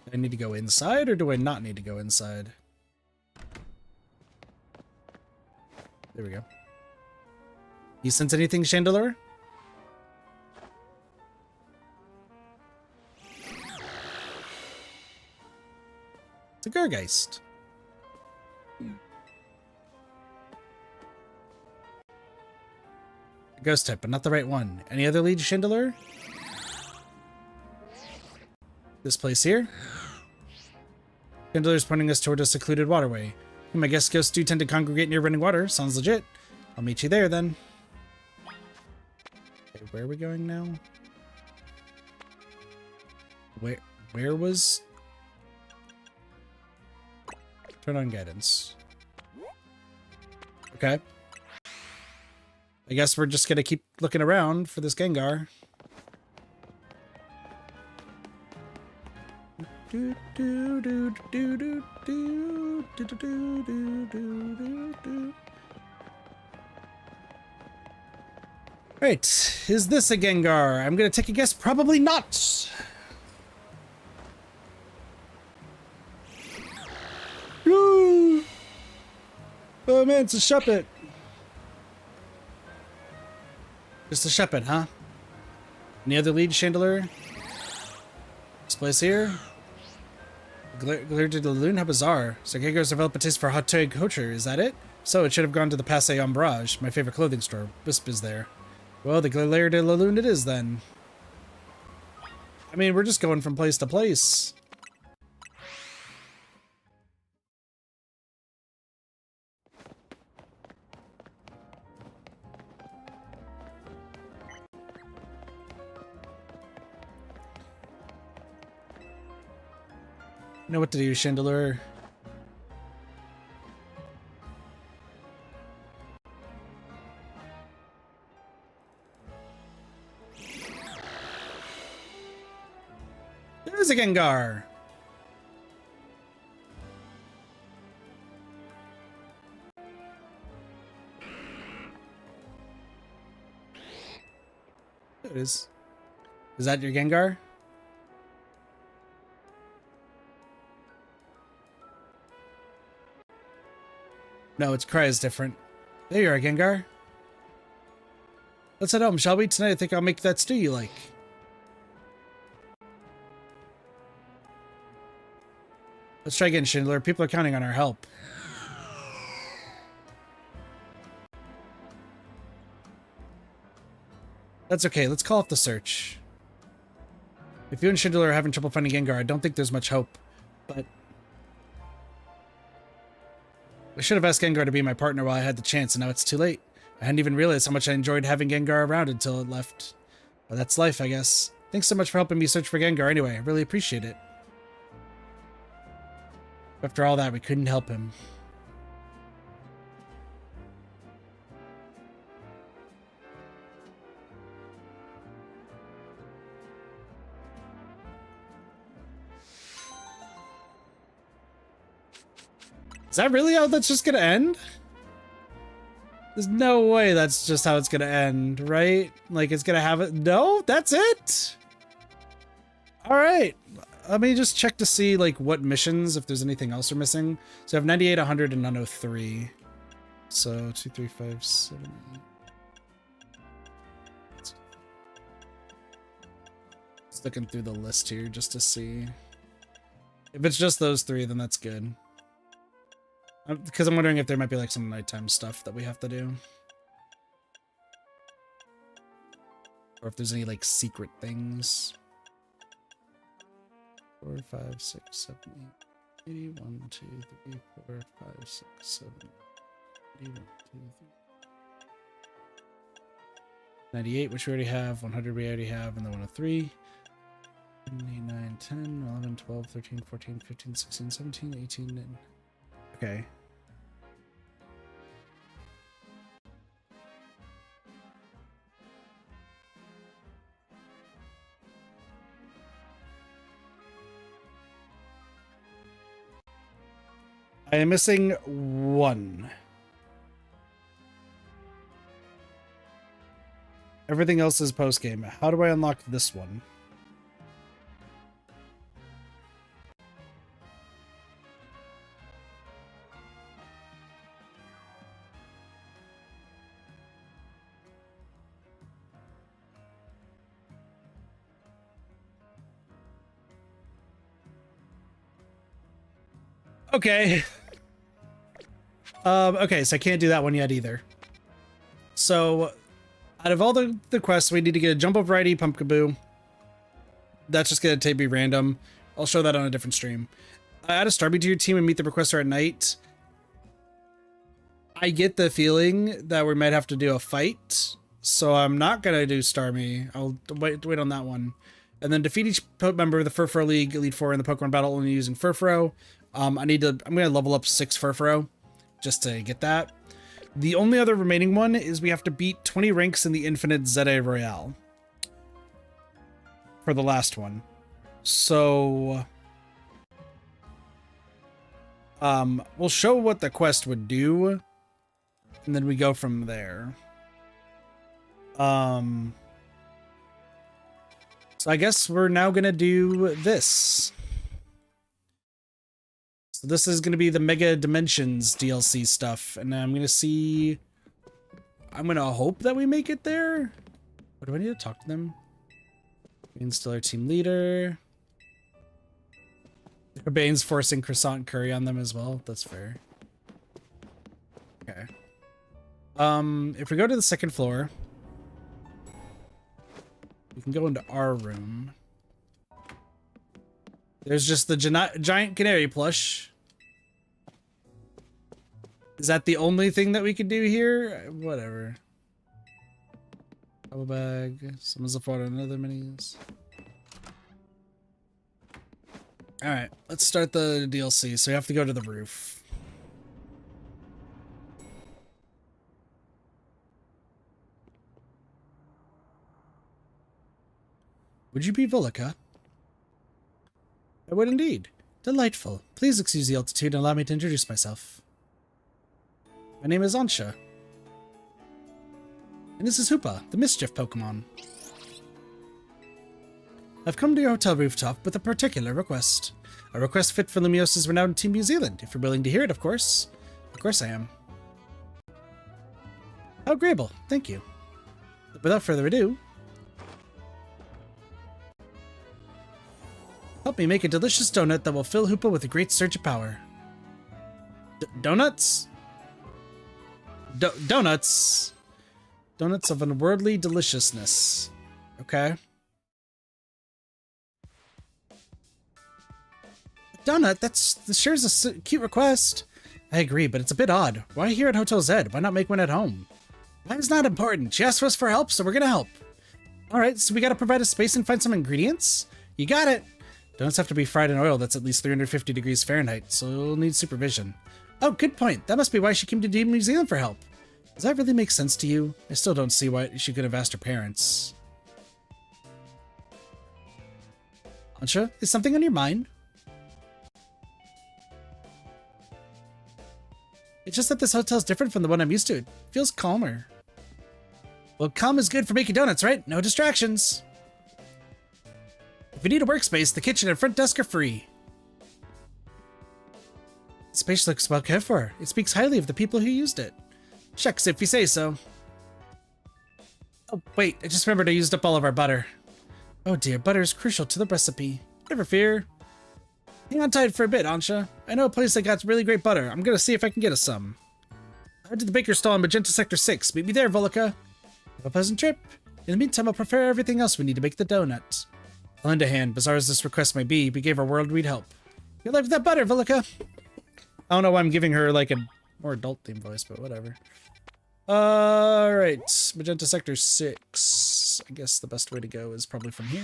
Do I need to go inside or do I not need to go inside? There we go. You sense anything, Chandler? It's a Gargeist. A ghost type, but not the right one. Any other leads, Chandler? This place here? Chandler's pointing us toward a secluded waterway. I guess ghosts do tend to congregate near running water. Sounds legit. I'll meet you there then. Okay, where are we going now? Where was... Turn on guidance. Okay. I guess we're just gonna keep looking around for this Gengar. Do do do do do do do do do do do do. Right, is this a Gengar? I'm gonna take a guess, probably not. Woo! Oh man, it's a Shuppet. Just a Shuppet, huh? Any other lead, Chandelier? This place here? Glare to the Loon? How bizarre. So Gengar's developed a taste for hot toy culture, is that it? So it should have gone to the Passe Ombrage, my favorite clothing store. Wisp is there. Well, the Glare de la Lune it is then. I mean, we're just going from place to place. You know what to do, Chandelier. There's a Gengar. There it is. Is that your Gengar? No, its cry is different. There you are, Gengar. Let's head home, shall we? Tonight I think I'll make that stew you like. Let's try again, Schindler. People are counting on our help. That's okay. Let's call off the search. If you and Schindler are having trouble finding Gengar, I don't think there's much hope. But I should have asked Gengar to be my partner while I had the chance, and now it's too late. I hadn't even realized how much I enjoyed having Gengar around until it left. But that's life, I guess. Thanks so much for helping me search for Gengar anyway. I really appreciate it. After all that, we couldn't help him. Is that really how that's just gonna end? There's no way that's just how it's gonna end, right? Like it's gonna have it. No, that's it. All right. Let me just check to see like what missions, if there's anything else we're missing. So I have 98, 100, and 903. So 2, 3, 5, 7, 8. Just looking through the list here just to see. If it's just those three, then that's good. Because I'm wondering if there might be like some nighttime stuff that we have to do. Or if there's any like secret things. 4, 5, 6, 7, 8, 81, 2, 3, 4, 5, 6, 7, 81, 2, 3. 98, which we already have, 100 we already have, and then 103. 9, 10, 11, 12, 13, 14, 15, 16, 17, 18, and... Okay. I am missing one. Everything else is post-game. How do I unlock this one? Okay. Okay, so I can't do that one yet either. So, out of all the quests, we need to get a Jump Up Variety Pumpkaboo. That's just going to be random. I'll show that on a different stream. Add a Starmie to your team and meet the requester at night. I get the feeling that we might have to do a fight, so I'm not going to do Starmie. I'll wait on that one. And then defeat each member of the Furfurrow League Elite Four in the Pokemon battle only using Furfurrow. I'm going to level up 6 Furfurrow just to get that. The only other remaining one is we have to beat 20 ranks in the Infinite Zeta Royale for the last one. So we'll show what the quest would do, and then we go from there. So I guess we're now gonna do this. So this is gonna be the Mega Dimensions DLC stuff, and I'm gonna see. I'm gonna hope that we make it there. What do I need to talk to them? Urbain's still our team leader. Urbain's forcing croissant curry on them as well. That's fair. Okay. If we go to the second floor, we can go into our room. There's just the giant canary plush. Is that the only thing that we can do here? Whatever. Bubble bag. Someone's afforded another minis. Alright, let's start the DLC. So we have to go to the roof. Would you be Volica? I would indeed. Delightful. Please excuse the altitude and allow me to introduce myself. My name is Ansha. And this is Hoopa, the Mischief Pokemon. I've come to your hotel rooftop with a particular request. A request fit for Lumios's renowned Team New Zealand, if you're willing to hear it, of course. Of course I am. How agreeable. Thank you. Without further ado, help me make a delicious donut that will fill Hoopa with a great surge of power. Donuts? Donuts. Donuts of unworldly deliciousness. Okay. Donut, that shares a cute request. I agree, but it's a bit odd. Why here at Hotel Z? Why not make one at home? Why is not important? She asked us for help, so we're gonna help. Alright, so we gotta provide a space and find some ingredients? You got it! Donuts have to be fried in oil that's at least 350 degrees Fahrenheit, so you'll need supervision. Oh, good point. That must be why she came to New Zealand for help. Does that really make sense to you? I still don't see why she could have asked her parents. Ansha, is something on your mind? It's just that this hotel's different from the one I'm used to. It feels calmer. Well, calm is good for making donuts, right? No distractions. If you need a workspace, the kitchen and front desk are free. The space looks well cared for. It speaks highly of the people who used it. Shucks, if you say so. Oh, wait, I just remembered I used up all of our butter. Oh dear, butter is crucial to the recipe. Never fear. Hang on tight for a bit, Ansha. I know a place that got really great butter. I'm gonna see if I can get us some. Head to the baker's stall in Magenta Sector 6. Meet me there, Volica. Have a pleasant trip. In the meantime, I'll prepare everything else we need to make the donut. I'll lend a hand. Bizarre as this request may be, we gave our world we'd help. Good luck with that butter, Volica. I don't know why I'm giving her like a more adult-themed voice, but whatever. Alright, Magenta Sector 6. I guess the best way to go is probably from here.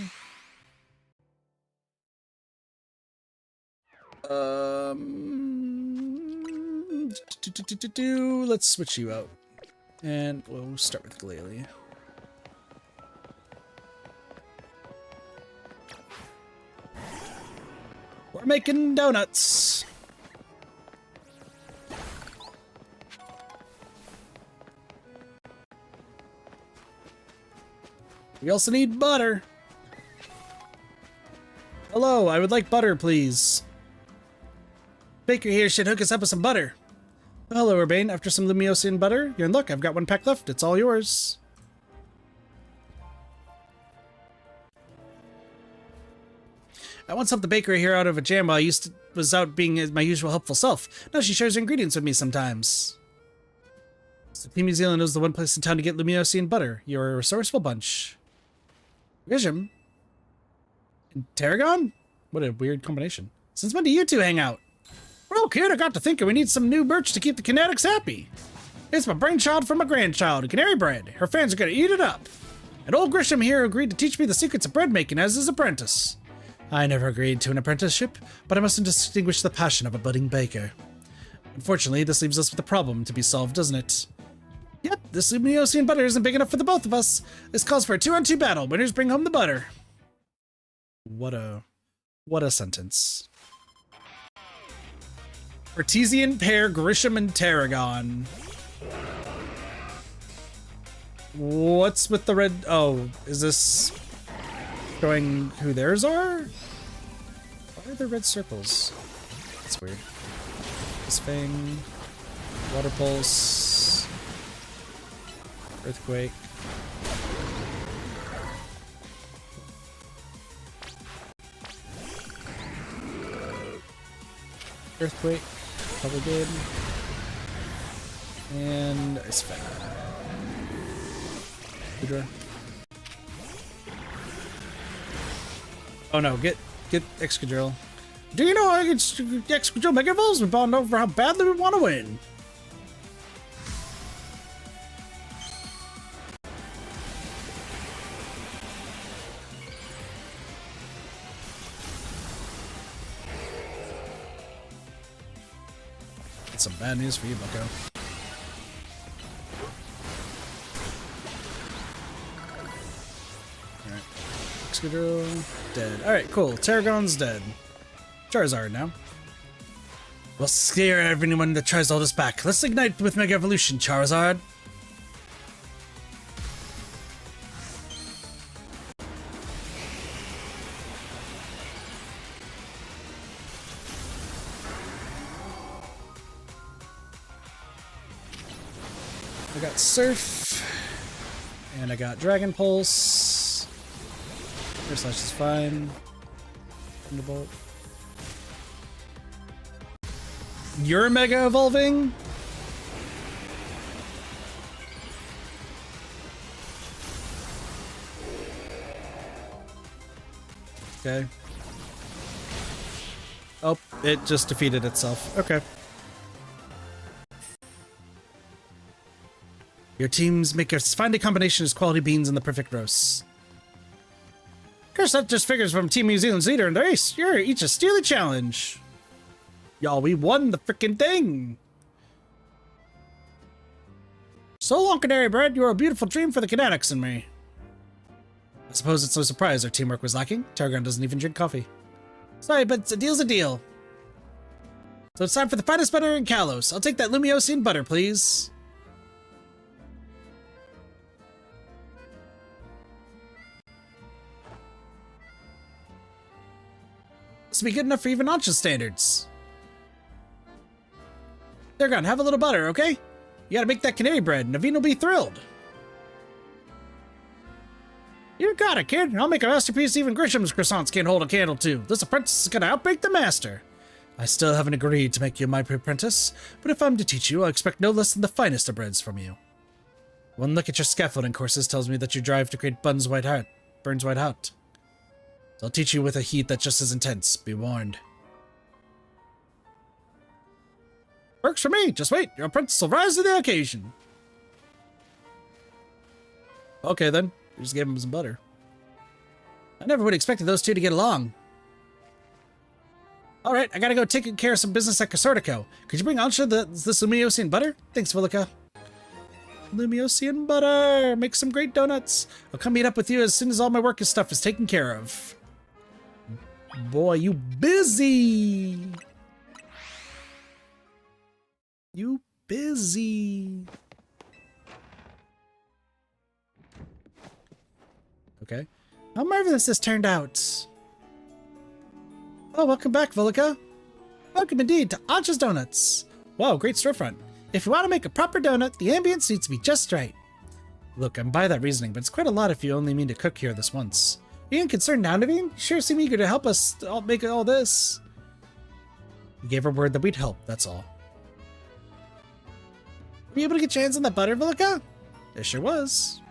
Let's switch you out. And we'll start with Glalie. We're making donuts! We also need butter. Hello, I would like butter, please. Baker here should hook us up with some butter. Hello, Urbain. After some Lumiosian butter, you're in luck. I've got one pack left. It's all yours. I once helped the baker here out of a jam while I was out being my usual helpful self. Now she shares her ingredients with me sometimes. So Team New Zealand is the one place in town to get Lumiosian butter. You're a resourceful bunch. Grisham? And Tarragon? What a weird combination. Since when do you two hang out? Well, kid, I got to thinking we need some new merch to keep the Kinetics happy. It's my brainchild from my grandchild, Canary Bread. Her fans are gonna eat it up. And old Grisham here agreed to teach me the secrets of bread making as his apprentice. I never agreed to an apprenticeship, but I mustn't distinguish the passion of a budding baker. Unfortunately, this leaves us with a problem to be solved, doesn't it? Yep, this Lumiosian butter isn't big enough for the both of us. This calls for a 2-on-2 battle. Winners bring home the butter. What a sentence. Artesian pair Grisham and Tarragon. What's with the red? Oh, is this showing who theirs are? Why are there red circles? That's weird. This thing. Water pulse. Earthquake. Earthquake. Probably good. And Ice Fang. Hydra. Oh no, get Excadrill. Do you know Excadrill Mega Evolves? We bond over how badly we want to win. That's some bad news for you, Bucko. Alright. Excadrill, dead. Alright, cool. Terragon's dead. Charizard now. We'll scare everyone that tries to hold us back. Let's ignite with Mega Evolution, Charizard. I got Surf, and I got Dragon Pulse. Air Slash is fine. Thunderbolt. You're Mega Evolving? Okay. Oh, it just defeated itself. Okay. Your teams make a fine combination as quality beans and the perfect roast. Of course, that just figures from Team New Zealand's leader in the race. You're each a steely challenge. Y'all, we won the freaking thing. So long, Canary Bread. You're a beautiful dream for the Kinetics and me. I suppose it's no surprise our teamwork was lacking. Targon doesn't even drink coffee. Sorry, but a deal's a deal. So it's time for the finest butter in Kalos. I'll take that Lumiosian butter, please. This will be good enough for even Ancha's standards. Targon, have a little butter, okay? You gotta make that canary bread, Naveen will be thrilled. You got it, kid. I'll make a masterpiece even Grisham's croissants can't hold a candle to. This apprentice is gonna outbake the master. I still haven't agreed to make you my apprentice, but if I'm to teach you, I'll expect no less than the finest of breads from you. One look at your scaffolding courses tells me that you drive to create burns white hot. So I'll teach you with a heat that's just as intense. Be warned. Works for me. Just wait. Your apprentice will rise to the occasion. Okay, then. We just gave him some butter. I never would have expected those two to get along. Alright, I gotta go take care of some business at Casortico. Could you bring Ansha this Lumiosian butter? Thanks, Vilica. Lumiosian butter! Make some great donuts. I'll come meet up with you as soon as all my work and stuff is taken care of. Boy, you busy! You busy. Okay. How marvelous this turned out. Oh, welcome back, Vilica. Welcome indeed to Ancha's Donuts. Wow, great storefront. If you want to make a proper donut, the ambience needs to be just right. Look, I'm by that reasoning, but it's quite a lot if you only mean to cook here this once. You ain't concerned now, Naveen? You sure seem eager to help us all make all this. We gave her word that we'd help, that's all. Were you able to get your hands on that butter, Vilica? It sure was.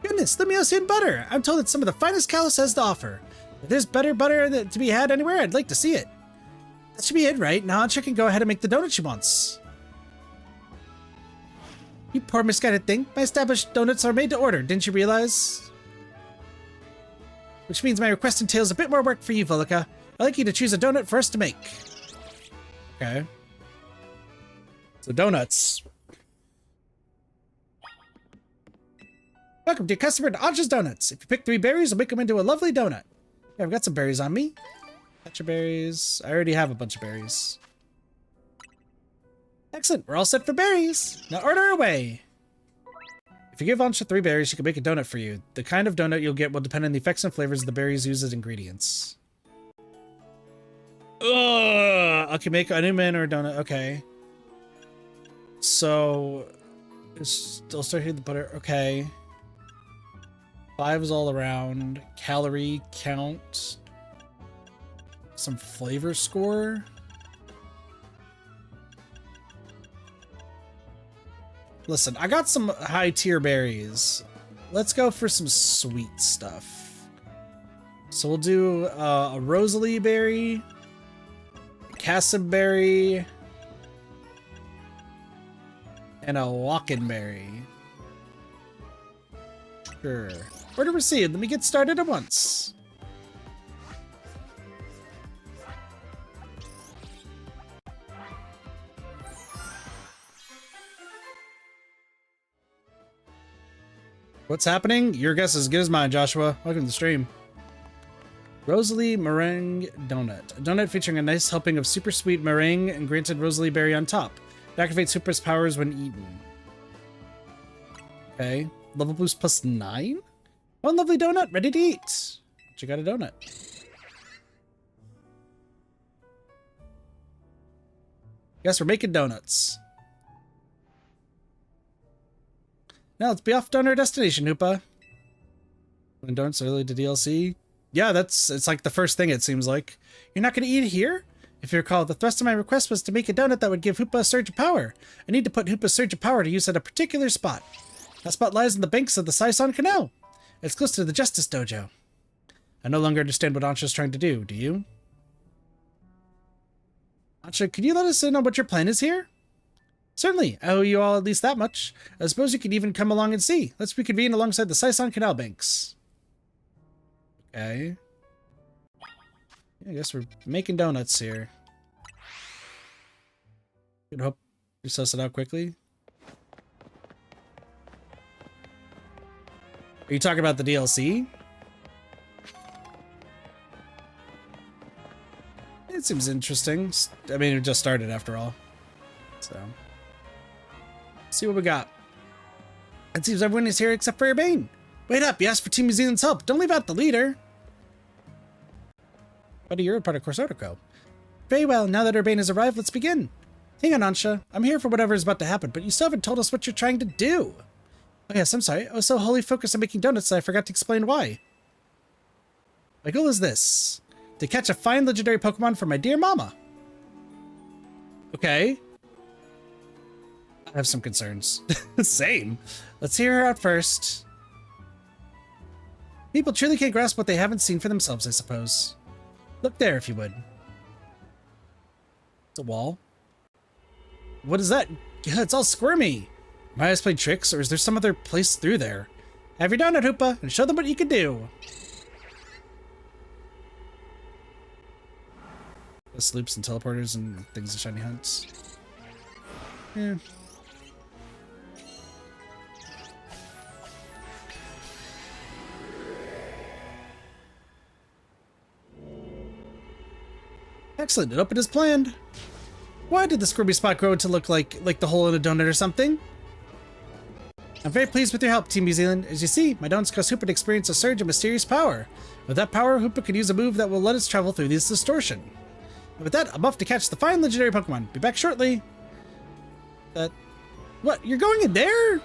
Goodness, Lumiosian butter! I'm told it's some of the finest Kalos has to offer. If there's better butter to be had anywhere, I'd like to see it. That should be it, right? Now Ancha can go ahead and make the donut she wants. You poor misguided thing. My established donuts are made to order, didn't you realize? Which means my request entails a bit more work for you, Vilica. I'd like you to choose a donut for us to make. Okay. So donuts. Welcome to your customer to Ancha's Donuts. If you pick 3 berries, I'll make them into a lovely donut. Yeah, I've got some berries on me. Bunch of berries. I already have a bunch of berries. Excellent, we're all set for berries. Now order away. If you give Ansha 3 berries, she can make a donut for you. The kind of donut you'll get will depend on the effects and flavors of the berries used as ingredients. Ugh! I can make a Urbain or a donut. Okay. So, still start hitting the butter. Okay. 5s all around. Calorie count. Some flavor score. Listen, I got some high tier berries. Let's go for some sweet stuff. So we'll do a Rosalie berry, Cassaberry, and a Walkenberry. Sure. Order received. Let me get started at once. What's happening? Your guess is as good as mine, Joshua. Welcome to the stream. Rosalie Meringue Donut. A donut featuring a nice helping of super sweet meringue and granted Rosalie berry on top. It activates Hoopa's powers when eaten. Okay. Level boost +9? One lovely donut, ready to eat. But you got a donut. Guess we're making donuts. Now let's be off to our destination, Hoopa. When donuts early to DLC? Yeah, it's like the first thing it seems like. You're not going to eat it here? If you recall, the thrust of my request was to make a donut that would give Hoopa a surge of power. I need to put Hoopa's surge of power to use at a particular spot. That spot lies in the banks of the Saison Canal. It's close to the Justice Dojo. I no longer understand what Ansha's trying to do you? Ansha, could you let us in on what your plan is here? Certainly, I owe you all at least that much. I suppose you could even come along and see. Let's reconvene alongside the Saison Canal banks. Okay. I guess we're making donuts here. Good hope you suss it out quickly. Are you talking about the DLC? It seems interesting. I mean, it just started after all. So, see what we got. It seems everyone is here except for Urbain. Wait up, you asked for Team New Zealand's help. Don't leave out the leader. Buddy, you're a part of Corsotico. Very well, now that Urbain has arrived, let's begin. Hang on, Ansha. I'm here for whatever is about to happen, but you still haven't told us what you're trying to do. Oh yes, I'm sorry. I was so wholly focused on making donuts that I forgot to explain why. My goal is this. To catch a fine legendary Pokemon for my dear mama. Okay. I have some concerns. Same. Let's hear her out first. People truly can't grasp what they haven't seen for themselves, I suppose. Look there, if you would. It's a wall. What is that? Yeah, it's all squirmy. Am I just playing tricks, or is there some other place through there? Have your donut, Hoopa, and show them what you can do. The loops and teleporters and things and shiny hunts. Yeah. Excellent, it opened as planned. Why did the squirmy spot grow to look like the hole in a donut or something? I'm very pleased with your help, Team New Zealand. As you see, my donuts cause Hoopa to experience a surge of mysterious power. With that power, Hoopa could use a move that will let us travel through this distortion. And with that, I'm off to catch the fine legendary Pokemon. Be back shortly. What? You're going in there?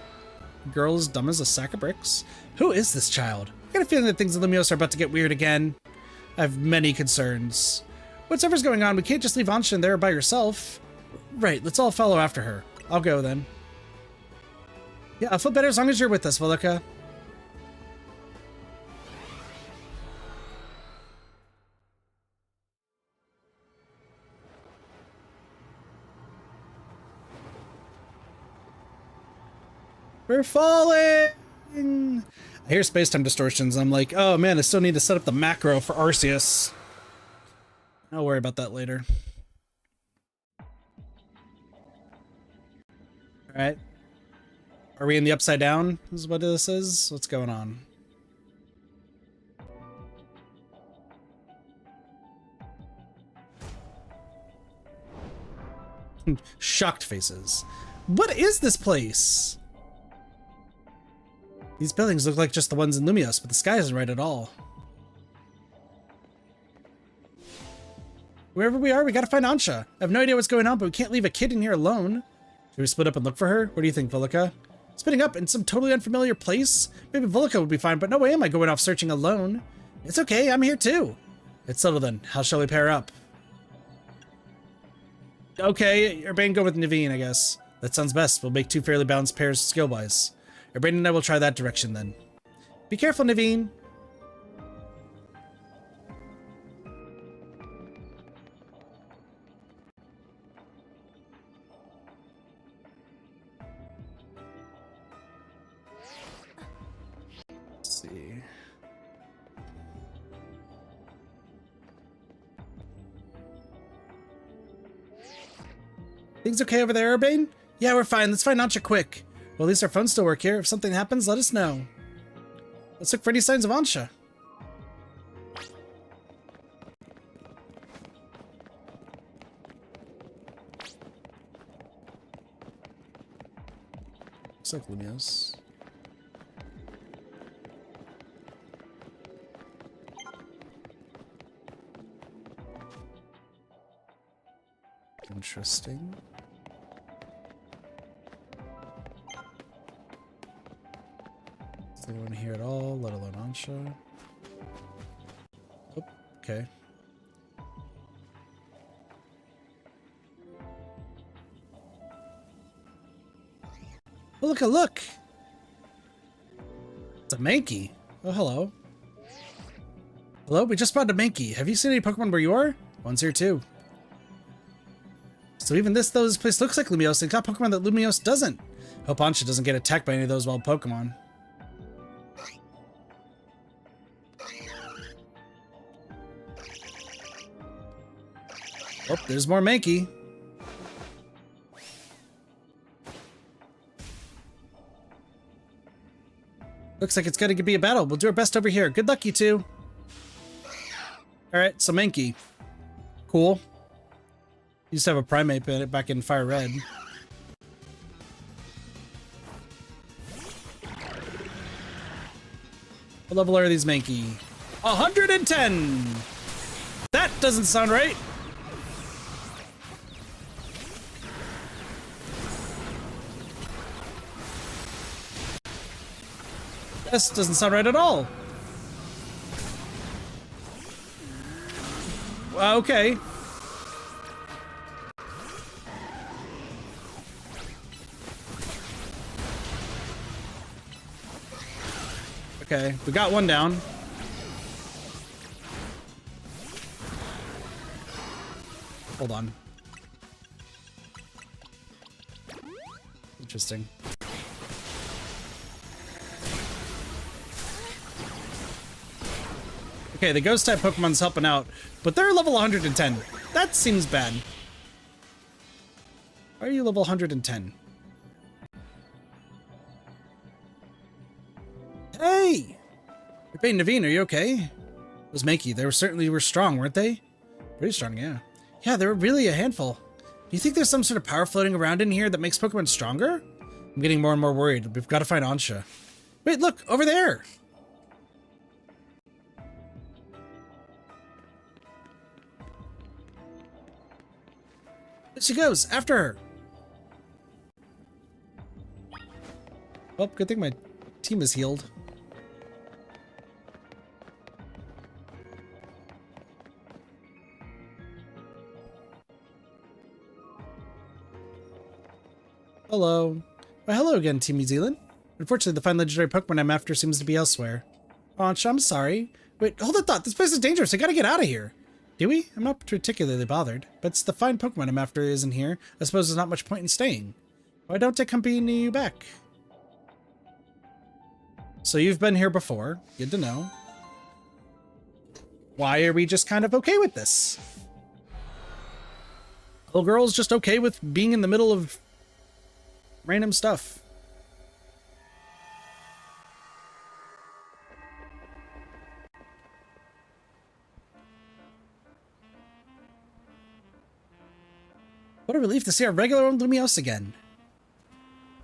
Girl as dumb as a sack of bricks. Who is this child? I got a feeling that things in Lumiose are about to get weird again. I have many concerns. Whatever's going on, we can't just leave Ansha in there by herself. Right, let's all follow after her. I'll go then. Yeah, I'll feel better as long as you're with us, Veluca. We're falling! I hear space-time distortions. I'm like, oh man, I still need to set up the macro for Arceus. I'll worry about that later. Alright. Are we in the upside down? Is what this is? What's going on? Shocked faces. What is this place? These buildings look like just the ones in Lumios, but the sky isn't right at all. Wherever we are, we gotta find Ansha. I have no idea what's going on, but we can't leave a kid in here alone. Should we split up and look for her? What do you think, Volika? Splitting up in some totally unfamiliar place? Maybe Volika would be fine, but no way am I going off searching alone. It's okay, I'm here too. It's settled then. How shall we pair up? Okay, Urbain, go with Naveen, I guess. That sounds best. We'll make two fairly balanced pairs skill-wise. Urbain and I will try that direction then. Be careful, Naveen. Let's see. Things okay over there, Urbain? Yeah, we're fine. Let's find Ansha quick. Well, at least our phones still work here. If something happens, let us know. Let's look for any signs of Ansha. Looks like Lumios. Interesting. Is anyone here at all, let alone Ansha? Oh, okay. Oh, look! It's a Mankey. Oh, hello. Hello, we just spotted a Mankey. Have you seen any Pokemon where you are? One's here too. So even this place looks like Lumios, and got Pokemon that Lumios doesn't. Hope Ansha doesn't get attacked by any of those wild Pokemon. Oh, there's more Mankey. Looks like it's gonna be a battle. We'll do our best over here. Good luck, you two. Alright, so Mankey. Cool. Used to have a primate back in Fire Red. What level are these Mankey? 110! That doesn't sound right! This doesn't sound right at all. Okay. Okay, we got one down. Hold on. Interesting. Okay, the ghost type Pokemon's helping out, but they're level 110. That seems bad. Why are you level 110? Hey! Urbain, Naveen, are you okay? Those Mankey, they certainly were strong, weren't they? Pretty strong, yeah. Yeah, they were really a handful. Do you think there's some sort of power floating around in here that makes Pokemon stronger? I'm getting more and more worried. We've got to find Ansha. Wait, look, over there! There she goes, after her! Well, good thing my team is healed. Hello. Well, hello again, Team New Zealand. Unfortunately, the fine legendary Pokemon I'm after seems to be elsewhere. Ansha, I'm sorry. Wait, hold that thought. This place is dangerous. I gotta get out of here. Do we? I'm not particularly bothered, but it's the fine Pokemon I'm after isn't here. I suppose there's not much point in staying. Why don't I accompany you back? So you've been here before. Good to know. Why are we just kind of okay with this? Little girl's just okay with being in the middle of random stuff. What a relief to see our regular old Lumiose again.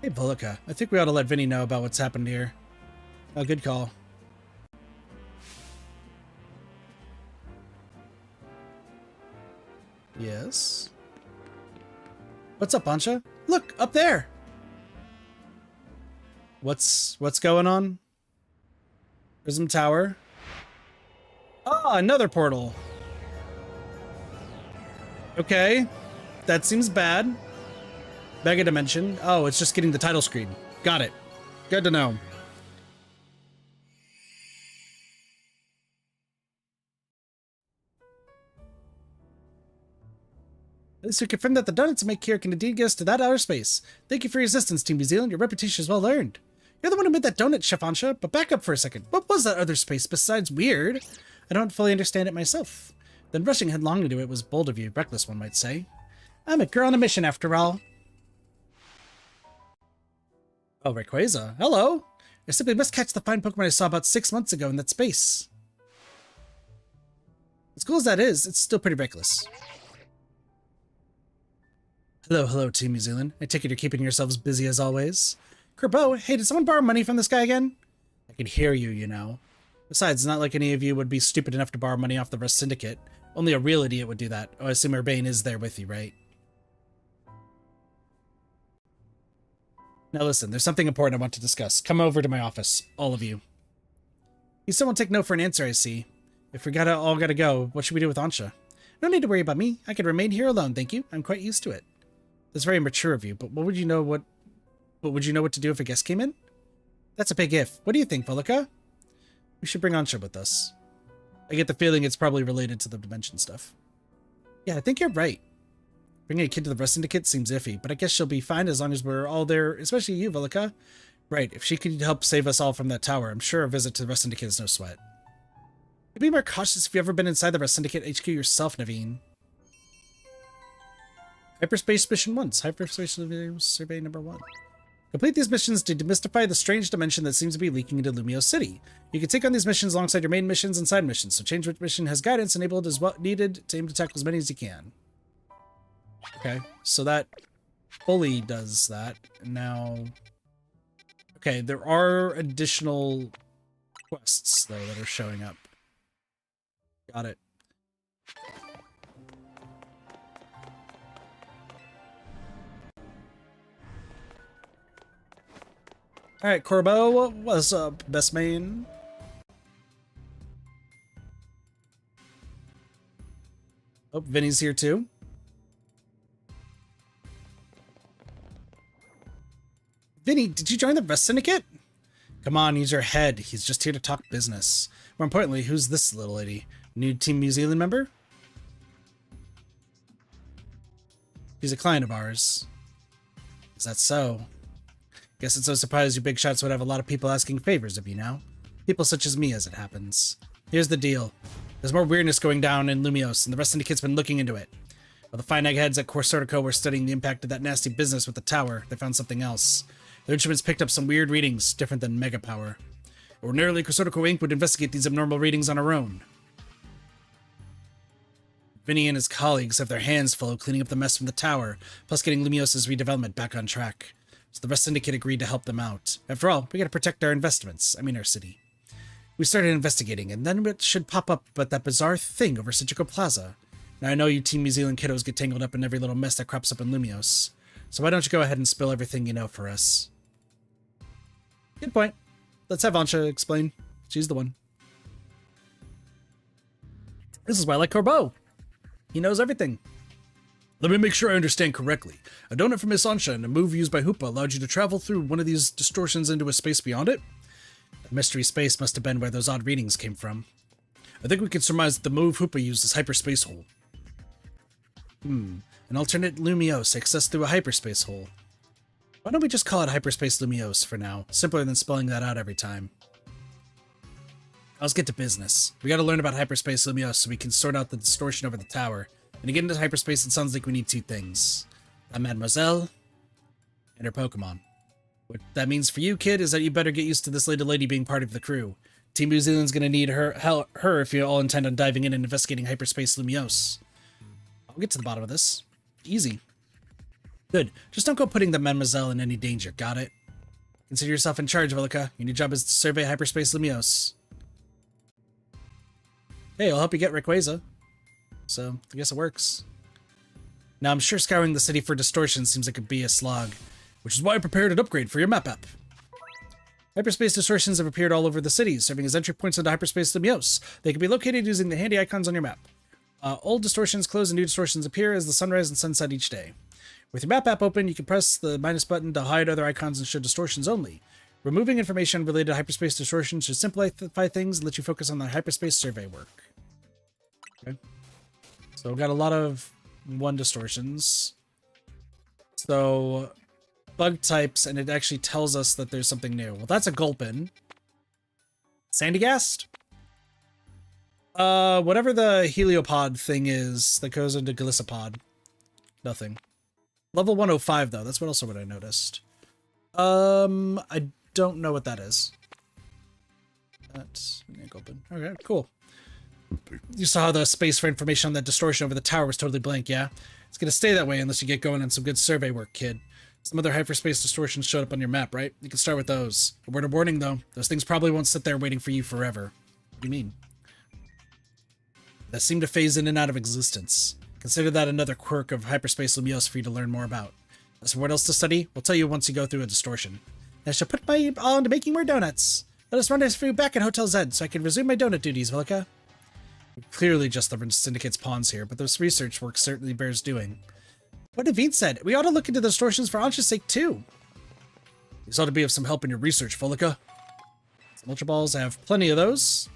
Hey, Volika, I think we ought to let Vinny know about what's happened here. Oh, good call. Yes? What's up, Ansha? Look, up there! What's going on? Prism Tower. Ah, another portal. Okay. That seems bad. Mega Dimension. Oh, it's just getting the title screen. Got it. Good to know. At least we confirmed that the donuts make here can indeed get us to that outer space. Thank you for your assistance, Team New Zealand. Your reputation is well earned. You're the one who made that donut, Chef Ansha, but back up for a second. What was that other space besides weird? I don't fully understand it myself. Then rushing headlong into it was bold of you, reckless one might say. I'm a girl on a mission after all. Oh, Rayquaza. Hello. I simply must catch the fine Pokemon I saw about 6 months ago in that space. As cool as that is, it's still pretty reckless. Hello, Team New Zealand. I take it you're keeping yourselves busy as always. Kerbo, hey, did someone borrow money from this guy again? I can hear you, you know. Besides, it's not like any of you would be stupid enough to borrow money off the Rust Syndicate. Only a real idiot would do that. Oh, I assume Urbain is there with you, right? Now listen, there's something important I want to discuss. Come over to my office, all of you. You still won't take no for an answer, I see. If we all gotta go, what should we do with Ansha? No need to worry about me. I can remain here alone, thank you. I'm quite used to it. That's very mature of you, but what would you know what to do if a guest came in? That's a big if. What do you think, Volika? We should bring Ansha with us. I get the feeling it's probably related to the dimension stuff. Yeah, I think you're right. Bringing a kid to the Rust Syndicate seems iffy, but I guess she'll be fine as long as we're all there, especially you, Volika. Right, if she could help save us all from that tower, I'm sure a visit to the Rust Syndicate is no sweat. Be more cautious if you've ever been inside the Rust Syndicate HQ yourself, Naveen. Hyperspace Mission 1. Hyperspace Survey number 1. Complete these missions to demystify the strange dimension that seems to be leaking into Lumiose City. You can take on these missions alongside your main missions and side missions, so change which mission has guidance enabled as well needed to aim to tackle as many as you can. Okay, so that fully does that. Now, okay, there are additional quests, though, that are showing up. Got it. Alright, Corbo, what's up, best man? Oh, Vinny's here too. Vinny, did you join the Rust Syndicate? Come on, use your head. He's just here to talk business. More importantly, who's this little lady? New Team New Zealand member? She's a client of ours. Is that so? Guess it's no surprise you big shots would have a lot of people asking favors of you now. People such as me, as it happens. Here's the deal. There's more weirdness going down in Lumiose, and the Rust Syndicate's been looking into it. While the fine eggheads at Corsortico were studying the impact of that nasty business with the tower, they found something else. Their instruments picked up some weird readings, different than Mega Power. Ordinarily, Corsortico Inc. would investigate these abnormal readings on our own. Vinny and his colleagues have their hands full cleaning up the mess from the tower, plus getting Lumiose's redevelopment back on track. So the Rust Syndicate agreed to help them out. After all, we gotta protect our investments. I mean, our city. We started investigating, and then it should pop up but that bizarre thing over Citrico Plaza. Now, I know you Team New Zealand kiddos get tangled up in every little mess that crops up in Lumiose. So why don't you go ahead and spill everything you know for us? Good point. Let's have Ansha explain. She's the one. This is why I like Corbo. He knows everything. Let me make sure I understand correctly. A donut from Miss Ansha and a move used by Hoopa allowed you to travel through one of these distortions into a space beyond it? The mystery space must have been where those odd readings came from. I think we can surmise that the move Hoopa used is hyperspace hole. An alternate Lumiose accessed through a hyperspace hole. Why don't we just call it hyperspace Lumiose for now? Simpler than spelling that out every time. Let's get to business. We gotta learn about hyperspace Lumiose so we can sort out the distortion over the tower. And to get into hyperspace, it sounds like we need two things. A Mademoiselle and her Pokemon. What that means for you, kid, is that you better get used to this little lady being part of the crew. Team New Zealand's gonna need her if you all intend on diving in and investigating hyperspace Lumiose. I'll get to the bottom of this. Easy. Good. Just don't go putting the Mademoiselle in any danger, got it? Consider yourself in charge, Velica. Your new job is to survey hyperspace Lumios. Hey, I'll help you get Rayquaza. So, I guess it works. Now, I'm sure scouring the city for distortion seems like it'd be a slog, which is why I prepared an upgrade for your map app. Hyperspace distortions have appeared all over the city, serving as entry points into hyperspace Lumios. They can be located using the handy icons on your map. Old distortions close and new distortions appear as the sunrise and sunset each day. With your map app open, you can press the minus button to hide other icons and show distortions only. Removing information related to hyperspace distortions should simplify things and let you focus on the hyperspace survey work. Okay. So we've got a lot of 1 distortions. So bug types, and it actually tells us that there's something new. Well, that's a Gulpin. Sandygast? Whatever the heliopod thing is that goes into Glisopod. Nothing. Level 105 though, that's what I noticed. I don't know what that is. That's Gulpin. Okay, cool. You saw the space for information on that distortion over the tower was totally blank, yeah? It's gonna stay that way unless you get going on some good survey work, kid. Some other hyperspace distortions showed up on your map, right? You can start with those. A word of warning, though. Those things probably won't sit there waiting for you forever. What do you mean? They seem to phase in and out of existence. Consider that another quirk of hyperspace Lumios for you to learn more about. As for what else to study, we'll tell you once you go through a distortion. I shall put my all into making more donuts. Let us run this food back at Hotel Z so I can resume my donut duties, Velica. Clearly just the Syndicate's pawns here, but this research work certainly bears doing. What David said, we ought to look into the distortions for Ansha's sake, too. These ought to be of some help in your research, Velica. Some Ultra Balls, I have plenty of those.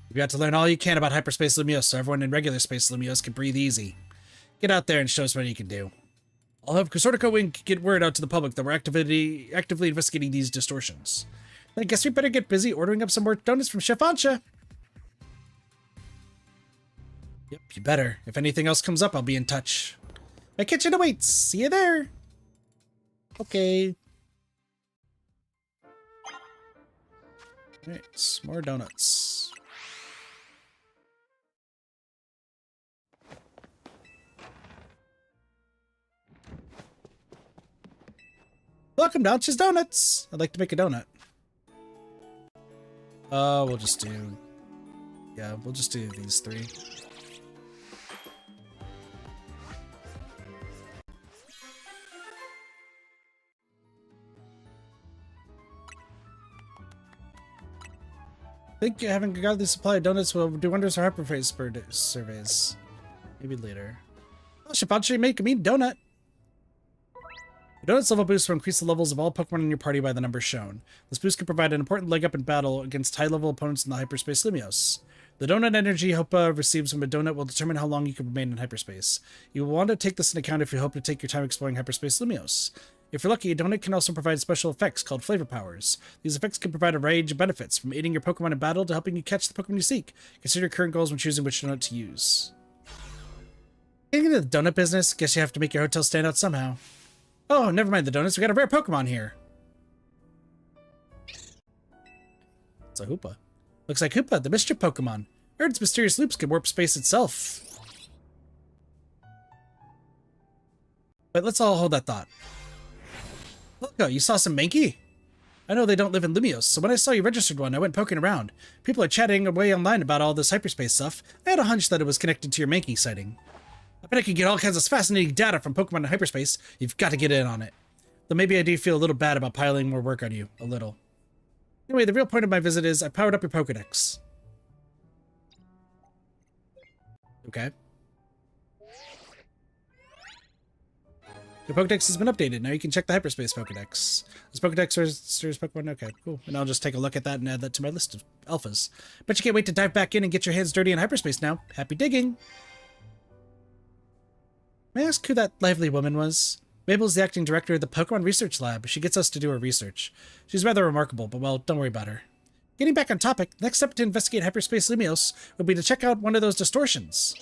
You've got to learn all you can about hyperspace Lumios so everyone in regular space Lumios can breathe easy. Get out there and show us what you can do. I'll have Kusortico Wing get word out to the public that we're actively investigating these distortions. Then I guess we better get busy ordering up some more donuts from Chef Ansha. Yep, you better. If anything else comes up, I'll be in touch. My kitchen awaits. See you there. Okay. Alright, more donuts. Welcome to Ansha's Donuts. I'd like to make a donut. We'll just do... Yeah, we'll just do these 3. I think having a godly supply of donuts will do wonders for hyperface surveys. Maybe later. Oh, Shipachi, make a mean donut. The donut's level boost will increase the levels of all Pokemon in your party by the numbers shown. This boost can provide an important leg up in battle against high-level opponents in the hyperspace Lumios. The donut energy Hopa receives from a donut will determine how long you can remain in hyperspace. You will want to take this into account if you hope to take your time exploring hyperspace Lumios. If you're lucky, a donut can also provide special effects called flavor powers. These effects can provide a range of benefits, from aiding your Pokemon in battle to helping you catch the Pokemon you seek. Consider your current goals when choosing which donut to use. Getting into the donut business, guess you have to make your hotel stand out somehow. Oh, never mind the donuts, we got a rare Pokemon here. It's a Hoopa. Looks like Hoopa, the Mischief Pokemon. I heard its mysterious loops can warp space itself. But let's all hold that thought. Look, you saw some Mankey? I know they don't live in Lumios, so when I saw you registered one, I went poking around. People are chatting away online about all this hyperspace stuff. I had a hunch that it was connected to your Mankey sighting. I bet I could get all kinds of fascinating data from Pokemon in hyperspace. You've got to get in on it. Though maybe I do feel a little bad about piling more work on you. A little. Anyway, the real point of my visit is I powered up your Pokedex. Okay. Your Pokedex has been updated. Now you can check the Hyperspace Pokedex. This Pokedex registers Pokemon. Okay, cool. And I'll just take a look at that and add that to my list of alphas. Bet you can't wait to dive back in and get your hands dirty in hyperspace now. Happy digging! May I ask who that lively woman was? Mabel's the acting director of the Pokemon Research Lab. She gets us to do her research. She's rather remarkable, but well, don't worry about her. Getting back on topic, the next step to investigate hyperspace Lumios would be to check out one of those distortions.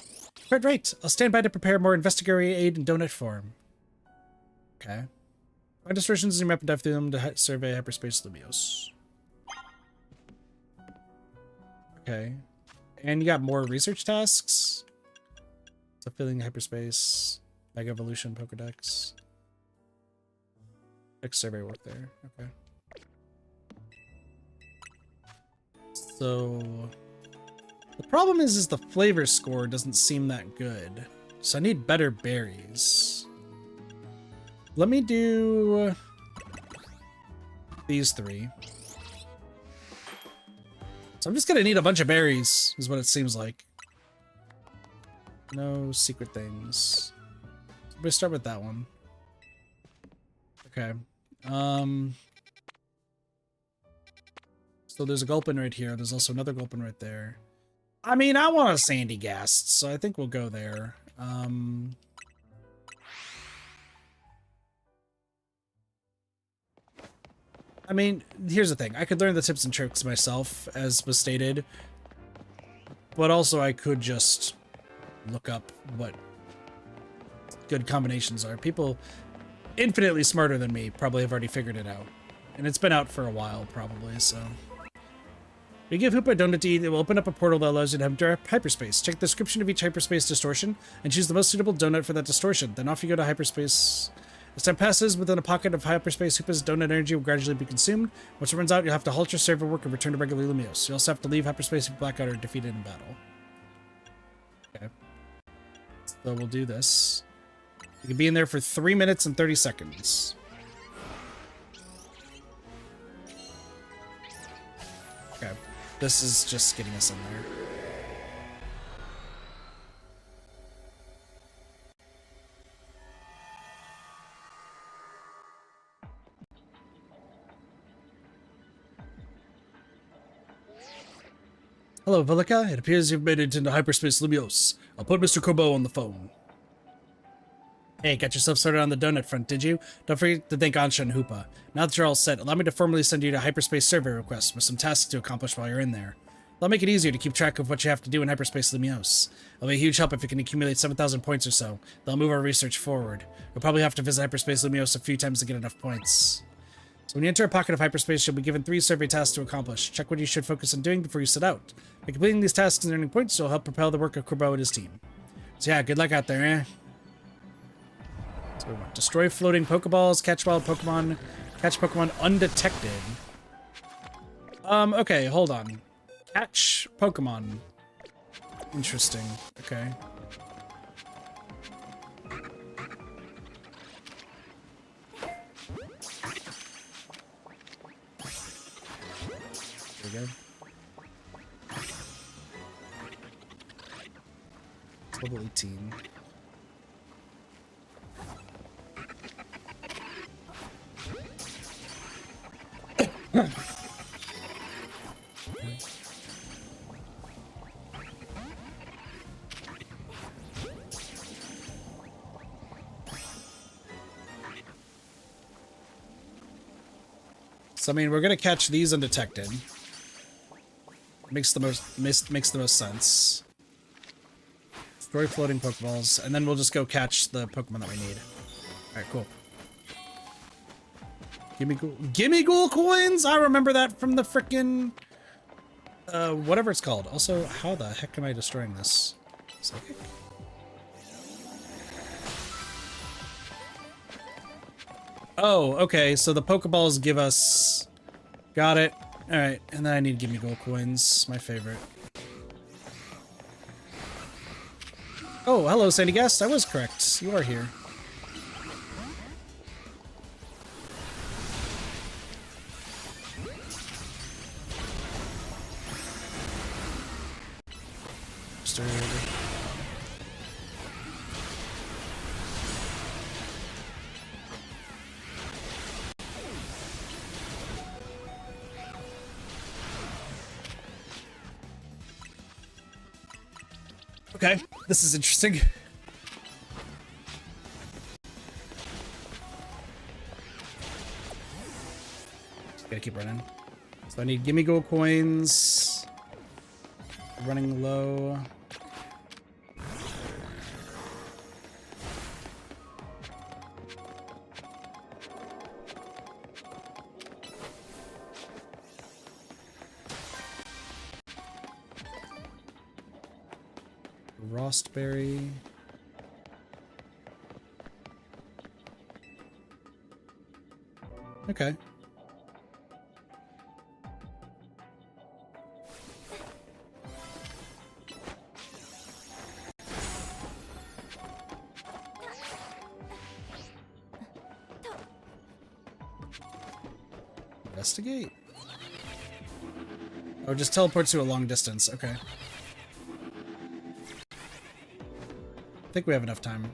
Quite right. I'll stand by to prepare more investigatory aid in donut form. Okay. Find distortions in your map and dive through them to survey hyperspace Lumios. Okay. And you got more research tasks. So filling hyperspace. Mega Evolution Pokedex. Next survey work there. Okay. So the problem is the flavor score doesn't seem that good. So I need better berries. Let me do these 3. So I'm just gonna need a bunch of berries, is what it seems like. No secret things. So we start with that one. Okay. So there's a Gulpin right here. There's also another Gulpin right there. I mean, I want a Sandy Ghast, so I think we'll go there. I mean, here's the thing. I could learn the tips and tricks myself, as was stated. But also I could just look up what good combinations are. People infinitely smarter than me probably have already figured it out. And it's been out for a while, probably, so... If you give Hoopa a donut to eat, it will open up a portal that allows you to have direct hyperspace. Check the description of each hyperspace distortion, and choose the most suitable donut for that distortion. Then off you go to hyperspace. As time passes, within a pocket of hyperspace, Hoopa's donut energy will gradually be consumed. Once it runs out, you'll have to halt your server work and return to regular Lumiose. You also have to leave hyperspace if you black out or defeated in battle. Okay. So we'll do this. You can be in there for 3 minutes and 30 seconds. Okay. This is just getting us in there. Hello, Velica. It appears you've made it into hyperspace Lumiose. I'll put Mr. Kobo on the phone. Hey, got yourself started on the donut front, did you? Don't forget to thank Ansha and Hoopa. Now that you're all set, allow me to formally send you to hyperspace survey request with some tasks to accomplish while you're in there. That'll make it easier to keep track of what you have to do in hyperspace Lumiose. It'll be a huge help if you can accumulate 7,000 points or so. That'll move our research forward. You'll probably have to visit hyperspace Lumiose a few times to get enough points. So when you enter a pocket of hyperspace, you'll be given 3 survey tasks to accomplish. Check what you should focus on doing before you set out. By completing these tasks and earning points, you'll help propel the work of Kurbo and his team. So yeah, good luck out there, eh? So we want destroy floating Pokeballs, catch wild Pokemon, catch Pokemon undetected. Okay, hold on. Catch Pokemon. Interesting. Okay. There we go. It's level 18. So I mean, we're gonna catch these undetected. Makes the most sense. Destroy floating Pokeballs, and then we'll just go catch the Pokemon that we need. All right, cool. Gimme Ghoul coins. I remember that from the frickin' whatever it's called. Also, how the heck am I destroying this? Psychic? Oh, okay, so the Pokeballs give us... Got it. Alright, and then I need Gimme Gold Coins, my favorite. Oh, hello, Sandy Guest. I was correct. You are here. Stirred. Okay, this is interesting. Just gotta keep running. So I need Gimme Gold Coins. Running low. Rostberry. Okay. Investigate. Oh, just teleport to a long distance. Okay. I think we have enough time.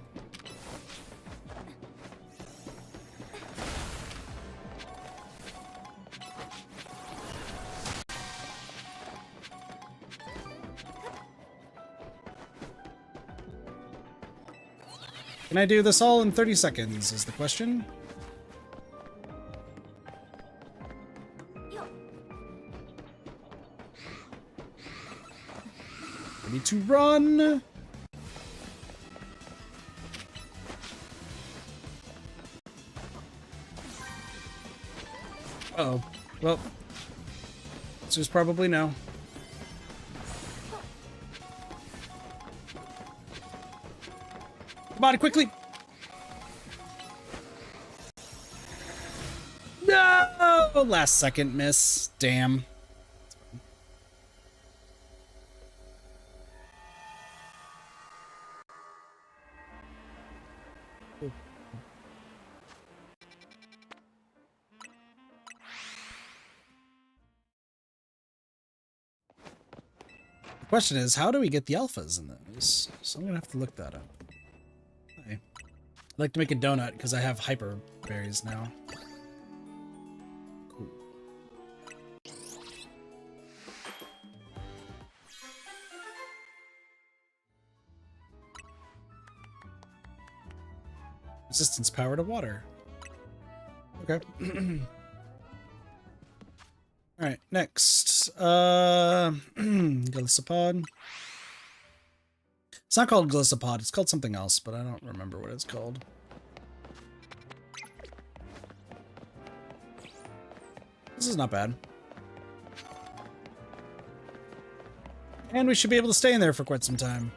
Can I do this all in 30 seconds is the question. I need to run. Uh-oh. Well, this is probably no. Come on, quickly! No! Last second miss. Damn. The question is, how do we get the alphas in those? So I'm gonna have to look that up. Hi. I'd like to make a donut because I have hyper berries now. Cool. Resistance power to water. Okay. Alright, next. Glisopod. It's not called Glisopod, it's called something else, but I don't remember what it's called. This is not bad. And we should be able to stay in there for quite some time.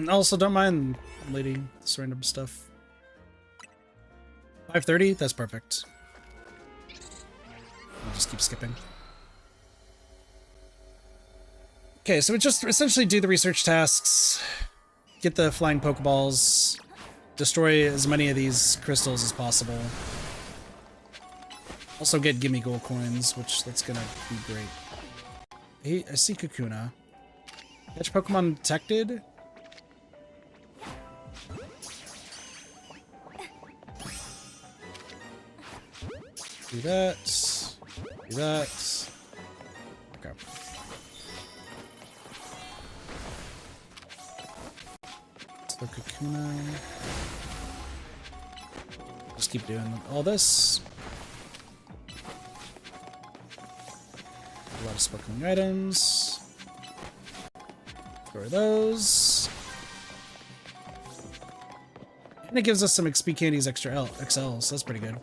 Also, don't mind, lady, this random stuff. 5:30? That's perfect. I'll just keep skipping. Okay, so we just essentially do the research tasks, get the flying Pokeballs, destroy as many of these crystals as possible. Also get gimme gold coins, which that's gonna be great. Hey, I see Kakuna. Catch Pokemon detected? Do that. Do that. Okay. So Kakuna. Just keep doing all this. A lot of sparkling items. Throw those. And it gives us some XP candies extra XL, so that's pretty good.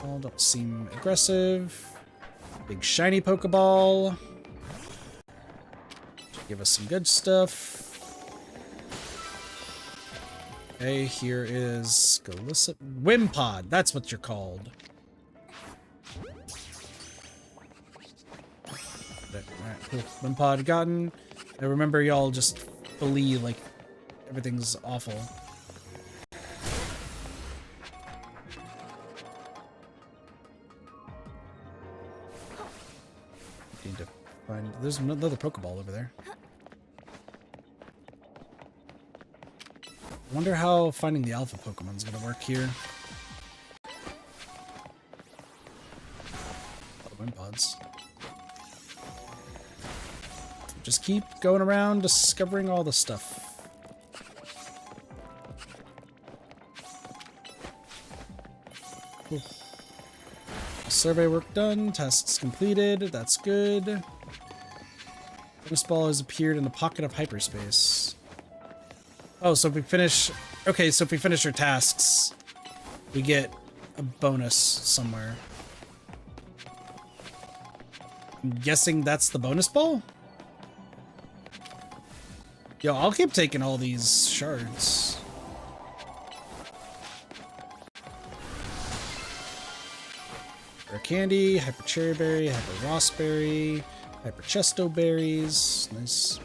All don't seem aggressive. Big shiny Pokeball. Give us some good stuff. Okay, here is Wimpod. That's what you're called. Alright, cool. Wimpod gotten. I remember y'all just believe like everything's awful. Need to find. There's another Pokeball over there. I wonder how finding the alpha Pokemon's gonna work here. A lot of Wimpods. Just keep going around discovering all the stuff. Cool. Survey work done, tasks completed, that's good. Bonus ball has appeared in the pocket of hyperspace. Oh, so if we finish... Okay, so if we finish our tasks, we get a bonus somewhere. I'm guessing that's the bonus ball? Yo, I'll keep taking all these shards. Rare candy, hyper cherry berry, hyper raspberry, hyper chesto berries. Nice.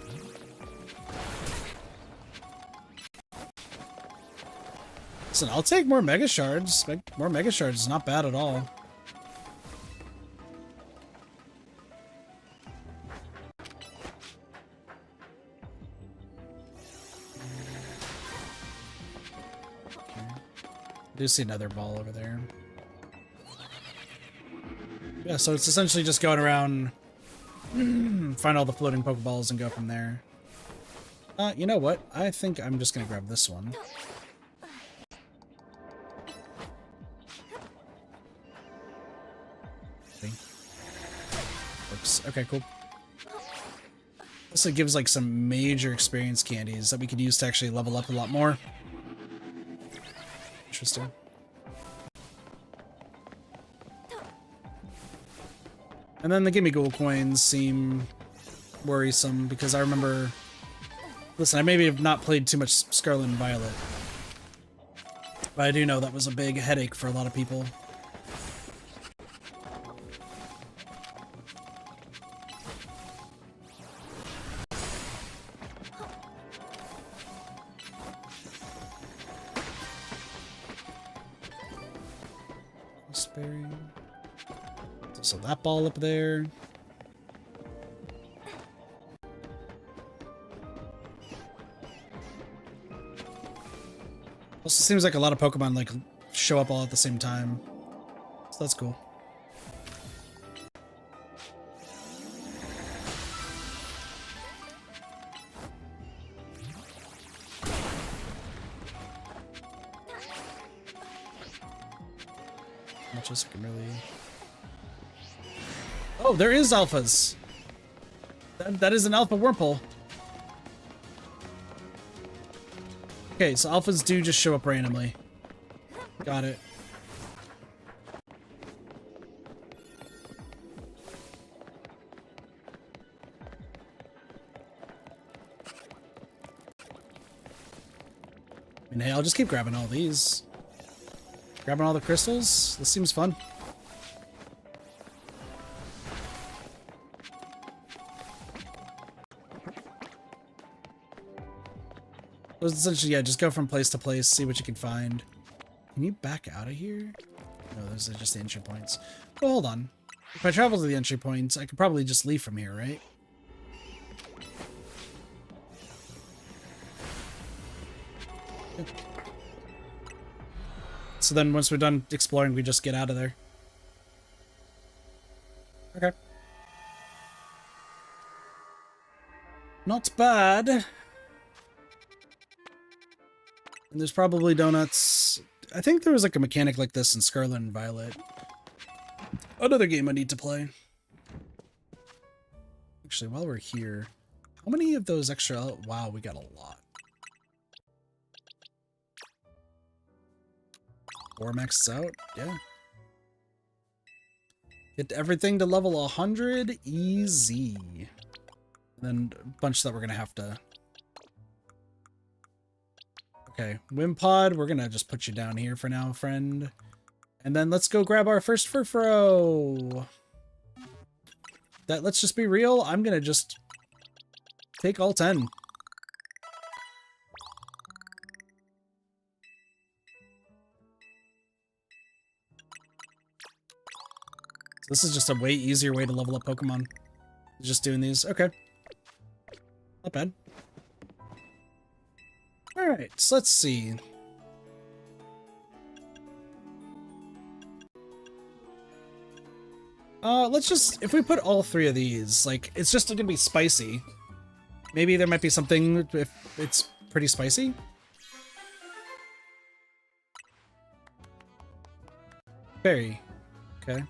Listen, I'll take more mega shards. More mega shards is not bad at all. I do see another ball over there. Yeah, so it's essentially just going around, find all the floating Pokeballs and go from there. You know what? I think I'm just gonna grab this one. Oops. Okay, cool. This gives like some major experience candies that we could use to actually level up a lot more. Interesting. And then the Gimme Ghoul coins seem worrisome because I remember... Listen, I maybe have not played too much Scarlet and Violet, but I do know that was a big headache for a lot of people. So that ball up there. Also seems like a lot of Pokemon like show up all at the same time. So that's cool. Much as I can really... Oh, there is alphas. That is an alpha Wurmple. Okay, so alphas do just show up randomly. Got it. I mean, hey, I'll just keep grabbing all these. Grabbing all the crystals. This seems fun. Essentially, yeah, just go from place to place, see what you can find. Can you back out of here? No, those are just the entry points. Well, hold on. If I travel to the entry points, I could probably just leave from here, right? Good. So then once we're done exploring, we just get out of there. Okay. Not bad. And there's probably donuts. I think there was like a mechanic like this in Scarlet and Violet. Another game I need to play. Actually, while we're here, how many of those extra... Wow, we got a lot. 4 maxes out? Yeah. Get everything to level 100? Easy. And then a bunch that we're going to have to... Okay, Wimpod, we're gonna just put you down here for now, friend. And then let's go grab our first Furfuro. Let's just be real, I'm gonna just take all 10. So this is just a way easier way to level up Pokemon. Just doing these. Okay. Not bad. Alright, so let's see. Let's just, if we put all 3 of these, like, it's just gonna be spicy. Maybe there might be something if it's pretty spicy. Berry. Okay.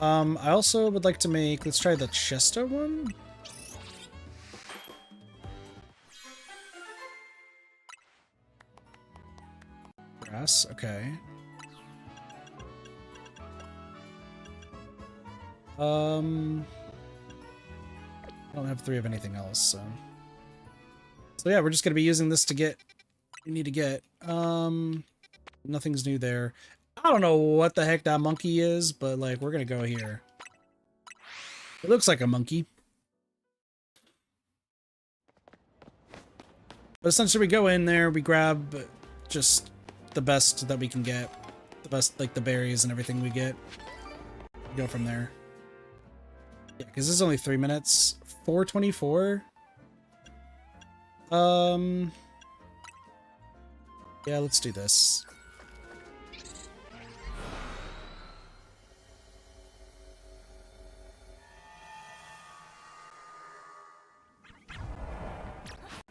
I also would like to make, let's try the Chesto one. Grass, okay. I don't have 3 of anything else, so yeah, we're just gonna be using this to get what we need to get. Nothing's new there. I don't know what the heck that monkey is, but like we're gonna go here. It looks like a monkey. But essentially we go in there, we grab just the best that we can get. The best, like the berries and everything we get. Go from there. Yeah, because this is only 3 minutes. 4:24. Yeah, let's do this.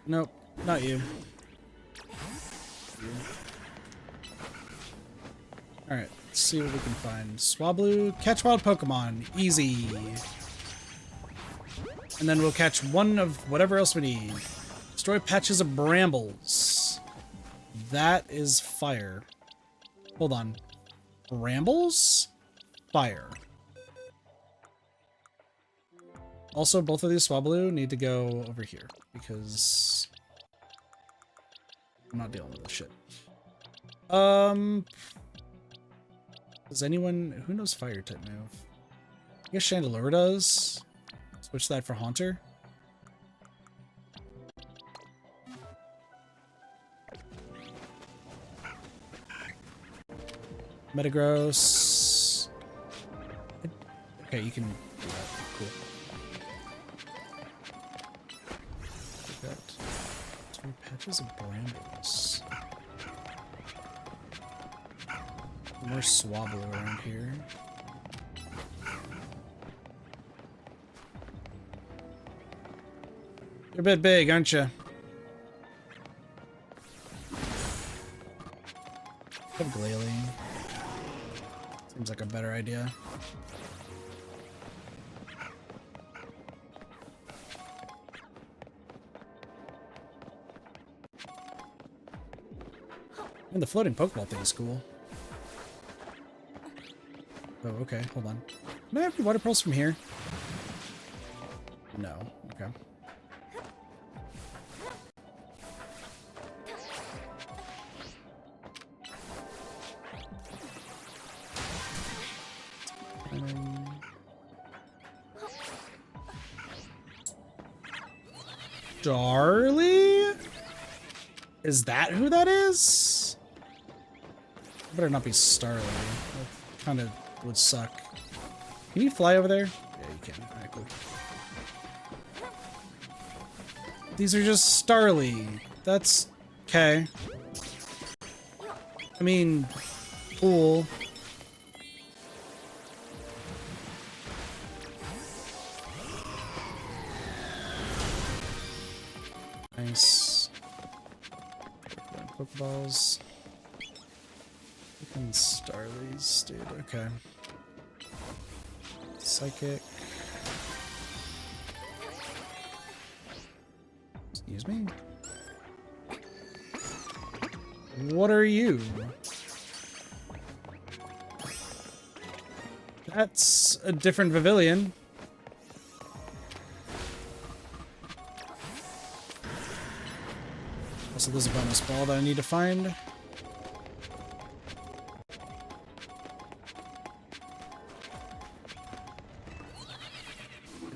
Nope, not you. Alright, let's see what we can find. Swablu, catch wild Pokemon. Easy. And then we'll catch one of whatever else we need. Destroy patches of brambles. That is fire. Hold on. Brambles? Fire. Also, both of these Swablu need to go over here because I'm not dealing with this shit. Does anyone who knows fire type move? I guess Chandelure does. Switch that for Haunter. Metagross. Okay, you can do that. Cool. Got 2 patches of brambles. More Swablu around here. You're a bit big, aren't you? Have Glalie. Seems like a better idea. And the floating Pokeball thing is cool. Oh, okay, hold on. Can I have the water pearls from here? No, okay. Darlie? Is that who that is? Better not be Starly. That kind of would suck. Can you fly over there? Yeah, you can. Alright, cool. These are just Starly. That's okay. I mean, cool. Nice. Pokeballs. And Starly's, dude. Okay. Psychic. Excuse me? What are you? That's a different Pavilion. Also, there's a bonus ball that I need to find.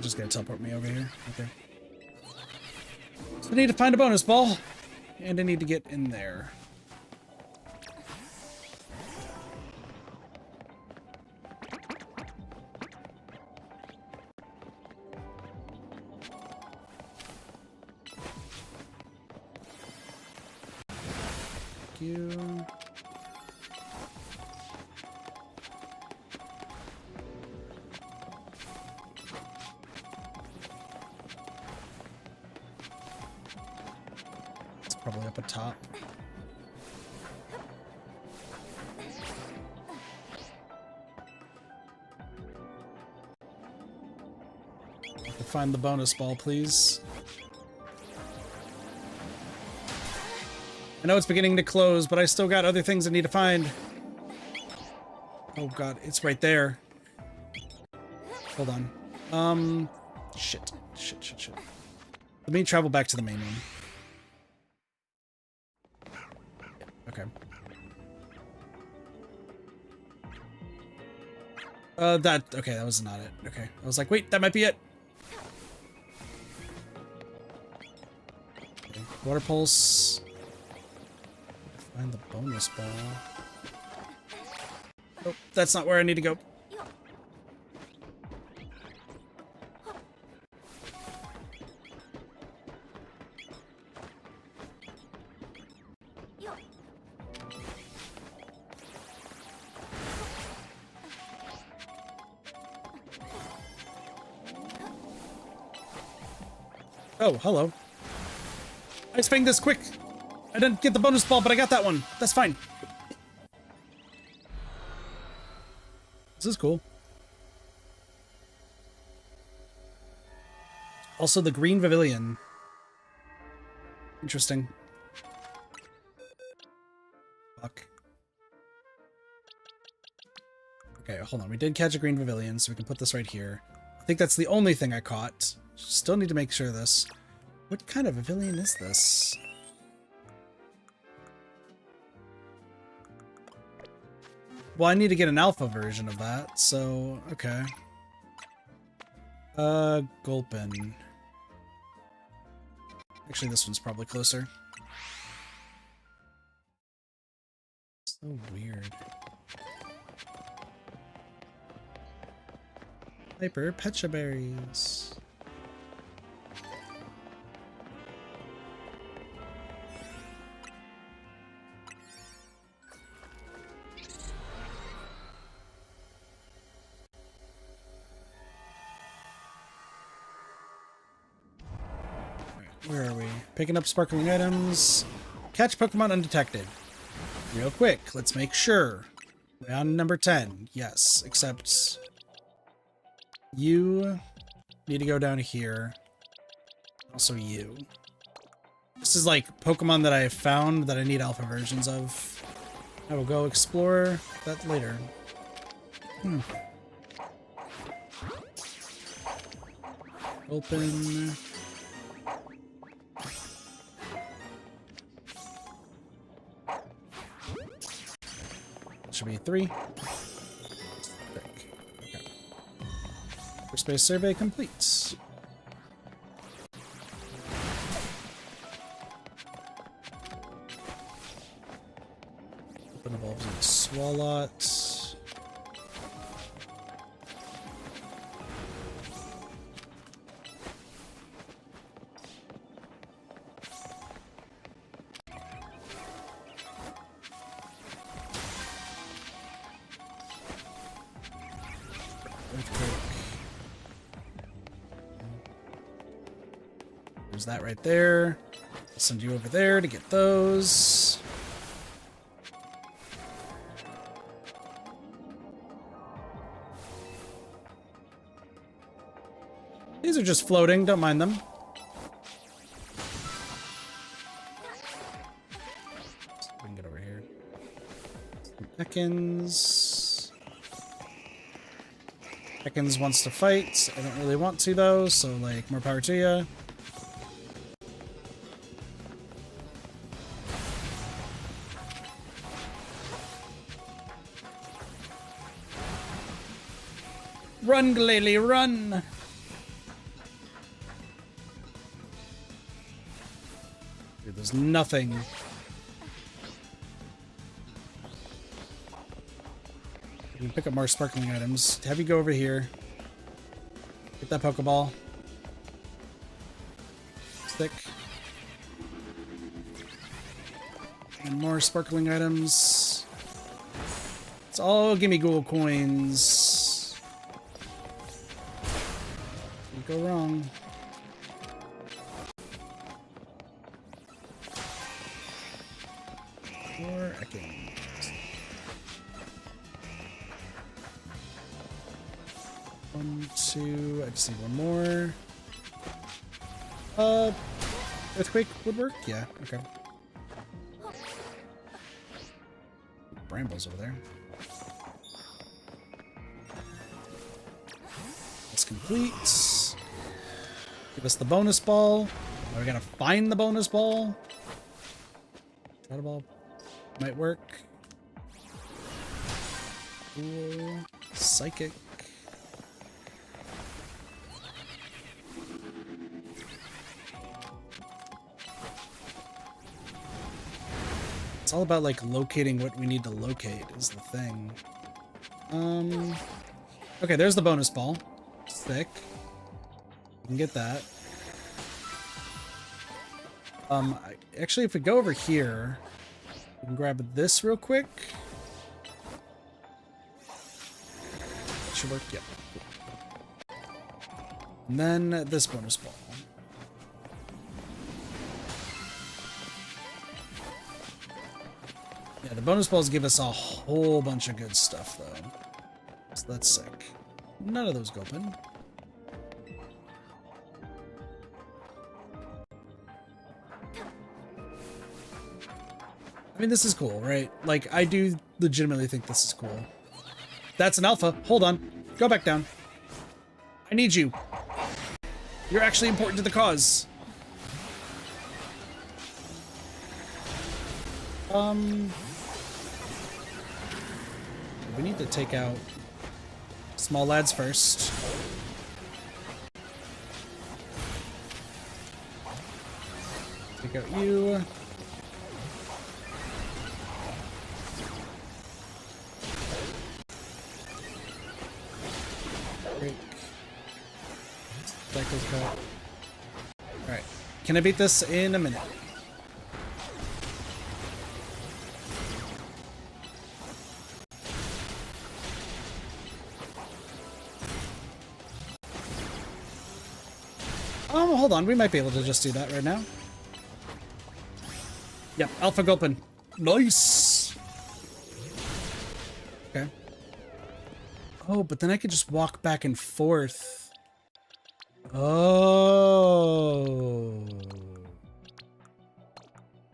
Just gonna teleport me over here. Okay. So I need to find a bonus ball. And I need to get in there. Thank you. Probably up atop. Find the bonus ball, please. I know it's beginning to close, but I still got other things I need to find. Oh god, it's right there. Hold on. Shit. Let me travel back to the main one. Okay. Okay, that was not it. Okay. I was like, wait, that might be it. Okay. Water pulse. Find the bonus ball. Oh, that's not where I need to go. Oh, hello. Ice Fang this quick. I didn't get the bonus ball, but I got that one. That's fine. This is cool. Also, the green pavilion. Interesting. Fuck. Okay, hold on. We did catch a green pavilion, so we can put this right here. I think that's the only thing I caught. Still need to make sure of this. What kind of pavilion is this? Well, I need to get an alpha version of that, so okay. Gulpin. Actually, this one's probably closer. So weird. Hyper Pecha Berries. Where are we? Picking up sparkling items. Catch Pokemon undetected. Real quick, let's make sure. We're on number 10. Yes, except you need to go down here. Also you. This is like Pokemon that I have found that I need alpha versions of. I will go explore that later. Open. Should be 3. Okay. Space survey complete. Open evolves into Swalot. There's that right there. I'll send you over there to get those. These are just floating, don't mind them. So we can get over here. Ekans. Ekans wants to fight. I don't really want to though, so like more power to ya. Run, Glalie, run! Dude, there's nothing. You can pick up more sparkling items. Have you go over here. Get that Pokeball. Stick. And more sparkling items. It's all gimme ghoul coins. Go wrong. Or I can. One, two. I just need one more. Earthquake would work? Yeah, okay. Brambles over there. That's complete. Give us the bonus ball. Now we gotta find the bonus ball. Shadow ball might work. Cool. Psychic. It's all about like locating what we need to locate is the thing. Okay, there's the bonus ball. Sick. We can get that. Actually, if we go over here, we can grab this real quick. Should work, yep. And then this bonus ball. Yeah, the bonus balls give us a whole bunch of good stuff, though. So that's sick. None of those go open. I mean, this is cool, right? Like, I do legitimately think this is cool. That's an alpha. Hold on. Go back down. I need you. You're actually important to the cause. We need to take out small lads first. Take out you. Break. Cycle's cut. Alright. Can I beat this in a minute? Oh, hold on. We might be able to just do that right now. Yep, Alpha Gulpin. Nice! Okay. Oh, but then I could just walk back and forth. Oh.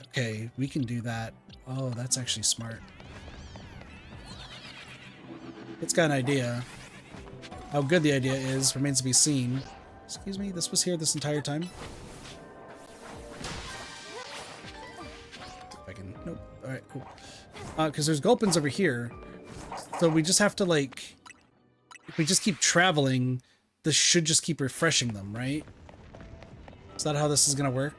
Okay, we can do that. Oh, that's actually smart. It's got an idea. How good the idea is remains to be seen. Excuse me, this was here this entire time? If I can... Nope. Alright, cool. Because there's Gulpins over here. So we just have to, like... If we just keep traveling, this should just keep refreshing them, right? Is that how this is gonna work?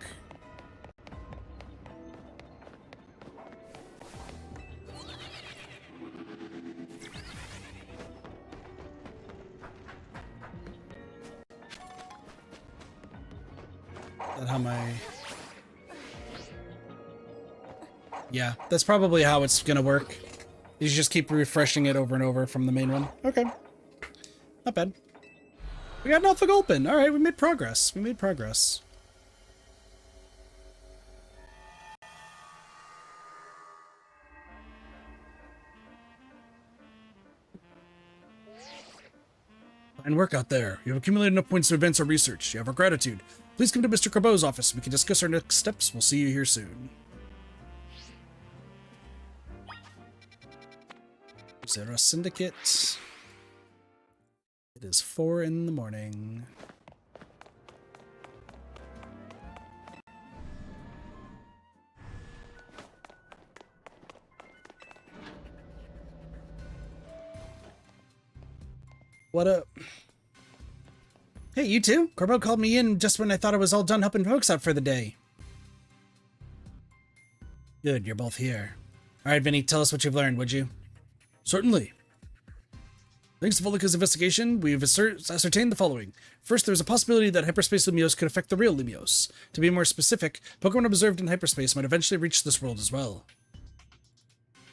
How my... Yeah, that's probably how it's gonna work. You just keep refreshing it over and over from the main one. Okay. Not bad. We got an Alpha Gulpin. Alright, we made progress. We made progress. Fine work out there. You have accumulated enough points to advance our research. You have our gratitude. Please come to Mr. Corbeau's office. We can discuss our next steps. We'll see you here soon. Zero Syndicate. It is 4 in the morning. What up? Hey, you two. Corbeau called me in just when I thought I was all done helping folks out for the day. Good, you're both here. Alright, Vinny, tell us what you've learned, would you? Certainly. Thanks to Volika's investigation, we've ascertained the following. First, there's a possibility that hyperspace Lumiose could affect the real Lumiose. To be more specific, Pokemon observed in hyperspace might eventually reach this world as well.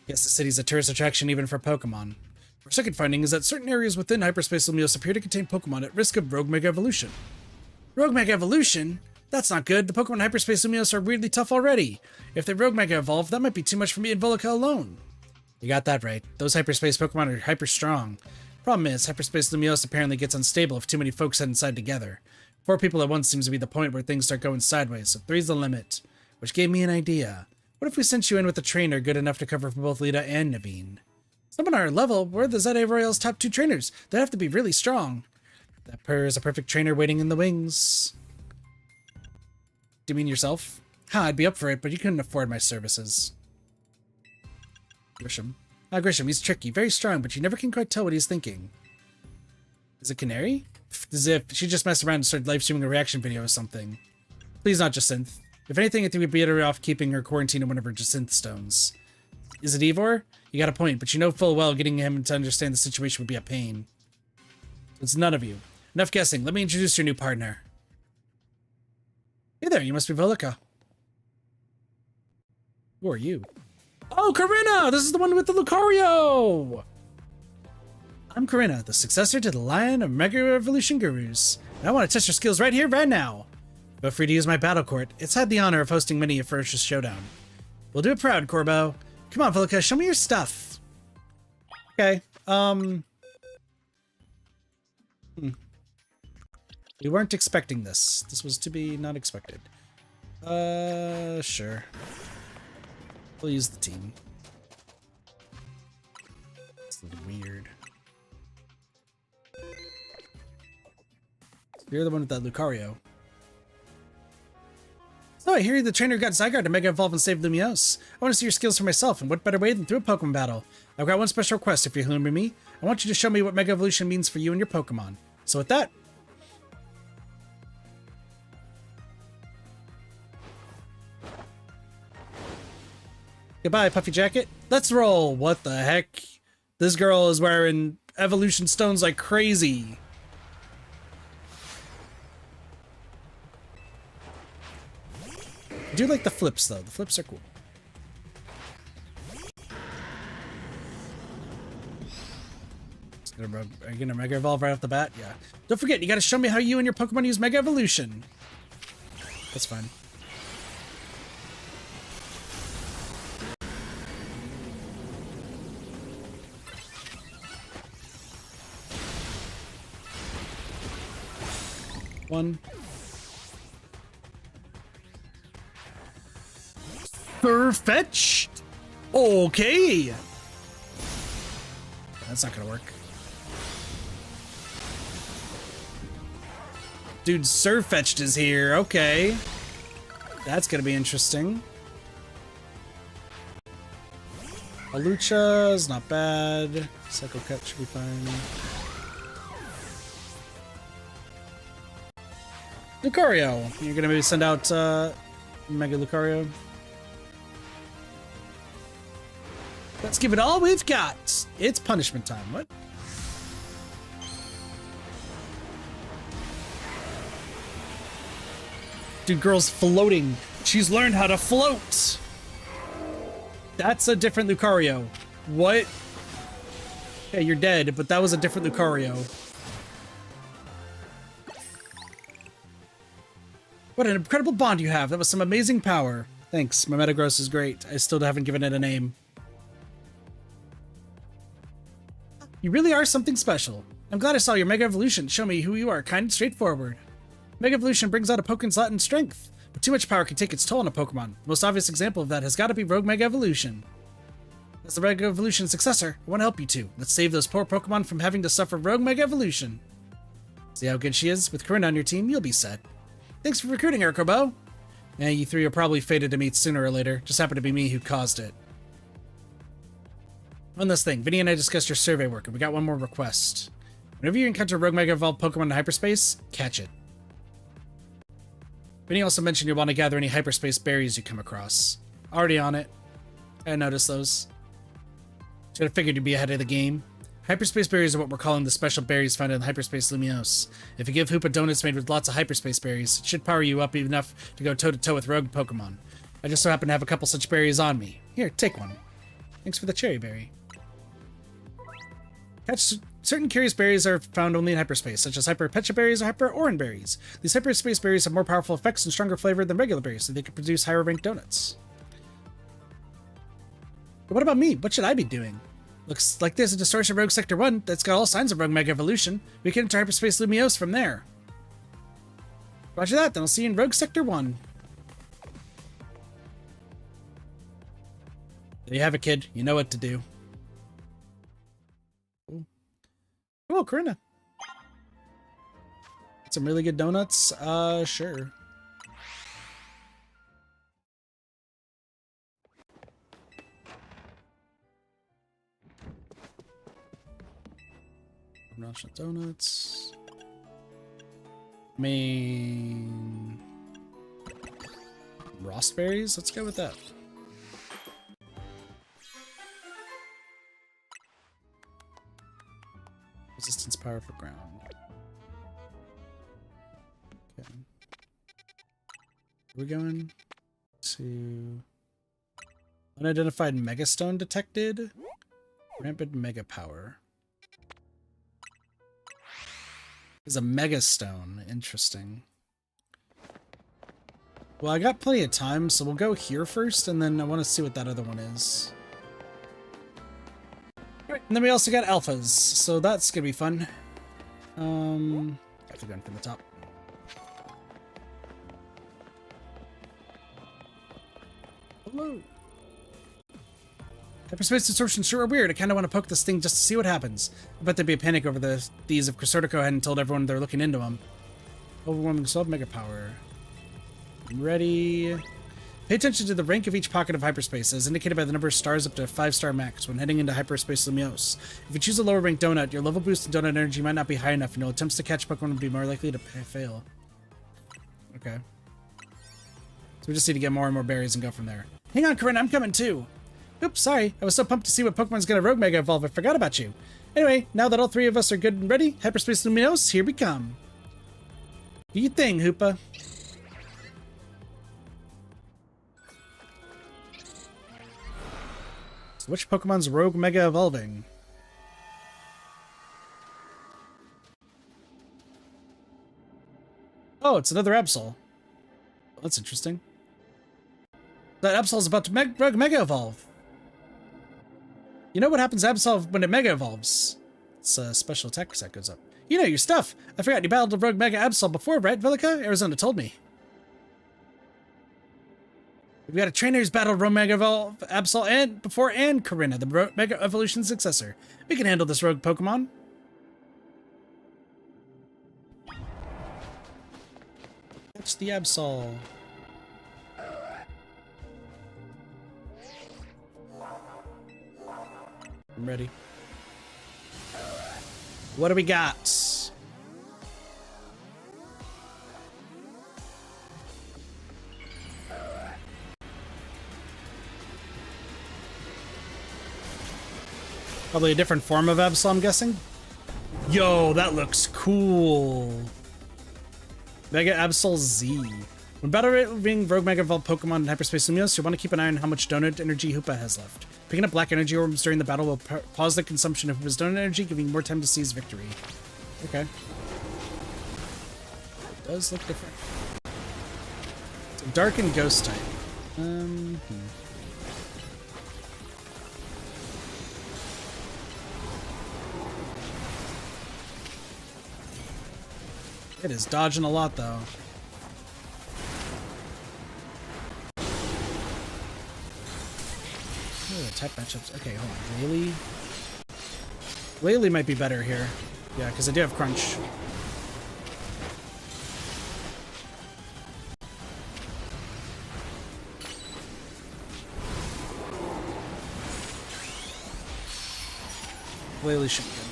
Guess the city's a tourist attraction even for Pokemon. Our second finding is that certain areas within hyperspace Lumiose appear to contain Pokemon at risk of rogue Mega Evolution. Rogue Mega Evolution? That's not good. The Pokemon in hyperspace Lumiose are weirdly tough already. If they rogue Mega Evolve, that might be too much for me and Volika alone. You got that right. Those hyperspace Pokemon are hyper strong. Problem is, hyperspace Lumiose apparently gets unstable if too many folks head inside together. 4 people at once seems to be the point where things start going sideways, so 3's the limit. Which gave me an idea. What if we sent you in with a trainer good enough to cover for both Lita and Naveen? Someone on our level, we're the ZA Royale's top 2 trainers. They have to be really strong. That per is a perfect trainer waiting in the wings. Do you mean yourself? Ha, I'd be up for it, but you couldn't afford my services. Grisham. Ah, Grisham, he's tricky, very strong, but you never can quite tell what he's thinking. Is it Canary? As if she just messed around and started live streaming a reaction video or something. Please not Jacinth. If anything, I think we'd be better off keeping her quarantined in one of her Jacinth stones. Is it Ivor? You got a point, but you know full well getting him to understand the situation would be a pain. It's none of you. Enough guessing. Let me introduce your new partner. Hey there, you must be Volika. Who are you? Oh, Corinna! This is the one with the Lucario! I'm Corinna, the successor to the Lion of Mega Revolution Gurus. And I want to test your skills right here, right now. Feel free to use my battle court. It's had the honor of hosting many a ferocious showdown. We'll do it proud, Corbo. Come on, Volika, show me your stuff. Okay, We weren't expecting this. This was to be not expected. Sure. We'll use the team. It's weird. You're the one with that Lucario. So I hear the trainer got Zygarde to Mega Evolve and save Lumiose. I want to see your skills for myself, and what better way than through a Pokemon battle? I've got one special request if you're humor me. I want you to show me what Mega Evolution means for you and your Pokemon. So with that... Goodbye, Puffy Jacket. Let's roll! What the heck? This girl is wearing evolution stones like crazy. I do like the flips, though. The flips are cool. Are you gonna Mega Evolve right off the bat? Yeah. Don't forget, you gotta show me how you and your Pokemon use Mega Evolution. That's fine. One. Fetch. Okay. That's not gonna work. Dude, Surfetched is here. Okay. That's gonna be interesting. Alucha is not bad. Psycho Cut should be fine. Lucario. You're gonna maybe send out Mega Lucario. Let's give it all we've got. It's punishment time. What? Dude, girl's floating. She's learned how to float. That's a different Lucario. What? Okay, you're dead, but that was a different Lucario. What an incredible bond you have. That was some amazing power. Thanks. My Metagross is great. I still haven't given it a name. You really are something special. I'm glad I saw your Mega Evolution. Show me who you are, kind and straightforward. Mega Evolution brings out a Pokemon's Latin strength, but too much power can take its toll on a Pokemon. The most obvious example of that has got to be Rogue Mega Evolution. As the Mega Evolution successor, I want to help you two. Let's save those poor Pokemon from having to suffer Rogue Mega Evolution. See how good she is? With Corinna on your team, you'll be set. Thanks for recruiting her, Corbo. Yeah, you three are probably fated to meet sooner or later. Just happened to be me who caused it. One last thing, Vinny and I discussed your survey work, and we got one more request. Whenever you encounter Rogue Mega Evolved Pokemon in hyperspace, catch it. Vinny also mentioned you'll want to gather any hyperspace berries you come across. Already on it. I noticed those. Should have figured you'd be ahead of the game. Hyperspace berries are what we're calling the special berries found in Hyperspace Lumiose. If you give Hoopa donuts made with lots of hyperspace berries, it should power you up enough to go toe-to-toe with rogue Pokemon. I just so happen to have a couple such berries on me. Here, take one. Thanks for the cherry berry. Certain curious berries are found only in hyperspace, such as Hyper Pecha berries or Hyper Oran berries. These hyperspace berries have more powerful effects and stronger flavor than regular berries, so they can produce higher ranked donuts. But what about me? What should I be doing? Looks like there's a Distortion Rogue Sector 1 that's got all signs of Rogue Mega Evolution. We can enter Hyperspace Lumiose from there. Roger that, then I'll see you in Rogue Sector 1. There you have it, kid. You know what to do. Oh, Corinna. Some really good donuts? Sure. National donuts. I mean, raspberries. Let's go with that. Resistance power for ground. Okay. We're going to unidentified megastone detected. Rampant mega power. Is a megastone. Interesting. Well, I got plenty of time, so we'll go here first, and then I want to see what that other one is. Alright, and then we also got alphas, so that's gonna be fun. I have to go in from the top. Hello. Hyperspace distortion sure are weird. I kind of want to poke this thing just to see what happens. I bet there'd be a panic over these if Chrysartico hadn't told everyone they're looking into them. Overwhelming sub mega power. Ready. Pay attention to the rank of each pocket of hyperspace, as indicated by the number of stars up to 5-star max when heading into hyperspace Lumiose. If you choose a lower rank donut, your level boost in donut energy might not be high enough, and your attempts to catch Pokemon would be more likely to fail. Okay. So we just need to get more and more berries and go from there. Hang on, Corinne, I'm coming too! Oops, sorry. I was so pumped to see what Pokemon's gonna Rogue Mega Evolve, I forgot about you. Anyway, now that all three of us are good and ready, Hyperspace Lumiose, here we come. Do your thing, Hoopa. So which Pokemon's Rogue Mega Evolving? Oh, it's another Absol. Well, that's interesting. That Absol's about to Rogue Mega Evolve. You know what happens to Absol when it Mega Evolves? It's a special attack set goes up. You know your stuff. I forgot you battled a Rogue Mega Absol before, right, Vilica? Arizona told me. We've got a trainer who's battled Rogue Mega Evolve Absol and before and Corinna, the Mega Evolution successor. We can handle this rogue Pokemon. Catch the Absol. I'm ready. What do we got? Probably a different form of Absol, I'm guessing. Yo, that looks cool. Mega Absol Z. When battling Rogue Mega Evolved Pokemon in Hyperspace Lumiose, you'll want to keep an eye on how much donut energy Hoopa has left. Picking up black energy orbs during the battle will pause the consumption of Hoopa's donut energy, giving more time to seize victory. Okay. It does look different. It's a dark and ghost type. It is dodging a lot, though. Type matchups. Okay, hold on. Laylee? Laylee might be better here. Yeah, because I do have Crunch. Laylee should be good.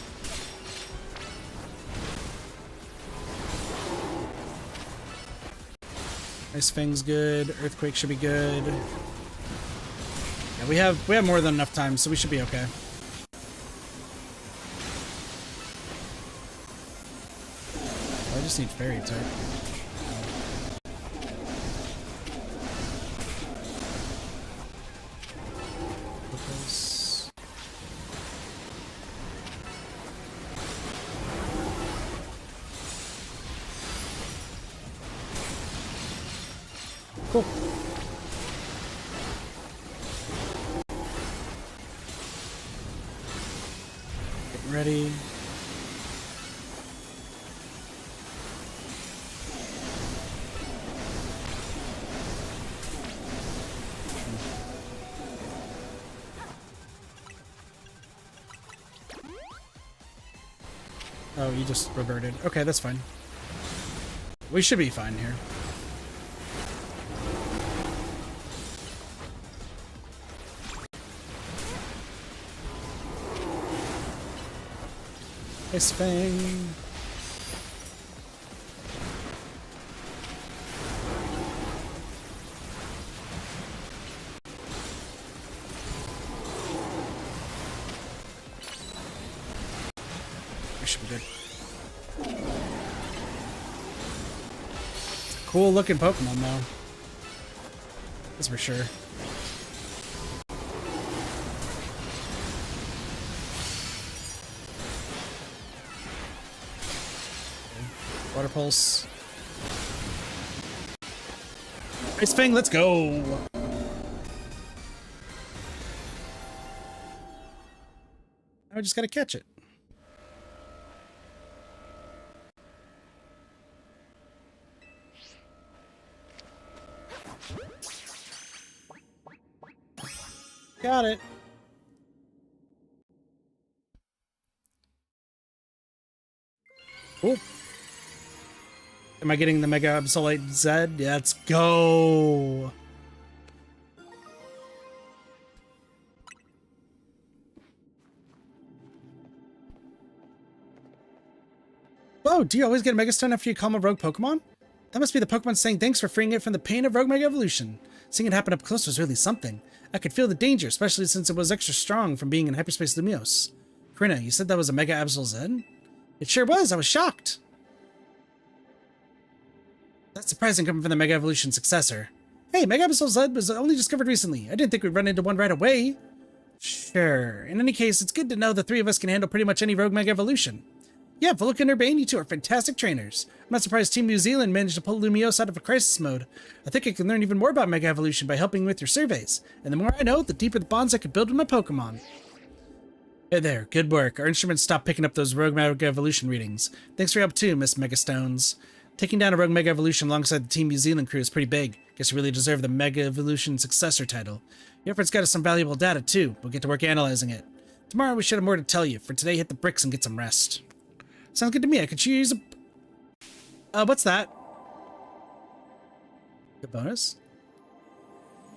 Ice Fang's good. Earthquake should be good. Yeah, we have more than enough time, so we should be okay. I just need Fairy type. Cool. Get ready. Oh, you just reverted. Okay, that's fine. We should be fine here. Ice Fang. Should be good. Cool looking Pokemon though. That's for sure. Water Pulse. Ice Fang, let's go! Now I just gotta catch it. Got it. Cool. Am I getting the Mega Absolute Z? Yeah, let's go. Whoa, do you always get a Mega Stone after you calm a rogue Pokemon? That must be the Pokemon saying thanks for freeing it from the pain of rogue Mega Evolution. Seeing it happen up close was really something. I could feel the danger, especially since it was extra strong from being in Hyperspace Lumiose. Karina, you said that was a Mega Absol Z? It sure was, I was shocked. That's surprising coming from the Mega Evolution successor. Hey, Mega Absol Z was only discovered recently. I didn't think we'd run into one right away. Sure. In any case, it's good to know the three of us can handle pretty much any rogue Mega Evolution. Yeah, Volk and Urbain, you two are fantastic trainers. I'm not surprised Team New Zealand managed to pull Lumiose out of a crisis mode. I think I can learn even more about Mega Evolution by helping with your surveys. And the more I know, the deeper the bonds I can build with my Pokemon. Hey there, good work. Our instruments stopped picking up those rogue Mega Evolution readings. Thanks for your help too, Miss Megastones. Taking down a rogue Mega Evolution alongside the Team New Zealand crew is pretty big. Guess you really deserve the Mega Evolution successor title. Your efforts got us some valuable data too. We'll get to work analyzing it. Tomorrow we should have more to tell you. For today, hit the bricks and get some rest. Sounds good to me. I could use a... what's that? Good bonus.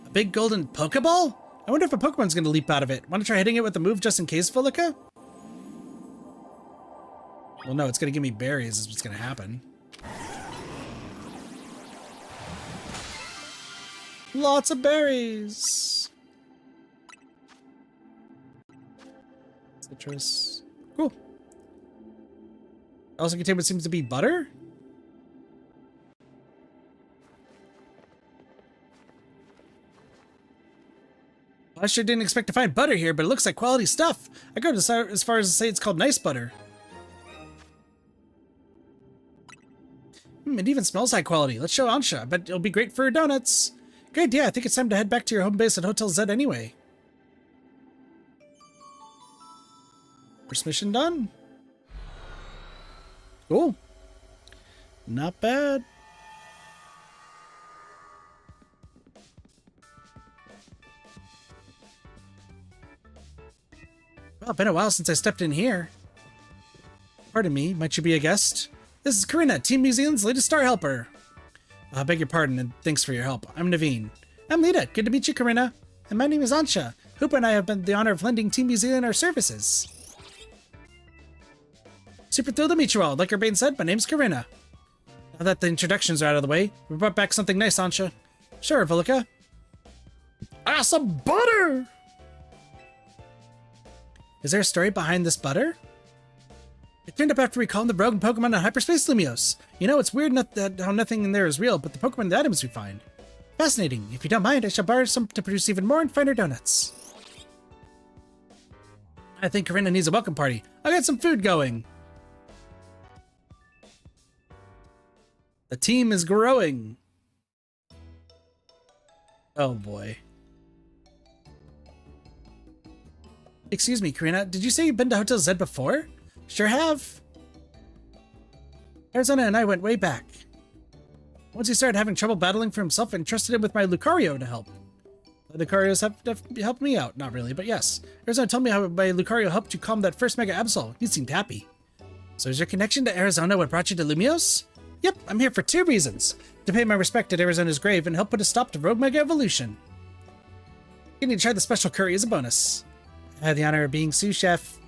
A big golden Pokeball? I wonder if a Pokemon's going to leap out of it. Want to try hitting it with the move just in case, Volika? Well, no, it's going to give me berries is what's going to happen. Lots of berries! Citrus. Cool. Also contained what seems to be butter? I sure didn't expect to find butter here, but it looks like quality stuff. I go as far as to say it's called nice butter. It even smells high quality. Let's show Ansha. I bet it'll be great for her donuts. Good idea. I think it's time to head back to your home base at Hotel Z anyway. First mission done. Cool. Not bad. Well, been a while since I stepped in here. Pardon me, might you be a guest? This is Karina, Team New Zealand's latest star helper. I beg your pardon and thanks for your help. I'm Naveen. I'm Lita. Good to meet you, Karina. And my name is Ansha. Hoopa and I have been the honor of lending Team New Zealand our services. Super thrilled to meet you all. Like Urbain said, my name's Karina. Now that the introductions are out of the way, we brought back something nice, Ansha. Sure, Volika. Ah, some butter! Is there a story behind this butter? It turned up after we calmed the broken Pokemon in Hyperspace Lumiose. You know, it's weird how nothing in there is real, but the Pokemon and the items we find. Fascinating. If you don't mind, I shall borrow some to produce even more and finer donuts. I think Karina needs a welcome party. I'll get some food going. The team is growing. Oh boy. Excuse me, Karina, did you say you've been to Hotel Z before? Sure have. Arizona and I went way back. Once he started having trouble battling for himself, I entrusted him with my Lucario to help. The Lucarios have helped me out. Not really, but yes. Arizona told me how my Lucario helped you calm that first Mega Absol. You seemed happy. So is your connection to Arizona what brought you to Lumiose? Yep, I'm here for 2 reasons. To pay my respect at Arizona's grave and help put a stop to rogue Mega Evolution. You need to try the special curry as a bonus. I had the honor of being sous chef.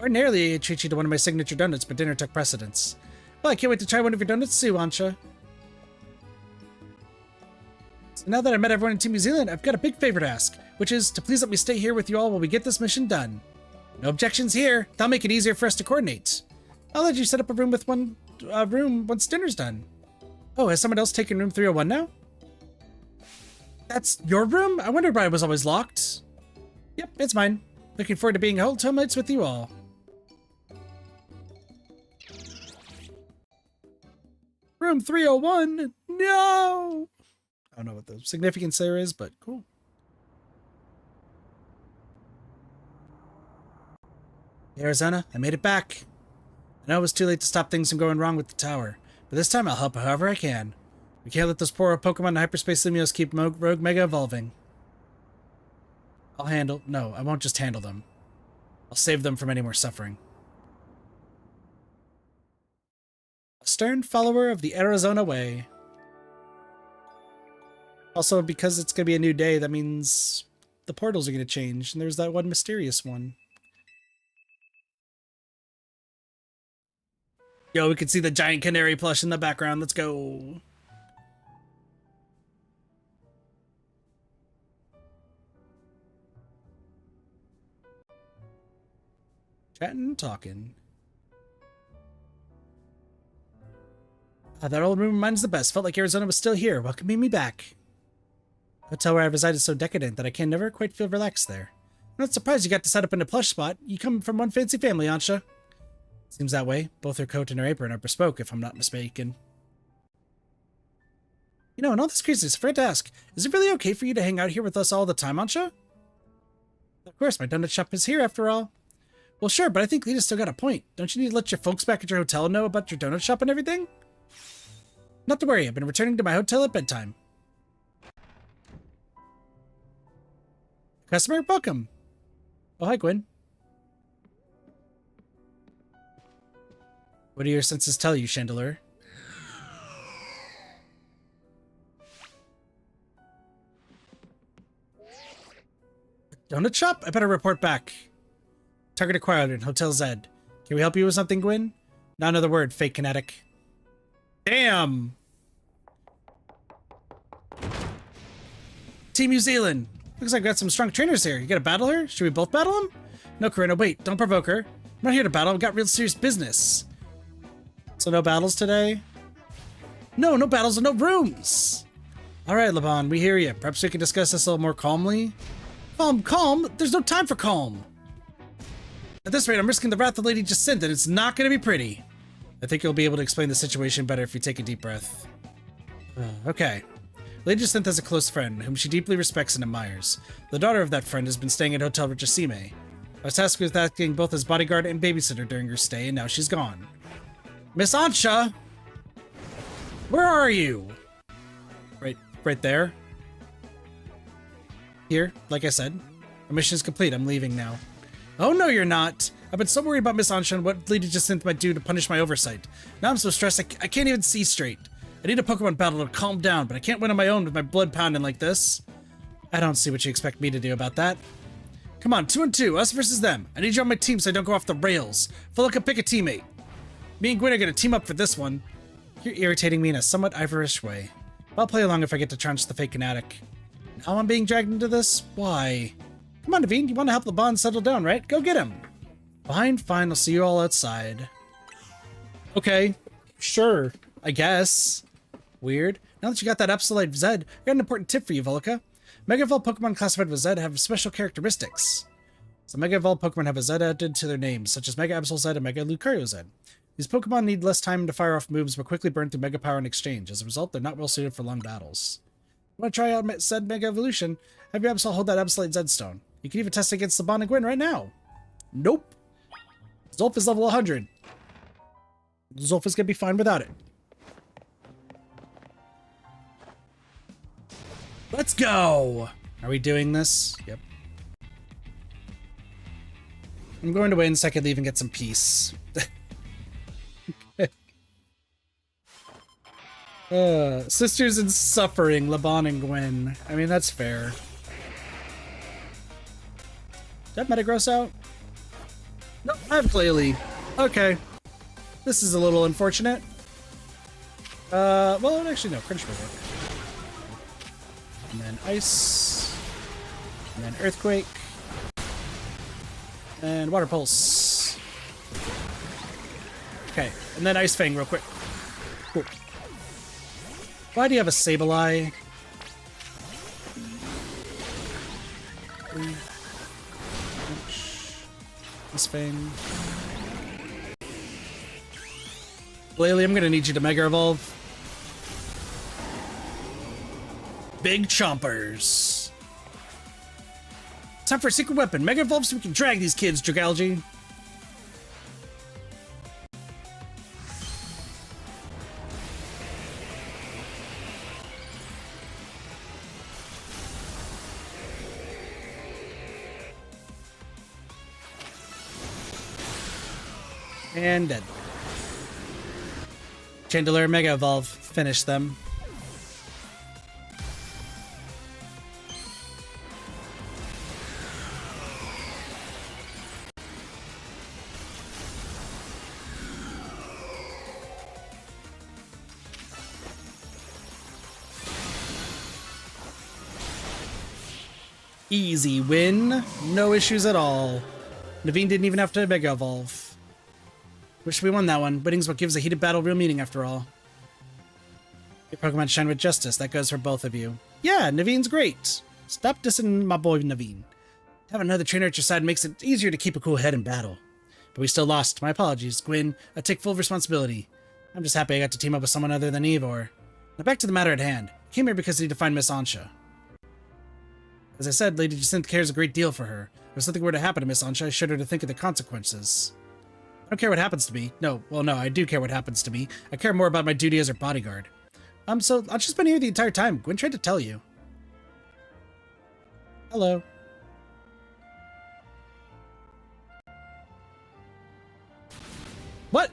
Ordinarily, I'd treat you to one of my signature donuts, but dinner took precedence. Well, I can't wait to try one of your donuts too, Ansha. So now that I've met everyone in Team New Zealand, I've got a big favor to ask, which is to please let me stay here with you all while we get this mission done. No objections here. That'll make it easier for us to coordinate. I'll let you set up a room with one room once dinner's done. Oh, has someone else taken room 301 now? That's your room? I wondered why it was always locked. Yep, it's mine. Looking forward to being whole mates with you all. Room 301? No! I don't know what the significance there is, but cool. Arizona, I made it back. I know it was too late to stop things from going wrong with the tower, but this time I'll help however I can. We can't let those poor Pokemon and hyperspace Limios keep Rogue Mega evolving. No, I won't just handle them. I'll save them from any more suffering. A stern follower of the Arizona way. Also, because it's going to be a new day, that means the portals are going to change, and there's that one mysterious one. Yo, we can see the giant canary plush in the background. Let's go. Chatting and talking. That old room reminds the best. Felt like Arizona was still here, welcoming me back. The hotel where I reside is so decadent that I can never quite feel relaxed there. I'm not surprised you got to set up in a plush spot. You come from one fancy family, Ansha. Seems that way. Both her coat and her apron are bespoke, if I'm not mistaken. You know, in all this craziness, I forgot to ask, is it really okay for you to hang out here with us all the time, Ansha? Of course, my donut shop is here after all. Well, sure, but I think Lita's still got a point. Don't you need to let your folks back at your hotel know about your donut shop and everything? Not to worry, I've been returning to my hotel at bedtime. Customer, welcome. Oh, hi, Gwen. What do your senses tell you, Chandelier? Donut shop? I better report back. Target acquired in Hotel Z. Can we help you with something, Gwen? Not another word, fake kinetic. Damn! Team New Zealand! Looks like we got some strong trainers here. You gotta battle her? Should we both battle him? No, Corinna, wait. Don't provoke her. I'm not here to battle. I've got real serious business. So no battles today? No, no battles and no rooms! Alright, Laban, we hear you. Perhaps we can discuss this a little more calmly? Calm? There's no time for calm! At this rate, I'm risking the wrath of Lady Jacinth, and it's not gonna be pretty. I think you'll be able to explain the situation better if you take a deep breath. Okay. Lady Jacinth has a close friend, whom she deeply respects and admires. The daughter of that friend has been staying at Hotel Richasime. I was tasked with acting both as bodyguard and babysitter during her stay, and now she's gone. Miss Ansha! Where are you? Right there. Here, like I said. Our mission is complete. I'm leaving now. Oh, no, you're not. I've been so worried about Miss Ansha and what Lady Jacinth might do to punish my oversight. Now I'm so stressed I can't even see straight. I need a Pokemon battle to calm down, but I can't win on my own with my blood pounding like this. I don't see what you expect me to do about that. Come on, 2 and 2, us versus them. I need you on my team so I don't go off the rails. Philika, pick a teammate. Me and Gwen are gonna team up for this one. You're irritating me in a somewhat Ivorish way. I'll play along if I get to trounce the fake fanatic. Now I'm being dragged into this? Why? Come on, Naveen, you want to help LeBon settle down, right? Go get him. Fine, I'll see you all outside. Okay, sure, I guess. Weird. Now that you got that Absolite Zed, I got an important tip for you, Volca. Mega Evolved Pokemon classified with Zed have special characteristics. So Mega Evolved Pokemon have a Zed added to their names, such as Mega Absol Zed and Mega Lucario Zed. These Pokemon need less time to fire off moves, but quickly burn through Mega Power in exchange. As a result, they're not well suited for long battles. You want to try out Zed Mega Evolution? Have your Absol hold that Absolite Zed Stone. You can even test against Saban and Gwen right now. Nope. Zolf is level 100. Zolf is gonna be fine without it. Let's go! Are we doing this? Yep. I'm going to win so I can leave and get some peace. Sisters in suffering, Laban and Gwen. I mean, that's fair. Did that Metagross out? Nope. I have Glalie. Okay. This is a little unfortunate. Well, actually, no. Crunch will work. And then Ice. And then Earthquake. And Water Pulse. Okay. And then Ice Fang real quick. Cool. Why do you have a Sableye? Ice Fang. Glalie, I'm gonna need you to Mega Evolve. Big Chompers. Time for a secret weapon. Mega Evolve so we can drag these kids, Dragalge. And dead. Chandelure Mega Evolve. Finish them. Easy win. No issues at all. Naveen didn't even have to Mega Evolve. Wish we won that one. Winning's what gives a heated battle real meaning after all. Your Pokemon shine with justice. That goes for both of you. Yeah, Naveen's great. Stop dissing my boy Naveen. Having another trainer at your side makes it easier to keep a cool head in battle. But we still lost. My apologies, Gwyn. I take full responsibility. I'm just happy I got to team up with someone other than Eivor. Now back to the matter at hand. I came here because I need to find Miss Ansha. As I said, Lady Jacinth cares a great deal for her. If something were to happen to Miss Ansha, I showed her to think of the consequences. I don't care what happens to me. No, I do care what happens to me. I care more about my duty as her bodyguard. So I've just been here the entire time. Gwyn tried to tell you. Hello. What?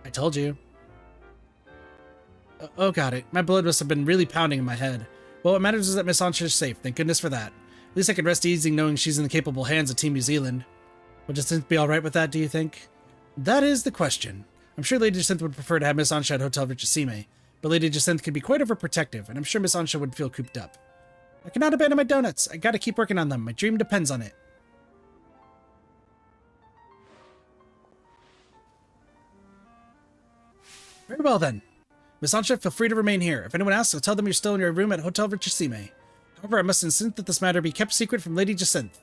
I told you. Oh, got it. My blood must have been really pounding in my head. Well, what matters is that Miss Ansha is safe. Thank goodness for that. At least I can rest easy knowing she's in the capable hands of Team New Zealand. Would Jacinth be alright with that, do you think? That is the question. I'm sure Lady Jacinth would prefer to have Miss Ansha at Hotel Richisime, but Lady Jacinth can be quite overprotective, and I'm sure Miss Ansha would feel cooped up. I cannot abandon my donuts. I gotta keep working on them. My dream depends on it. Very well then. Miss Ansha, feel free to remain here. If anyone asks, I'll tell them you're still in your room at Hotel Richisime. However, I must insist that this matter be kept secret from Lady Jacinth.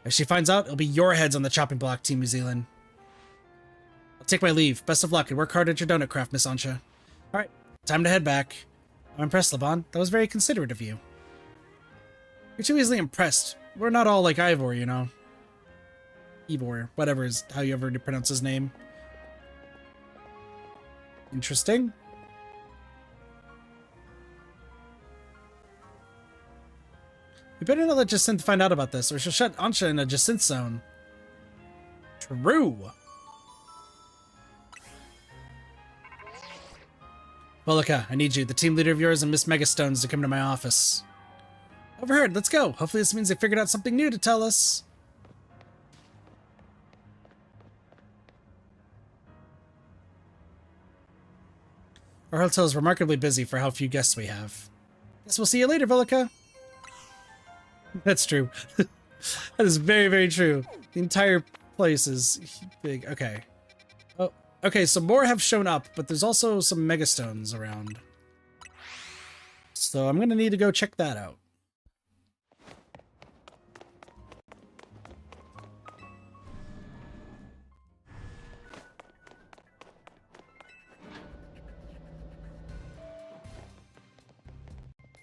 If she finds out, it'll be your heads on the chopping block, Team New Zealand. I'll take my leave. Best of luck and work hard at your donut craft, Miss Ansha. Alright, time to head back. I'm impressed, Laban. That was very considerate of you. You're too easily impressed. We're not all like Eivor, you know. Eivor, whatever is how you ever pronounce his name. Interesting. We better not let Jacinth find out about this, or she'll shut Ansha in a Jacinth zone. True. Volika, I need you, the team leader of yours and Miss Megastones, to come to my office. Overheard, let's go. Hopefully this means they figured out something new to tell us. Our hotel is remarkably busy for how few guests we have. Guess we'll see you later, Volika. That's true. That is very, very true. The entire place is big. Okay. Oh, okay, so more have shown up, but there's also some Megastones around. So I'm gonna need to go check that out.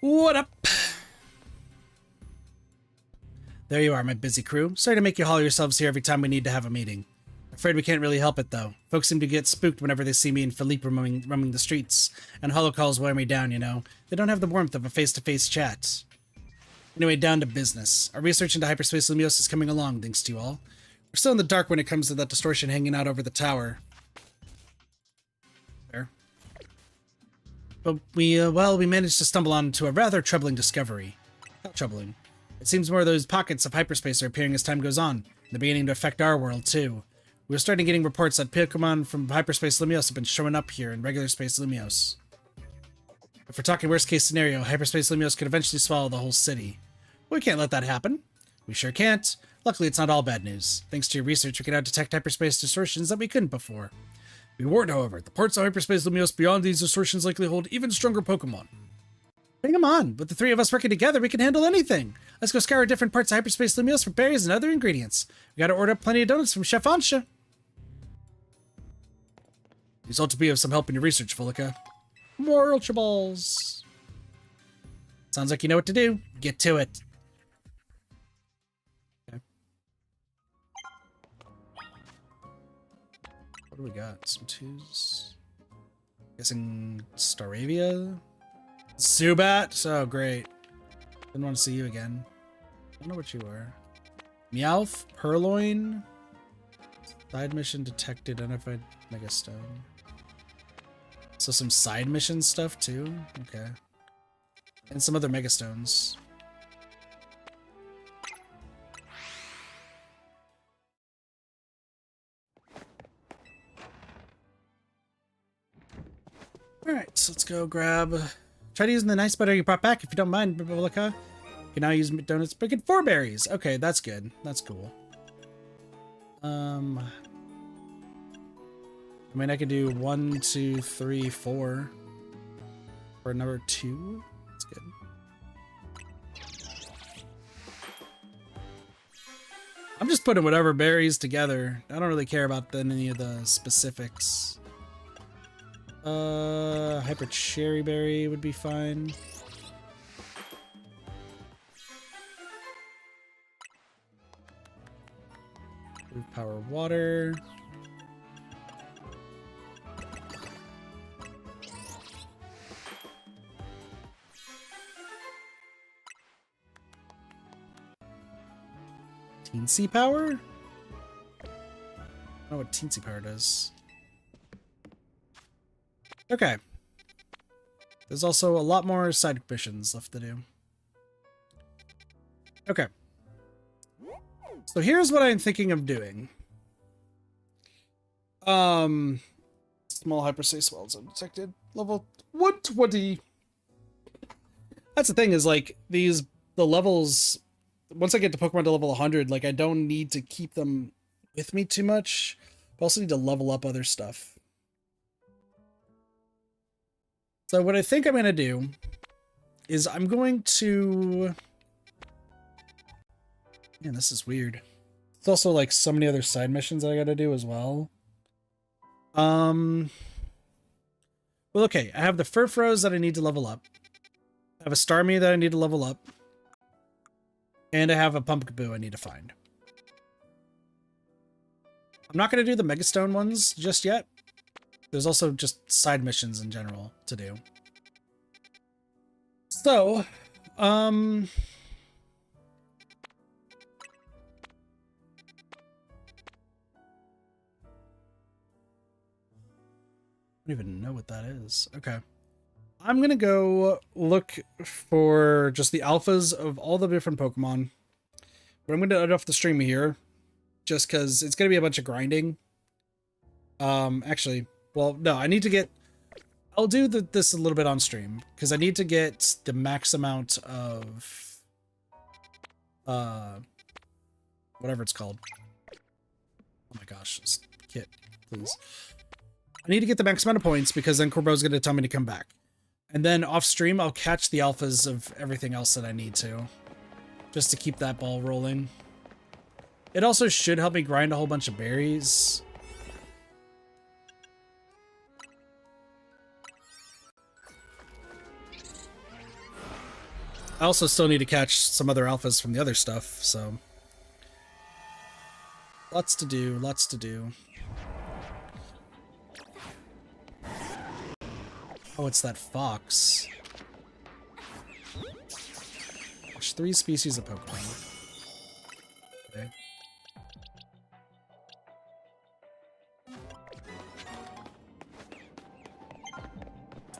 What up? There you are, my busy crew. Sorry to make you haul yourselves here every time we need to have a meeting. Afraid we can't really help it, though. Folks seem to get spooked whenever they see me and Philippe roaming the streets, and hollow calls wear me down, you know. They don't have the warmth of a face-to-face chat. Anyway, down to business. Our research into hyperspace Lumiose is coming along, thanks to you all. We're still in the dark when it comes to that distortion hanging out over the tower. There. But we managed to stumble onto a rather troubling discovery. How troubling? It seems more of those pockets of hyperspace are appearing as time goes on. They're beginning to affect our world, too. We were starting getting reports that Pokemon from Hyperspace Lumiose have been showing up here in regular Space Lumiose. If we're talking worst case scenario, Hyperspace Lumiose could eventually swallow the whole city. We can't let that happen. We sure can't. Luckily, it's not all bad news. Thanks to your research, we can now detect hyperspace distortions that we couldn't before. Be warned, however, the parts of Hyperspace Lumiose beyond these distortions likely hold even stronger Pokemon. Bring them on. With the three of us working together, we can handle anything. Let's go scour different parts of Hyperspace Lumiose for berries and other ingredients. We gotta order up plenty of donuts from Chef Ansha. These ought to be of some help in your research, Volika. More Ultra Balls. Sounds like you know what to do. Get to it. Okay. What do we got? Some twos. Guessing Staravia? Zubat? Oh, great. Didn't want to see you again. I don't know what you are. Meowth? Purloin? Side mission detected. Identified Megastone. So some side mission stuff too? Okay. And some other Megastones. Alright, so let's go grab... Try to use the nice butter you brought back if you don't mind, Biblica. You can now use donuts, but get 4 berries. Okay, that's good. That's cool. I mean, I could do 1, 2, 3, 4. For number 2. That's good. I'm just putting whatever berries together. I don't really care about any of the specifics. Hyper Cherry Berry would be fine. Move Power Water. Teensy Power? I don't know what Teensy Power does. Okay. There's also a lot more side missions left to do. Okay. So here's what I'm thinking of doing. Small hyperspace wells undetected. Level 120. That's the thing is like the levels, once I get to Pokemon to level 100, like I don't need to keep them with me too much. I also need to level up other stuff. So what I think I'm going to do is I'm going to... Man, this is weird. It's also like so many other side missions that I got to do as well. Well, okay. I have the Furfros that I need to level up. I have a Starmie that I need to level up. And I have a Pumpkaboo I need to find. I'm not going to do the Megastone ones just yet. There's also just side missions in general to do. So, I don't even know what that is. Okay. I'm going to go look for just the alphas of all the different Pokemon. But I'm going to end off the stream here. Just because it's going to be a bunch of grinding. Actually... Well, no, I need to get... I'll do this a little bit on stream, because I need to get the max amount of... whatever it's called. Oh my gosh, this kit, please. I need to get the max amount of points, because then Corbo's going to tell me to come back. And then off stream, I'll catch the alphas of everything else that I need to. Just to keep that ball rolling. It also should help me grind a whole bunch of berries. I also still need to catch some other alphas from the other stuff, so... Lots to do, lots to do. Oh, it's that fox. There's 3 species of Pokemon. Okay.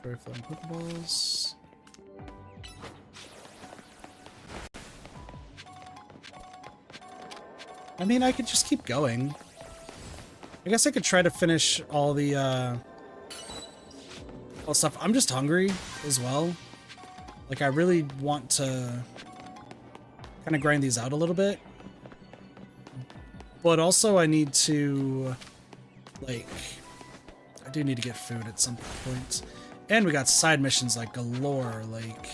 Flowing Pokeballs. I mean, I could just keep going. I guess I could try to finish all the stuff. I'm just hungry as well. Like, I really want to kind of grind these out a little bit. But also I need to, like, I do need to get food at some point. And we got side missions like galore. Like,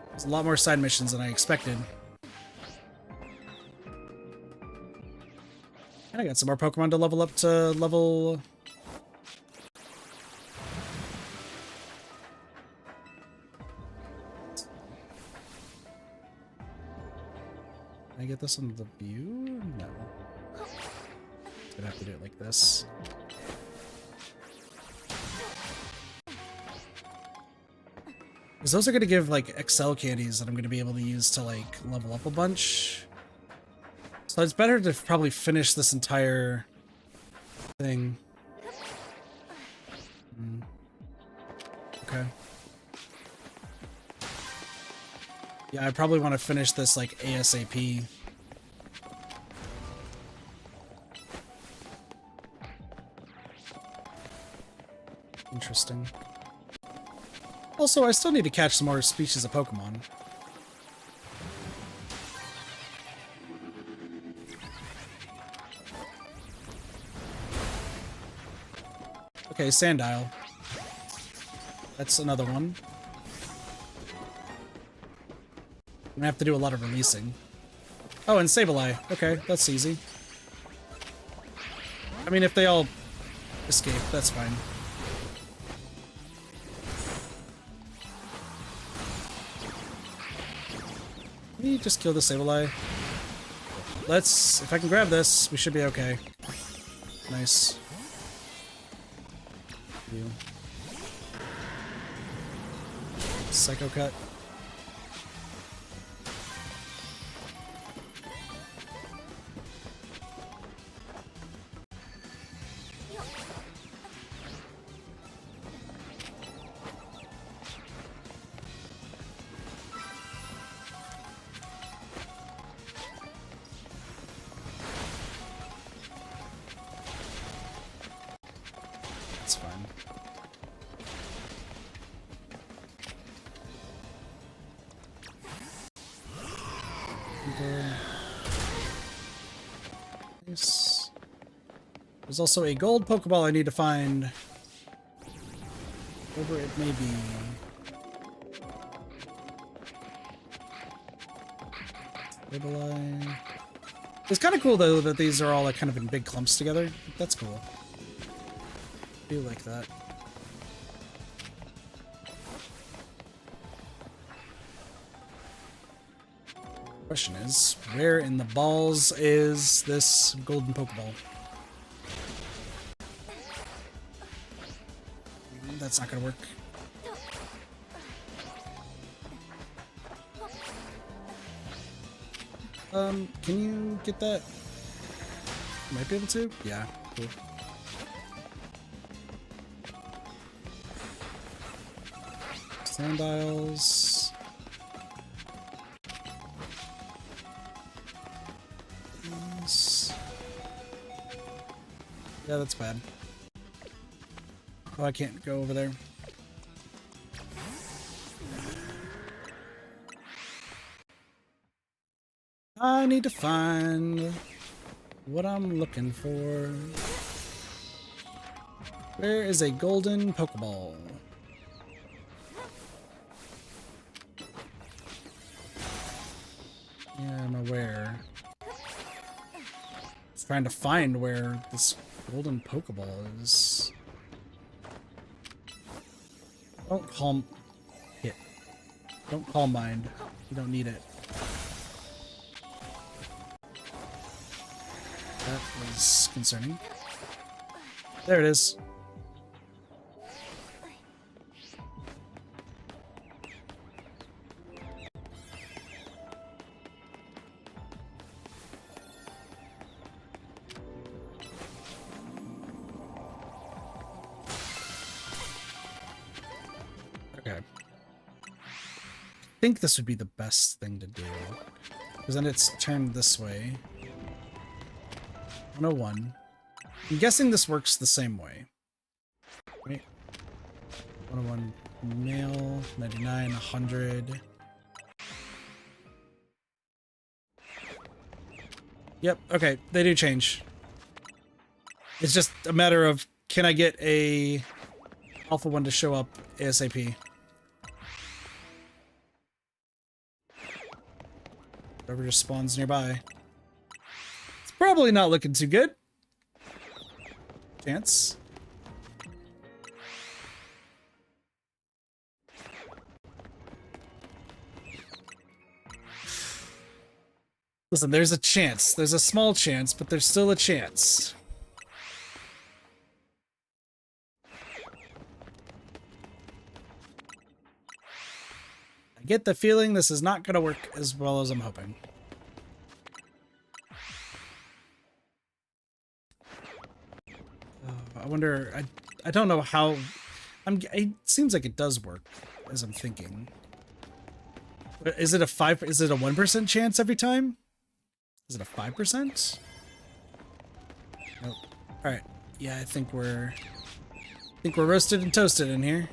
there's a lot more side missions than I expected. And I got some more Pokemon to level up to level... Can I get this on the view? No. I'm gonna have to do it like this. Because those are gonna give, like, Excel candies that I'm gonna be able to use to, like, level up a bunch. So it's better to probably finish this entire thing. Okay. Yeah, I probably want to finish this, like, ASAP. Interesting. Also, I still need to catch some more species of Pokemon. Okay, Sandile. That's another one. I'm gonna have to do a lot of releasing. Oh, and Sableye. Okay, that's easy. I mean, if they all escape, that's fine. Can we just kill the Sableye? Let's... If I can grab this, we should be okay. Nice. You. Psycho Cut. That's fine. Nice. There's also a gold Pokeball I need to find. Wherever it may be. Sableye. It's kind of cool though that these are all like kind of in big clumps together. That's cool. I do like that. Question is, where in the balls is this golden Pokeball? That's not gonna work. Can you get that? Might be able to? Yeah, cool. Sandiles. Nice. Yeah, that's bad. Oh, I can't go over there. I need to find what I'm looking for. Where is a golden Pokeball? Yeah, I'm aware. Just trying to find where this golden Pokeball is. Don't calm it. Don't calm mind. You don't need it. That was concerning. There it is. Okay. I think this would be the best thing to do. Because then it's turned this way. 101. I'm guessing this works the same way. Right? 101 male, 99, 100. Yep, okay, they do change. It's just a matter of, can I get a alpha one to show up ASAP? Whatever just spawns nearby. It's probably not looking too good. Chance. Listen, there's a chance. There's a small chance, but there's still a chance. I get the feeling this is not going to work as well as I'm hoping. I wonder, I don't know how, it seems like it does work, as I'm thinking. Is it a 1% chance every time? Is it a 5%? Nope. Alright. Yeah, I think we're roasted and toasted in here.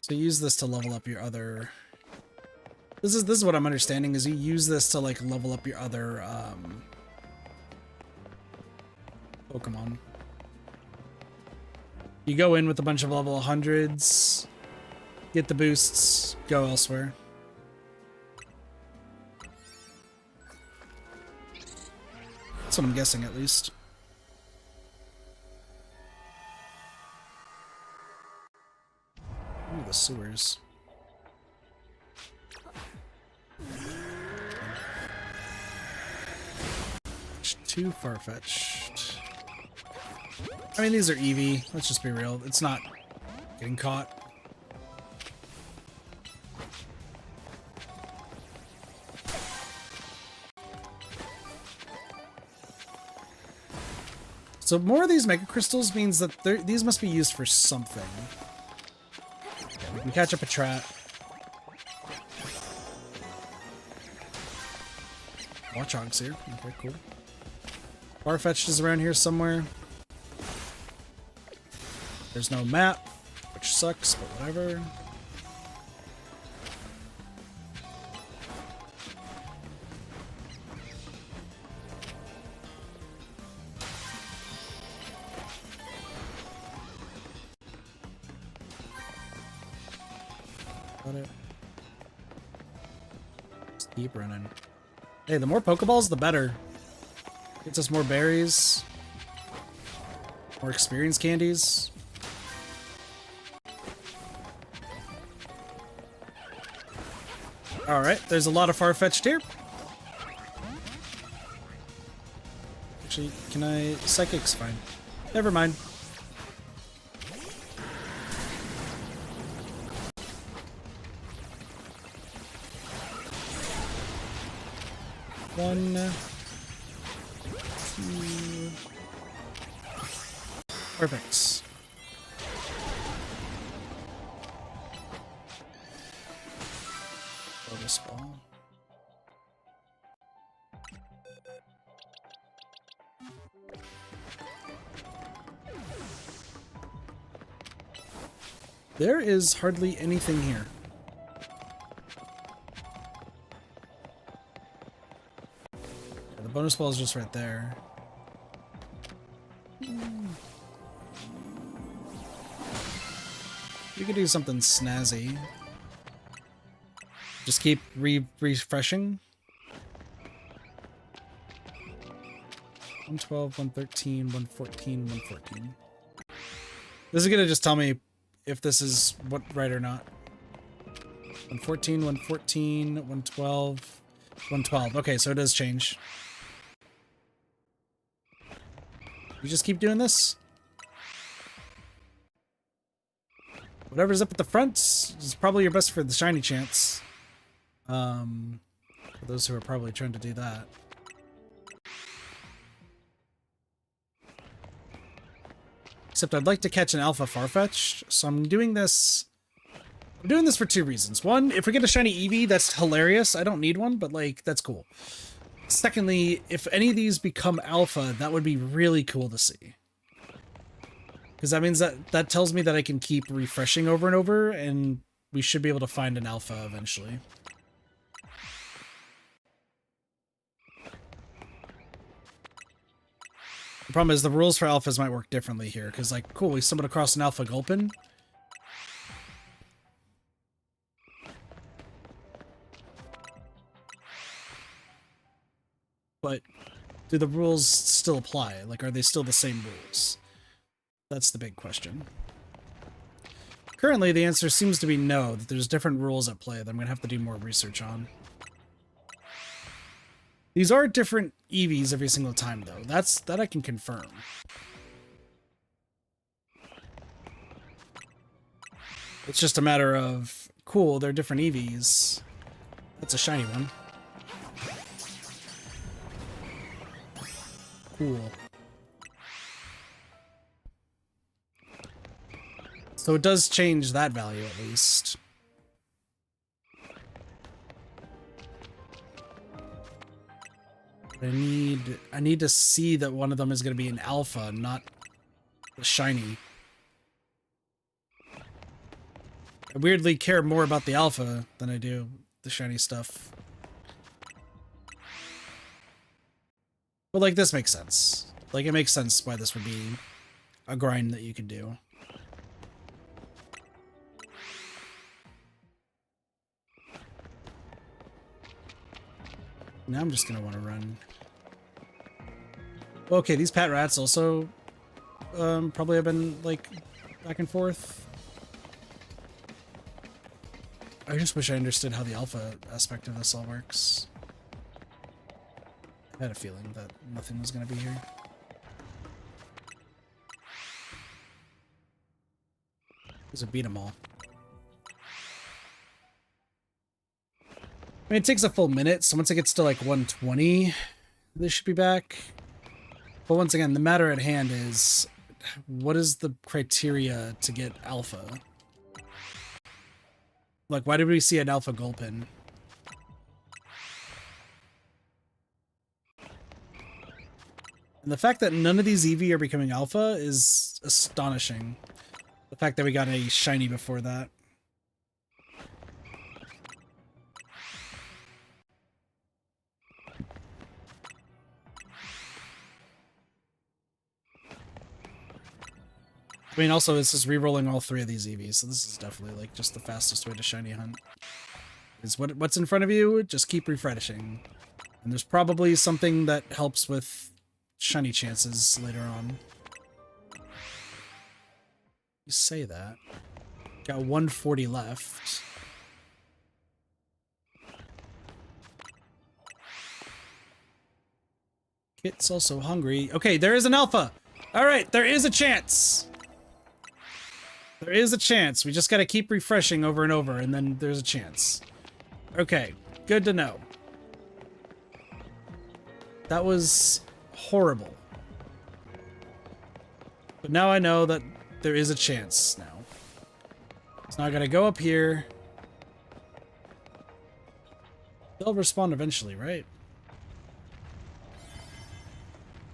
So use this to level up your other... This is what I'm understanding, is you use this to, like, level up your other, Pokemon. You go in with a bunch of level 100s, get the boosts, go elsewhere. That's what I'm guessing, at least. Ooh, the sewers. Too far-fetched. I mean, these are Eevee. Let's just be real. It's not getting caught. So more of these Mega Crystals means that these must be used for something. Okay, we can catch up a trap. Watchog's here. Okay, cool. Farfetch'd is around here somewhere. There's no map, which sucks, but whatever. Got it. Just keep running. Hey, the more Pokeballs, the better. Gets us more berries. More experience candies. Alright, there's a lot of Farfetch'd here. Actually, can I... Psychic's fine. Never mind. One... two... Perfect. Lotus ball. There is hardly anything here. Yeah, the bonus ball is just right there. You could do something snazzy. Just keep refreshing. 112, 113, 114, 114. This is gonna just tell me if this is right or not. 114, 114, 112, 112. Okay, so it does change. You just keep doing this. Whatever's up at the front is probably your best for the shiny chance. For those who are probably trying to do that. Except I'd like to catch an alpha Farfetch'd, so I'm doing this. I'm doing this for two reasons. One, if we get a shiny Eevee, that's hilarious. I don't need one, but like, that's cool. Secondly, if any of these become alpha, that would be really cool to see. Because that means that tells me that I can keep refreshing over and over, and we should be able to find an alpha eventually. The problem is the rules for alphas might work differently here, because like, cool, we stumbled across an alpha Gulpin. But do the rules still apply? Like, are they still the same rules? That's the big question. Currently, the answer seems to be no, that there's different rules at play that I'm going to have to do more research on. These are different Eevees every single time, though. That I can confirm. It's just a matter of, cool, they're different Eevees. That's a shiny one. Cool. So it does change that value at least. I need to see that one of them is going to be an alpha, not a shiny. I weirdly care more about the alpha than I do the shiny stuff. But like, this makes sense. Like, it makes sense why this would be a grind that you could do. Now I'm just gonna want to run. Okay, these Pat Rats also probably have been like back and forth. I just wish I understood how the alpha aspect of this all works. I had a feeling that nothing was gonna be here. Because it beat them all. I mean, it takes a full minute, so once it gets to like 120, they should be back. But once again, the matter at hand is, what is the criteria to get alpha? Like, why did we see an alpha Gulpin? And the fact that none of these Eevee are becoming alpha is astonishing. The fact that we got a shiny before that. I mean, also, this is re-rolling all three of these Eevees, so this is definitely, like, just the fastest way to shiny hunt. Is what's in front of you, just keep refreshing. And there's probably something that helps with shiny chances later on. You say that. Got 140 left. Kit's also hungry. Okay, there is an alpha! Alright, there is a chance! There is a chance. We just gotta keep refreshing over and over, and then there's a chance. Okay, good to know. That was horrible. But now I know that there is a chance now. So now I gotta go up here. They'll respawn eventually, right?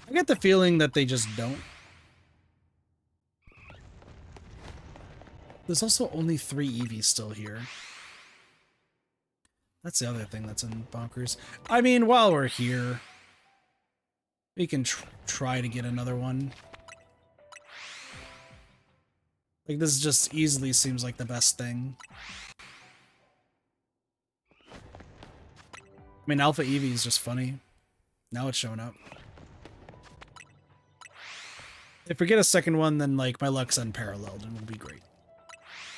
I get the feeling that they just don't. There's also only 3 Eevees still here. That's the other thing that's in bonkers. I mean, while we're here, we can try to get another one. Like, this just easily seems like the best thing. I mean, Alpha Eevee is just funny. Now it's showing up. If we get a second one, then, like, my luck's unparalleled and it'll be great.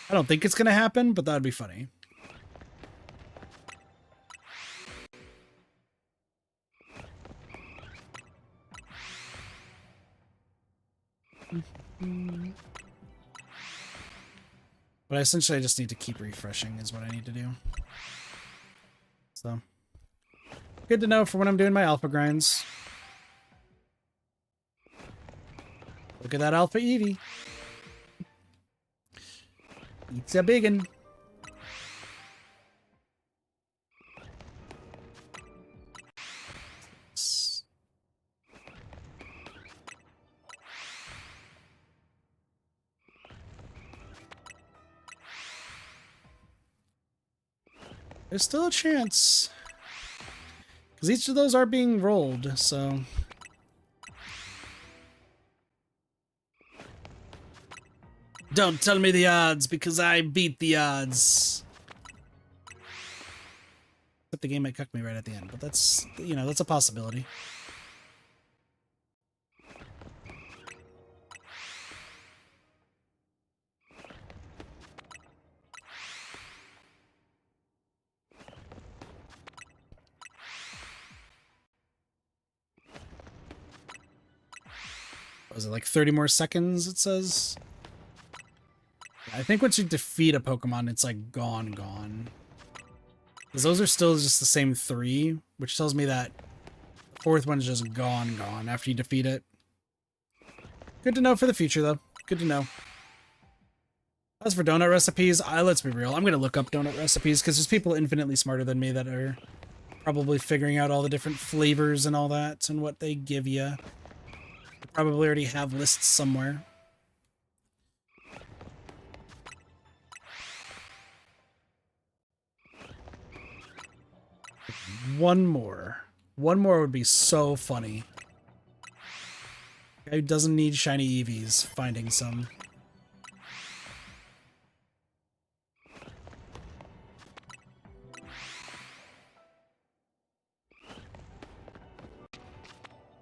I don't think it's gonna happen, but that'd be funny. But essentially I just need to keep refreshing is what I need to do. So, good to know for when I'm doing my alpha grinds. Look at that Alpha Eevee. It's a biggin. There's still a chance. Because each of those are being rolled, so... Don't tell me the odds, because I beat the odds. But the game might cuck me right at the end, but that's, you know, that's a possibility. Was it like 30 more seconds, it says? I think once you defeat a Pokemon, it's like gone. Because those are still just the same 3, which tells me that the 4th one's just gone after you defeat it. Good to know for the future, though. Good to know. As for donut recipes, let's be real. I'm going to look up donut recipes because there's people infinitely smarter than me that are probably figuring out all the different flavors and all that and what they give you. Probably already have lists somewhere. One more would be so funny. Guy who doesn't need shiny Eevees finding some.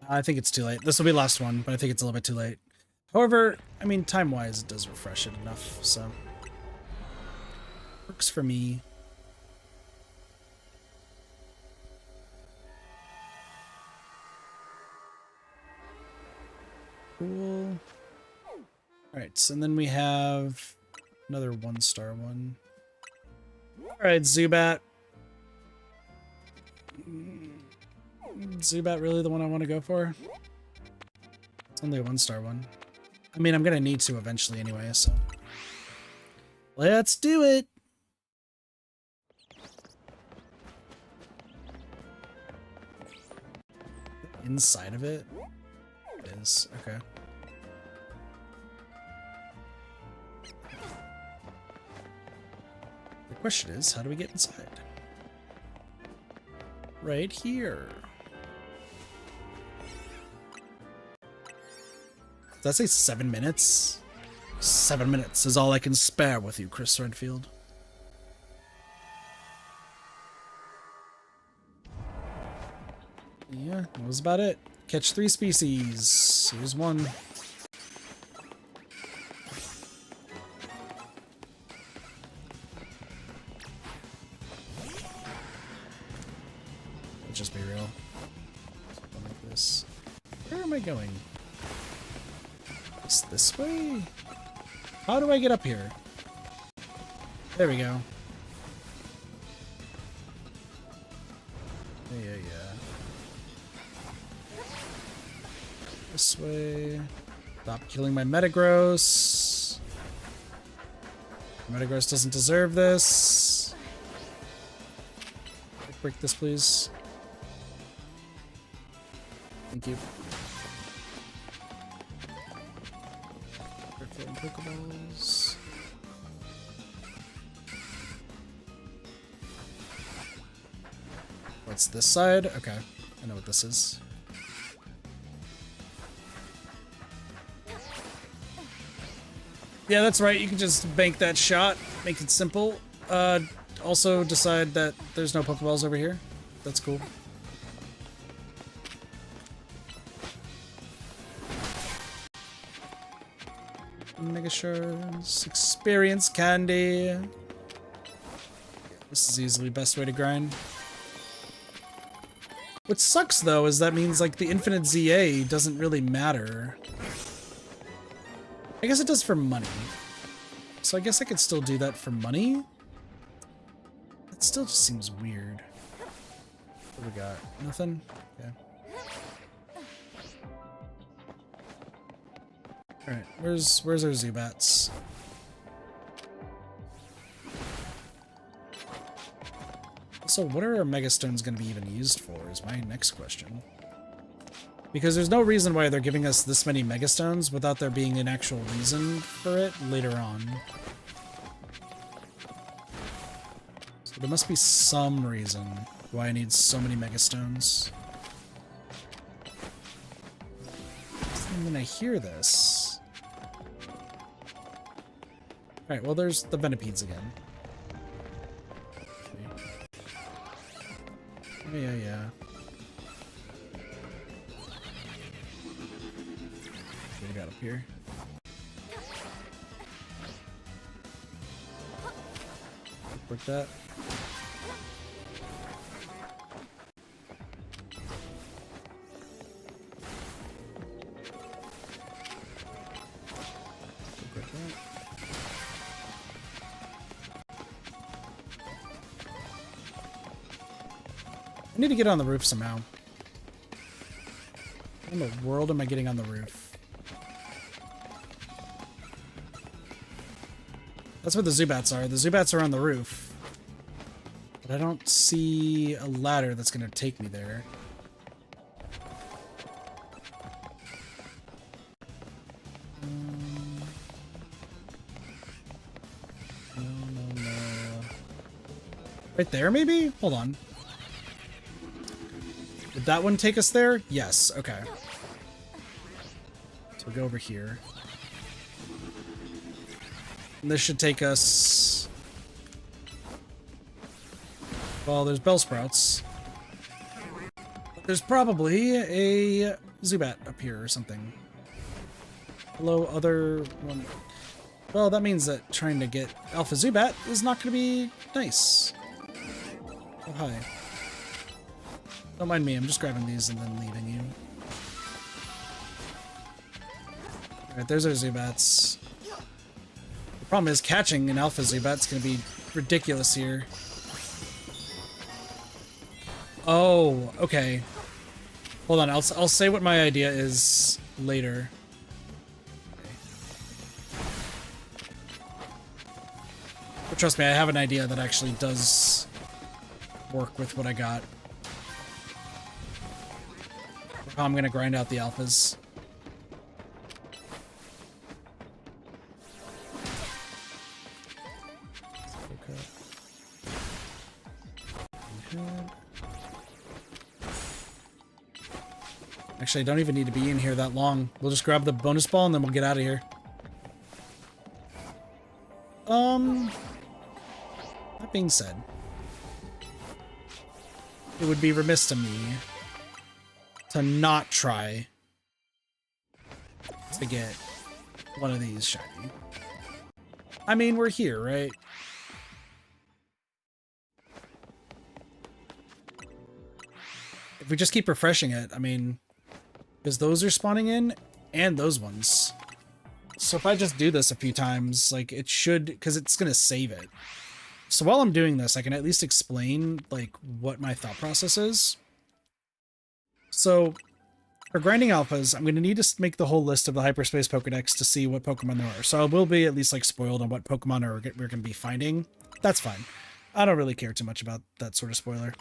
I think it's too late. This will be the last one, but I think it's a little bit too late. However, I mean, time-wise, it does refresh it enough, so... Works for me. Cool. Alright, and then we have another 1-star one. Alright, Zubat. Zubat really the one I want to go for? It's only a 1-star one. I mean, I'm gonna need to eventually anyway, so... Let's do it! Inside of it? It is. Okay. The question is, how do we get inside? Right here. Does that say 7 minutes? 7 minutes is all I can spare with you, Chris Redfield. Yeah, that was about it. Catch 3 species. Here's one. Let's just be real. Something like this. Where am I going? Is this way? How do I get up here? There we go. Yeah. This way. Stop killing my Metagross. Metagross doesn't deserve this. Break this, please. Thank you. Pokeballs. What's this side? Okay, I know what this is. Yeah, that's right. You can just bank that shot, make it simple. Also decide that there's no Pokeballs over here. That's cool. Mega Shards, experience candy. This is easily the best way to grind. What sucks though is that means like the infinite ZA doesn't really matter. I guess it does for money. So I guess I could still do that for money. It still just seems weird. What do we got? Nothing? Yeah. Alright, where's our Zubats? So what are our Megastones going to be even used for is my next question. Because there's no reason why they're giving us this many Megastones without there being an actual reason for it later on. So there must be some reason why I need so many Megastones. And when I hear this... Alright, well there's the Ventipedes again. Okay. Yeah. What do we got up here? Break that. Break that. I need to get on the roof somehow. How in the world am I getting on the roof? That's where the Zubats are. The Zubats are on the roof. But I don't see a ladder that's going to take me there. No. Right there, maybe? Hold on. Did that one take us there? Yes, okay. So we'll go over here. And this should take us... Well, there's Bellsprouts. There's probably a Zubat up here or something. Hello, other one. Well, that means that trying to get Alpha Zubat is not going to be nice. Oh, hi. Don't mind me, I'm just grabbing these and then leaving you. Alright, there's our Zubats. The problem is catching an Alpha Zubat's gonna be ridiculous here. Oh, okay. Hold on, I'll say what my idea is later. But trust me, I have an idea that actually does work with what I got. I'm gonna grind out the alphas. Actually, I don't even need to be in here that long. We'll just grab the bonus ball and then we'll get out of here. That being said, it would be remiss to me to not try to get one of these shiny. I mean, we're here, right? If we just keep refreshing it, I mean, because those are spawning in and those ones. So if I just do this a few times, like it should, because it's going to save it. So while I'm doing this, I can at least explain like what my thought process is. So, for grinding alphas, I'm going to need to make the whole list of the Hyperspace Pokedex to see what Pokemon there are. So I will be at least like spoiled on what Pokemon we're going to be finding. That's fine. I don't really care too much about that sort of spoiler.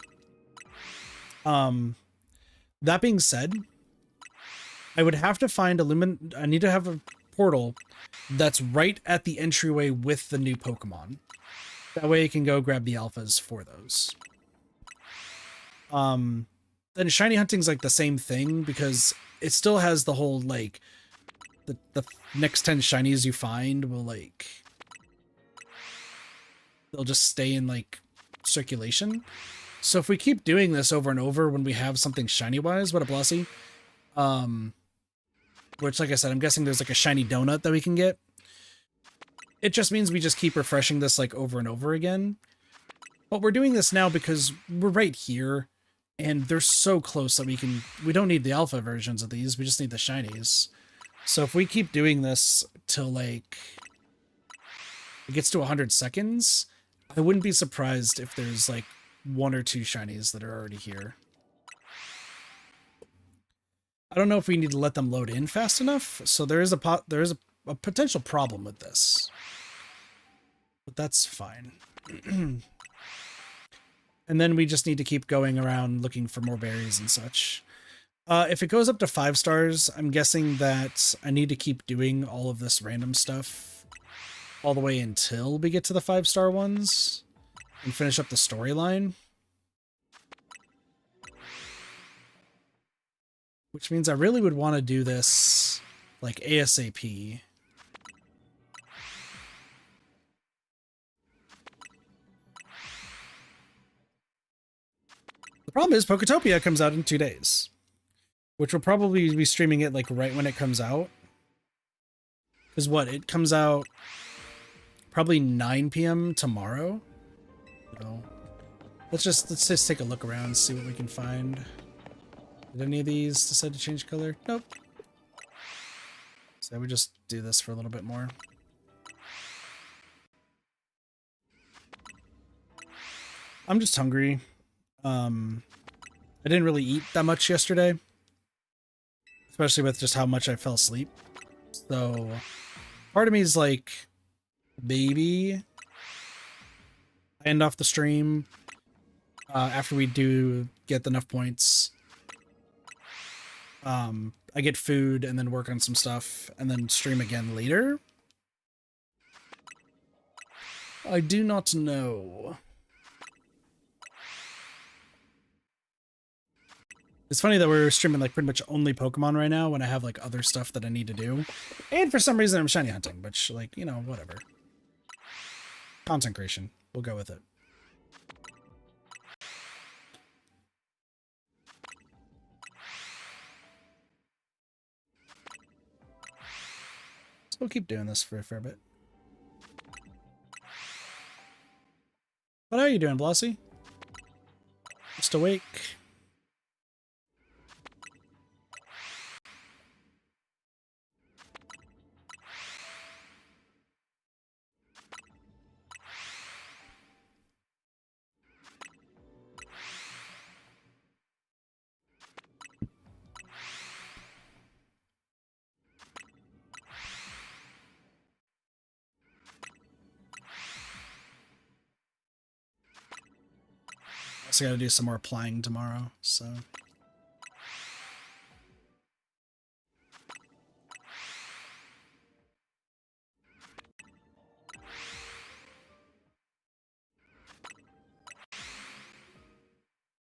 That being said, I would have to find I need to have a portal that's right at the entryway with the new Pokemon. That way I can go grab the alphas for those. Then shiny hunting's like the same thing because it still has the whole like the next 10 shinies you find will like they'll just stay in like circulation. So if we keep doing this over and over when we have something shiny wise, what a Blossie. Which like I said, I'm guessing there's like a shiny donut that we can get. It just means we just keep refreshing this like over and over again. But we're doing this now because we're right here. And they're so close that we don't need the alpha versions of these, we just need the shinies. So if we keep doing this till like it gets to 100 seconds, I wouldn't be surprised if there's like 1 or 2 shinies that are already here. I don't know if we need to let them load in fast enough. So there is a potential problem with this, but that's fine. And then we just need to keep going around looking for more berries and such. If it goes up to 5 stars, I'm guessing that I need to keep doing all of this random stuff all the way until we get to the 5-star ones and finish up the storyline. Which means I really would want to do this like ASAP. The problem is Pokopia comes out in 2 days, which will probably be streaming it like right when it comes out. Because what, it comes out probably 9 p.m. tomorrow. So let's just take a look around and see what we can find. Did any of these decide to change color? Nope. So we just do this for a little bit more. I'm just hungry. I didn't really eat that much yesterday, especially with just how much I fell asleep. So part of me is like, maybe I end off the stream after we do get enough points. I get food and then work on some stuff and then stream again later. I do not know. It's funny that we're streaming like pretty much only Pokemon right now when I have like other stuff that I need to do. And for some reason I'm shiny hunting, which like, you know, whatever. Content creation. We'll go with it. So we'll keep doing this for a fair bit. What are you doing, Blossy? Just awake. Also gotta do some more applying tomorrow, so.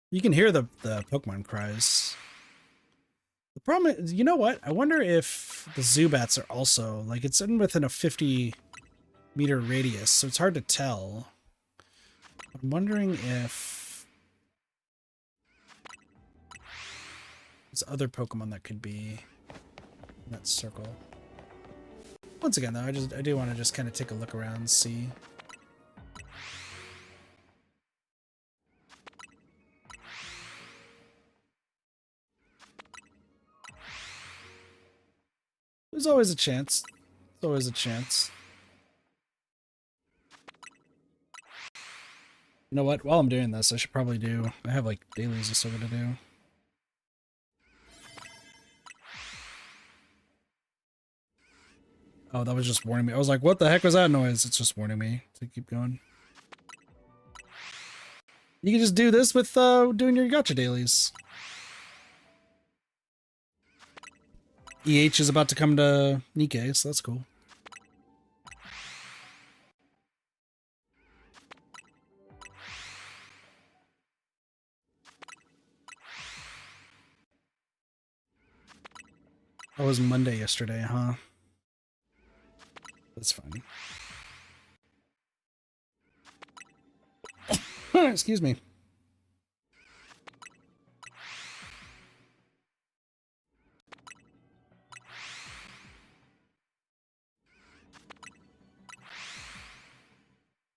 You can hear the Pokemon cries. The problem is, you know what? I wonder if the Zubats are also, like, it's in within a 50-meter radius, so it's hard to tell. I'm wondering if there's other Pokemon that could be in that circle. Once again, though, I do want to just kind of take a look around and see. There's always a chance. There's always a chance. You know what? While I'm doing this, I should probably do... I have, like, dailies I still gotta do. Oh, that was just warning me. I was like, what the heck was that noise? It's just warning me to keep going. You can just do this with doing your gacha dailies. EH is about to come to Nikkei, so that's cool. That was Monday yesterday, huh? That's fine. Excuse me.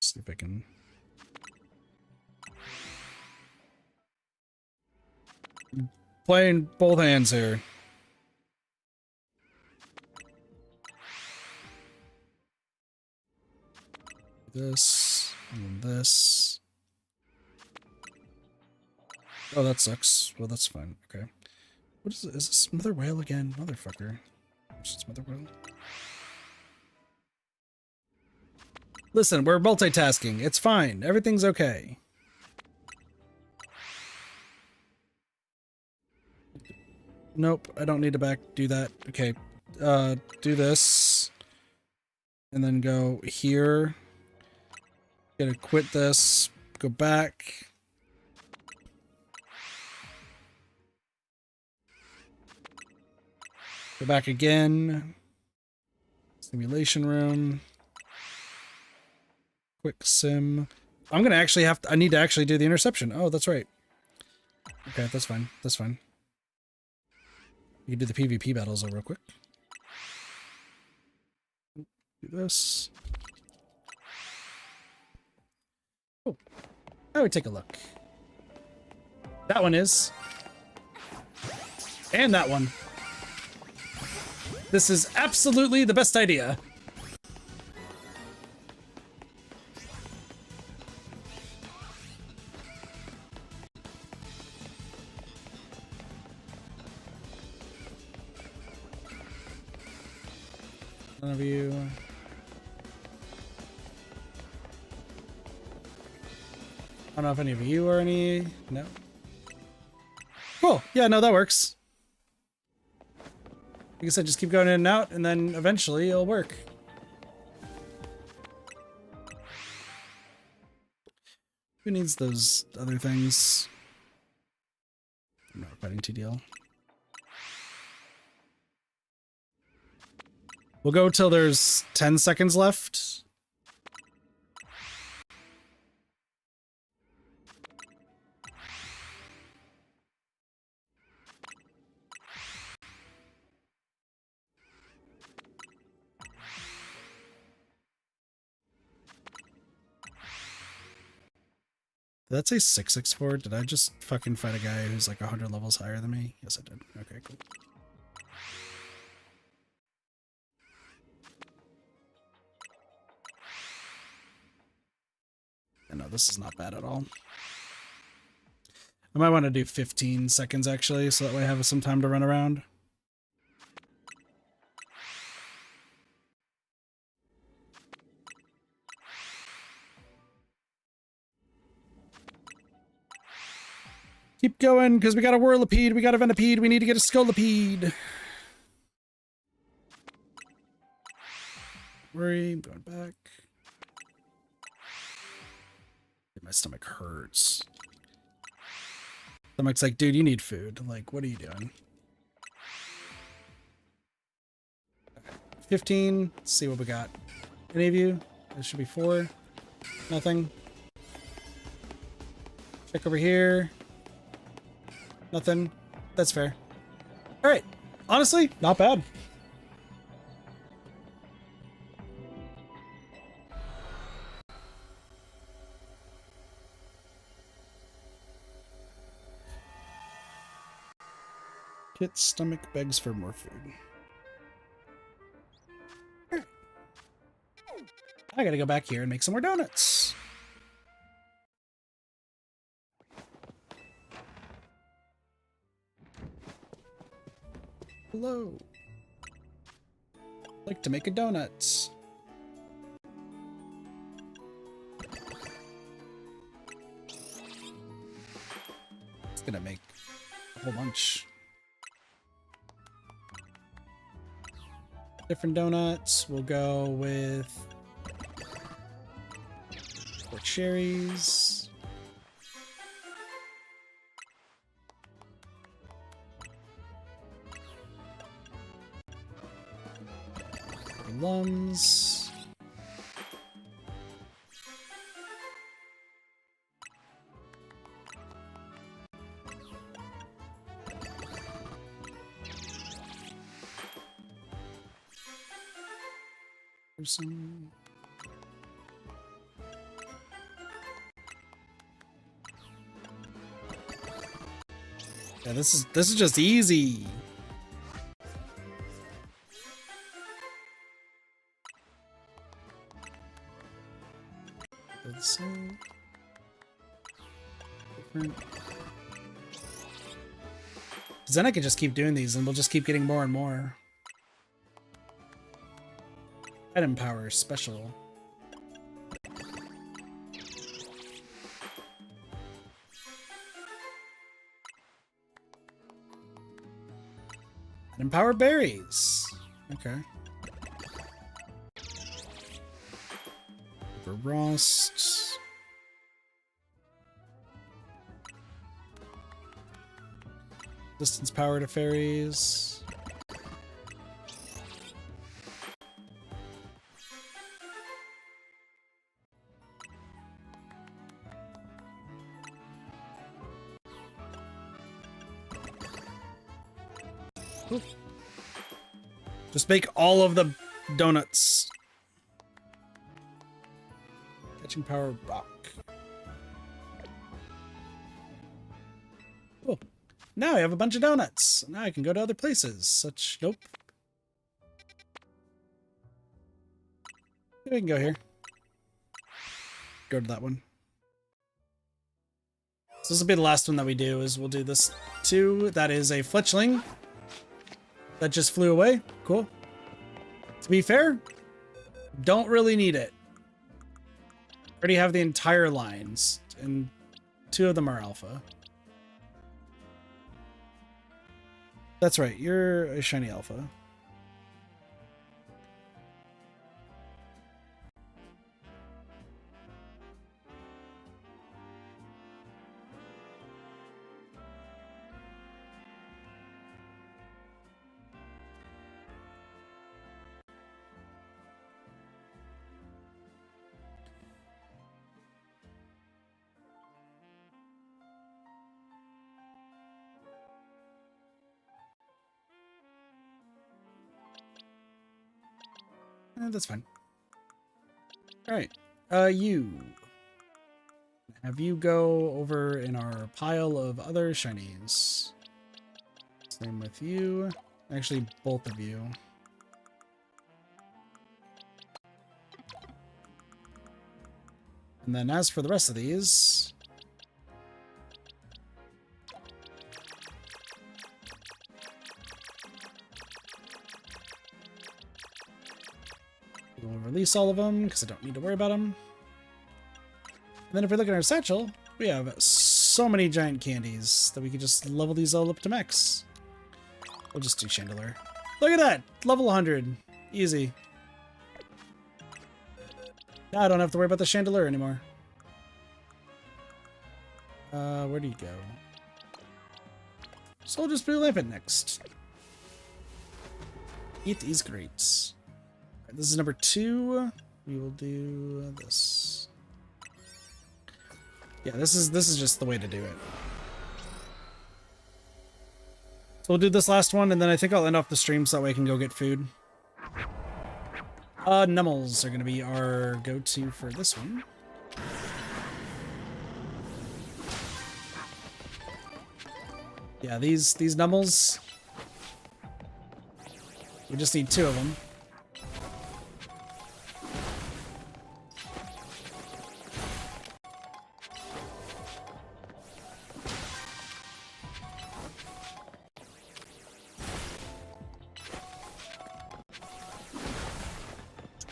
See if I can... Playing both hands here. This, and then this. Oh, that sucks. Well, that's fine. Okay. What is it? Is it Smother Whale again? Motherfucker. Smother Whale. Listen, we're multitasking. It's fine. Everything's okay. Nope, I don't need to do that. Okay. Do this. And then go here. Gotta quit this. Go back. Go back again. Simulation room. Quick sim. I'm gonna actually have to, I need to actually do the interception. Oh, that's right. Okay, that's fine. That's fine. You can do the PvP battles though real quick. Do this. Oh, I would take a look. That one is. And that one. This is absolutely the best idea. None of you. I don't know if any of you are any. No. Cool. Yeah, no, that works. Like I said, just keep going in and out, and then eventually it'll work. Who needs those other things? I'm not fighting TDL. We'll go till there's 10 seconds left. Did that say 664? Did I just fucking fight a guy who's like 100 levels higher than me? Yes, I did. Okay, cool. No, this is not bad at all. I might want to do 15 seconds actually, so that way I have some time to run around. Keep going, because we got a Whirlipede, we got a Venipede, we need to get a Scolipede. Worry, I'm going back. My stomach hurts. Stomach's like, dude, you need food. Like, what are you doing? 15. Let's see what we got. Any of you? There should be 4. Nothing. Check over here. Nothing. That's fair. All right. Honestly, not bad. Kit's stomach begs for more food. I gotta go back here and make some more donuts. Hello. I'd like to make a donut. It's gonna make a whole bunch. Different donuts. We'll go with 4 cherries. Plums. Some. Yeah, this is just easy. That's different. Because then I could just keep doing these and we'll just keep getting more and more. Item power special. Item power berries. Okay. For rust. Distance power to fairies. Ooh. Just make all of the donuts. Catching power rock. Cool. Now I have a bunch of donuts. Now I can go to other places. Such nope. We can go here. Go to that one. So this will be the last one that we do. Is we'll do this too. That is a fletchling. That just flew away. Cool. To be fair, don't really need it. Already have the entire lines, and 2 of them are alpha. That's right, you're a shiny alpha. That's fine. Alright. You. Have you go over in our pile of other shinies. Same with you. Actually, both of you. And then as for the rest of these... we'll release all of them, because I don't need to worry about them. And then if we look at our satchel, we have so many giant candies that we could just level these all up to max. We'll just do Chandelier. Look at that! Level 100. Easy. Now I don't have to worry about the Chandelier anymore. Where do you go? Soldier's Blue Lampet next. It is great. Right, this is number 2. We will do this. Yeah, this is just the way to do it. So we'll do this last one, and then I think I'll end off the stream so that way I can go get food. Nummels are going to be our go-to for this one. Yeah, these Nummels. We just need 2 of them.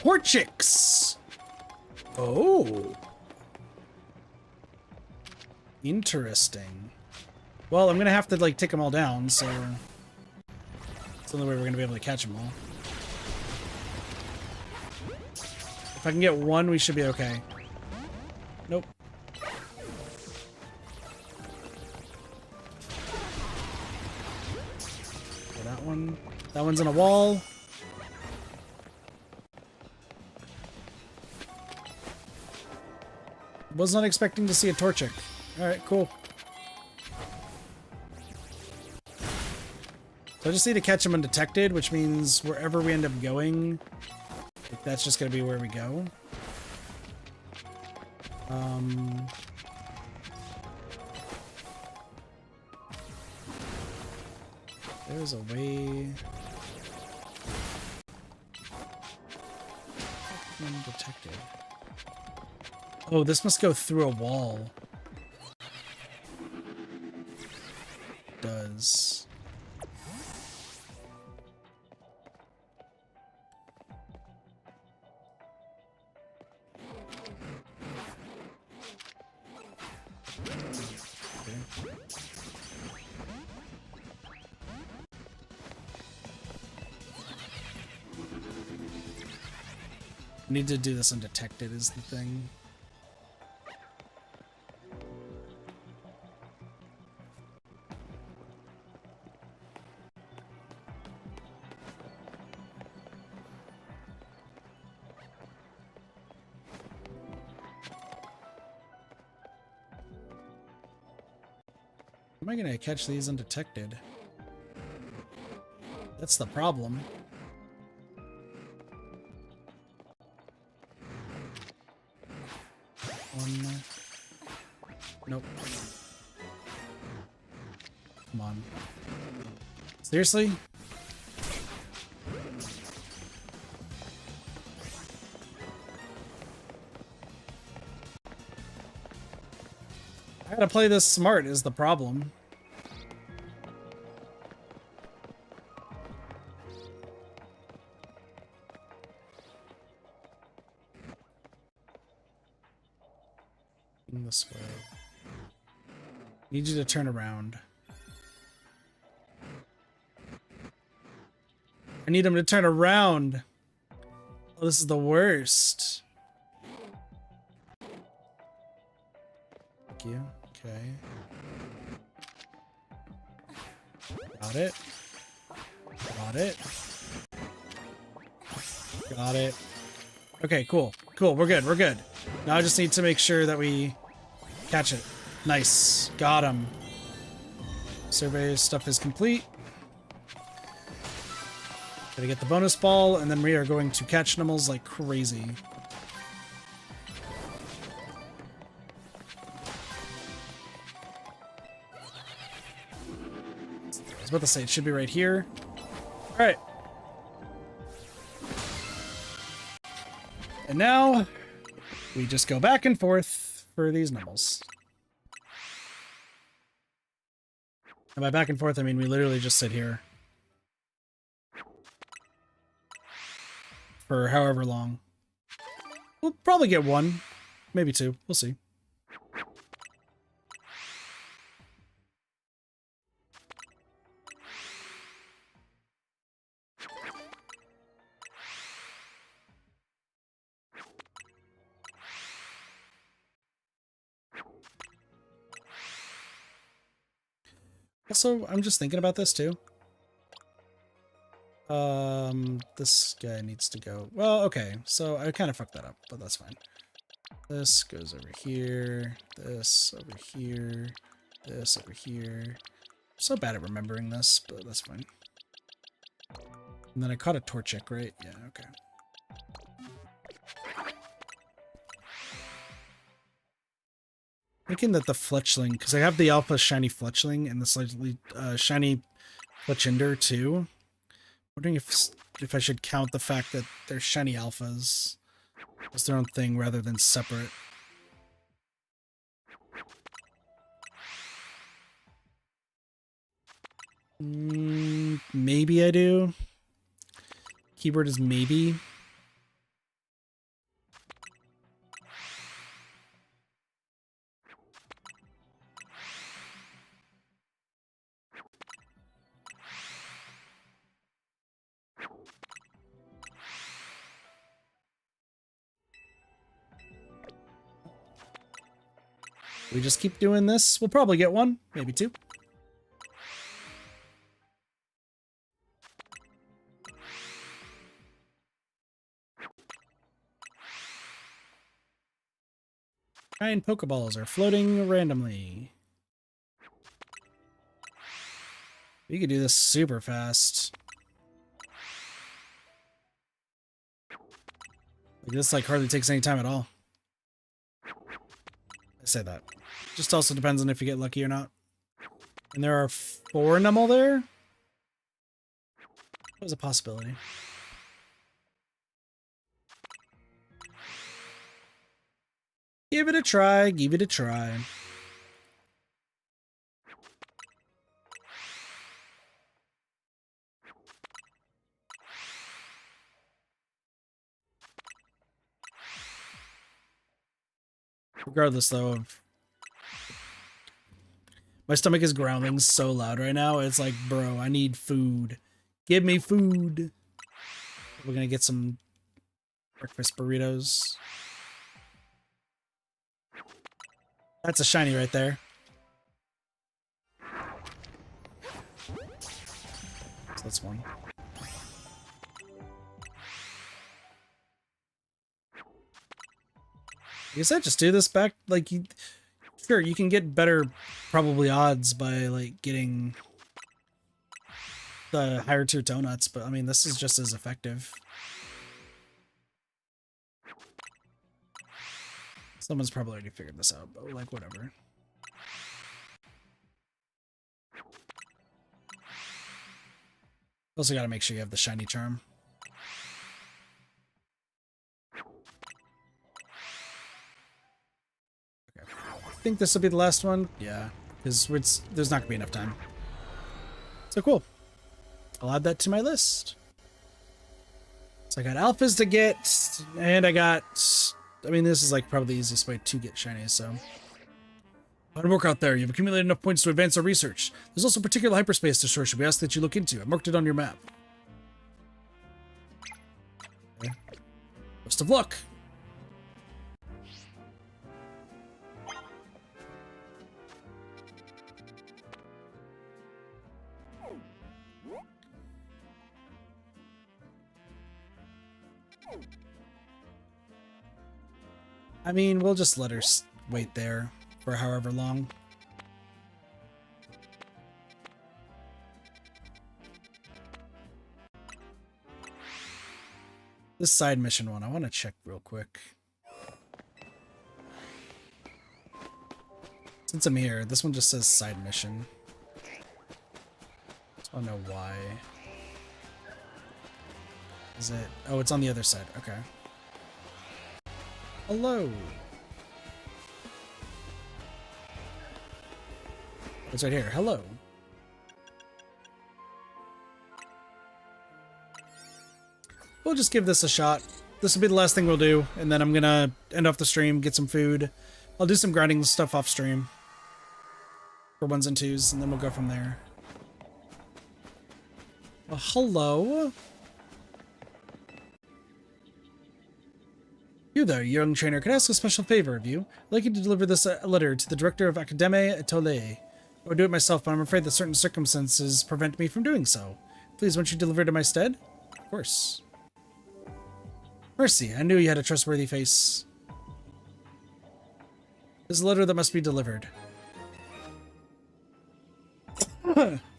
Torchics! Oh. Interesting. Well, I'm gonna have to, like, take them all down, so... it's the only way we're gonna be able to catch them all. If I can get one, we should be okay. Nope. Okay, that one. That one's in a wall. Was not expecting to see a Torchic. Alright, cool. So I just need to catch him undetected, which means wherever we end up going, that's just going to be where we go. There's a way... undetected. Oh, this must go through a wall. Does. need to do this undetected is the thing. How am I gonna catch these undetected? That's the problem. One. Nope. Come on. Seriously? I gotta play this smart is the problem. This way. Need you to turn around. I need him to turn around. Oh, this is the worst. Thank you. Okay. Got it. Got it. Got it. Okay, cool. Cool, we're good, we're good. Now I just need to make sure that we catch it. Nice. Got him. Survey stuff is complete. Gotta get the bonus ball, and then we are going to catch animals like crazy. I was about to say, it should be right here. Alright. And now, we just go back and forth for these animals. And by back and forth, I mean we literally just sit here. For however long. We'll probably get one, maybe two. We'll see. Also, I'm just thinking about this too. This guy needs to go. Well, okay, so I kind of fucked that up, but that's fine. This goes over here, this over here, this over here. I'm so bad at remembering this, but that's fine. And then I caught a Torchic, right? Yeah, okay. Thinking that the Fletchling, because I have the Alpha Shiny Fletchling and the slightly Shiny Fletchinder too. Wondering if I should count the fact that they're Shiny Alphas as their own thing rather than separate. Maybe I do. Keyword is maybe. We just keep doing this. We'll probably get one, maybe two. Giant Pokeballs are floating randomly. We could do this super fast. This like hardly takes any time at all. I say that. Just also depends on if you get lucky or not. And there are 4 Numel there? That was a possibility. Give it a try, give it a try. Regardless, though, of... My stomach is growling so loud right now. It's like, bro, I need food. Give me food. We're gonna get some Breakfast burritos. That's a shiny right there. So that's one. I guess I just do this back, like, sure, you can get better, probably, odds by, like, getting the higher tier donuts, but, I mean, this is just as effective. Someone's probably already figured this out, but, like, whatever. Also gotta make sure you have the shiny charm. I think this will be the last one. Yeah, because there's not gonna be enough time. So cool. I'll add that to my list. So I got alphas to get, and I mean, this is like probably the easiest way to get shinies, so. Hard work out there. You've accumulated enough points to advance our research. There's also particular hyperspace distortion we ask that you look into. I marked it on your map. Okay. Best of luck. I mean, we'll just let her wait there for however long. This side mission one, I want to check real quick. Since I'm here, this one just says side mission. So I don't know why. Is it? Oh, it's on the other side. Okay. Hello. It's right here. Hello. We'll just give this a shot. This will be the last thing we'll do, and then I'm gonna end off the stream, get some food. I'll do some grinding stuff off stream for 1s and 2s, and then we'll go from there. Well, hello. You there, young trainer. Could I ask a special favor of you? I'd like you to deliver this letter to the director of Académie Atelier. I would do it myself, but I'm afraid that certain circumstances prevent me from doing so. Please, won't you deliver it in my stead? Of course. Mercy, I knew you had a trustworthy face. This is a letter that must be delivered.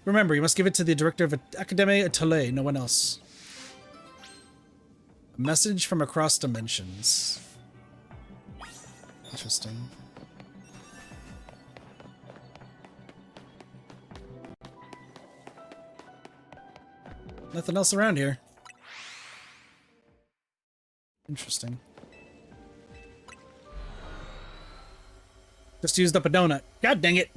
Remember, you must give it to the director of Académie Atelier, no one else. A message from across dimensions. Interesting. Nothing else around here. Interesting. Just used up a donut. God dang it.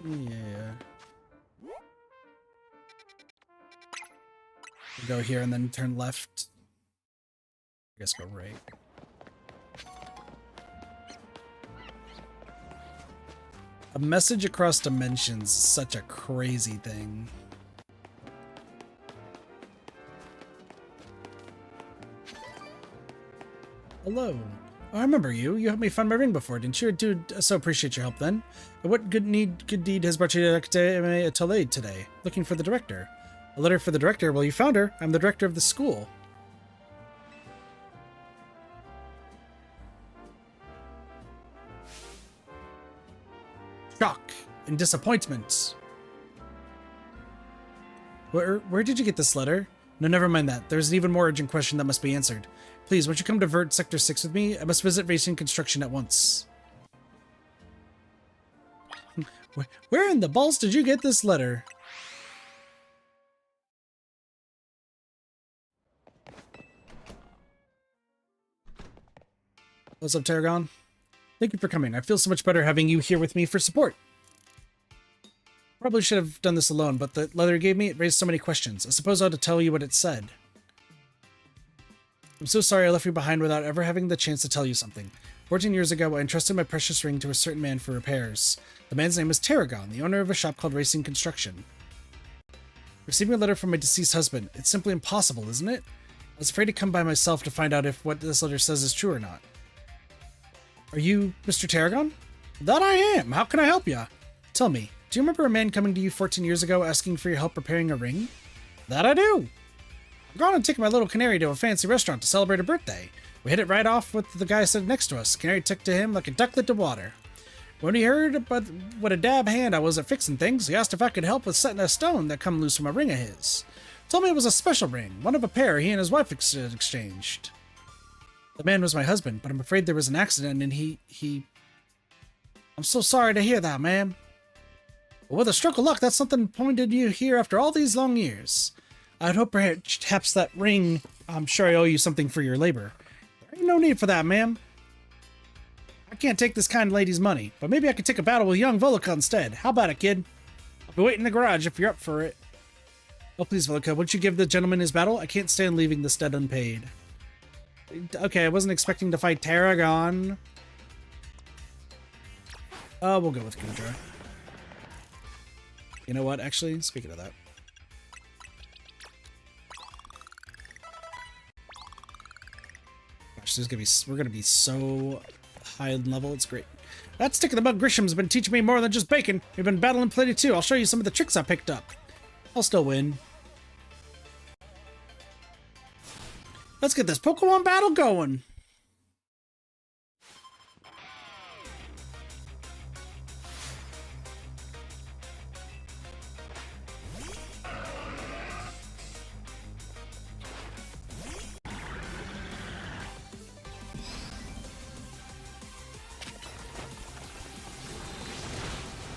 Yeah. Go here and then turn left. I guess go right. A message across dimensions is such a crazy thing. Hello. Oh, I remember you. You helped me find my ring before, didn't you? Dude, so appreciate your help then. What good deed has brought you to Académie Atelier today? Looking for the director. A letter for the director? Well, you found her. I'm the director of the school. Shock and disappointment. Where did you get this letter? No, never mind that. There's an even more urgent question that must be answered. Please, won't you come to Vert Sector 6 with me? I must visit Racing Construction at once. Where in the balls did you get this letter? What's up, Tarragon? Thank you for coming. I feel so much better having you here with me for support. Probably should have done this alone, but the letter you gave me, it raised so many questions. I suppose I ought to tell you what it said. I'm so sorry I left you behind without ever having the chance to tell you something. 14 years ago, I entrusted my precious ring to a certain man for repairs. The man's name was Tarragon, the owner of a shop called Racing Construction. Receiving a letter from my deceased husband. It's simply impossible, isn't it? I was afraid to come by myself to find out if what this letter says is true or not. Are you Mr. Tarragon? That I am. How can I help you? Tell me, do you remember a man coming to you 14 years ago asking for your help repairing a ring? That I do. I'm going to take my little canary to a fancy restaurant to celebrate a birthday. We hit it right off with the guy sitting next to us. Canary took to him like a ducklet to water. When he heard about what a dab hand I was at fixing things, he asked if I could help with setting a stone that come loose from a ring of his. Told me it was a special ring, one of a pair he and his wife exchanged. The man was my husband, but I'm afraid there was an accident and he... I'm so sorry to hear that, ma'am. But with a stroke of luck, that's something pointed you here after all these long years. I'd hope perhaps that ring... I'm sure I owe you something for your labor. There ain't no need for that, ma'am. I can't take this kind lady's money, but maybe I could take a battle with young Volica instead. How about it, kid? I'll be waiting in the garage if you're up for it. Oh, please, Volica, wouldn't you give the gentleman his battle? I can't stand leaving this debt unpaid. Okay, I wasn't expecting to fight Tarragon. We'll go with Kudra. You know what, actually, speaking of that. Gosh, we're gonna be so high in level, it's great. That stick in the mud Grisham's been teaching me more than just bacon. We've been battling plenty too. I'll show you some of the tricks I picked up. I'll still win. Let's get this Pokemon battle going.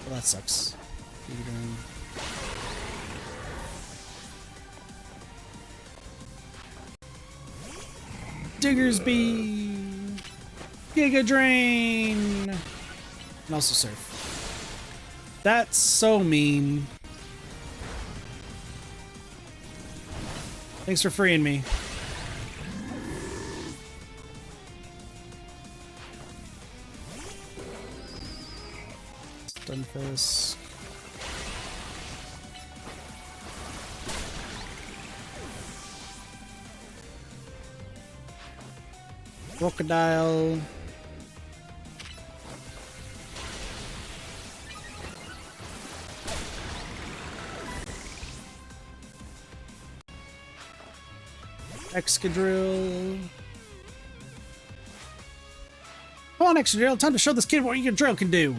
Well, that sucks. Diggersby, Giga Drain, and also Surf. That's so mean. Thanks for freeing me. Stunfisk. Crocodile. Excadrill. Come on, Excadrill. Time to show this kid what your drill can do.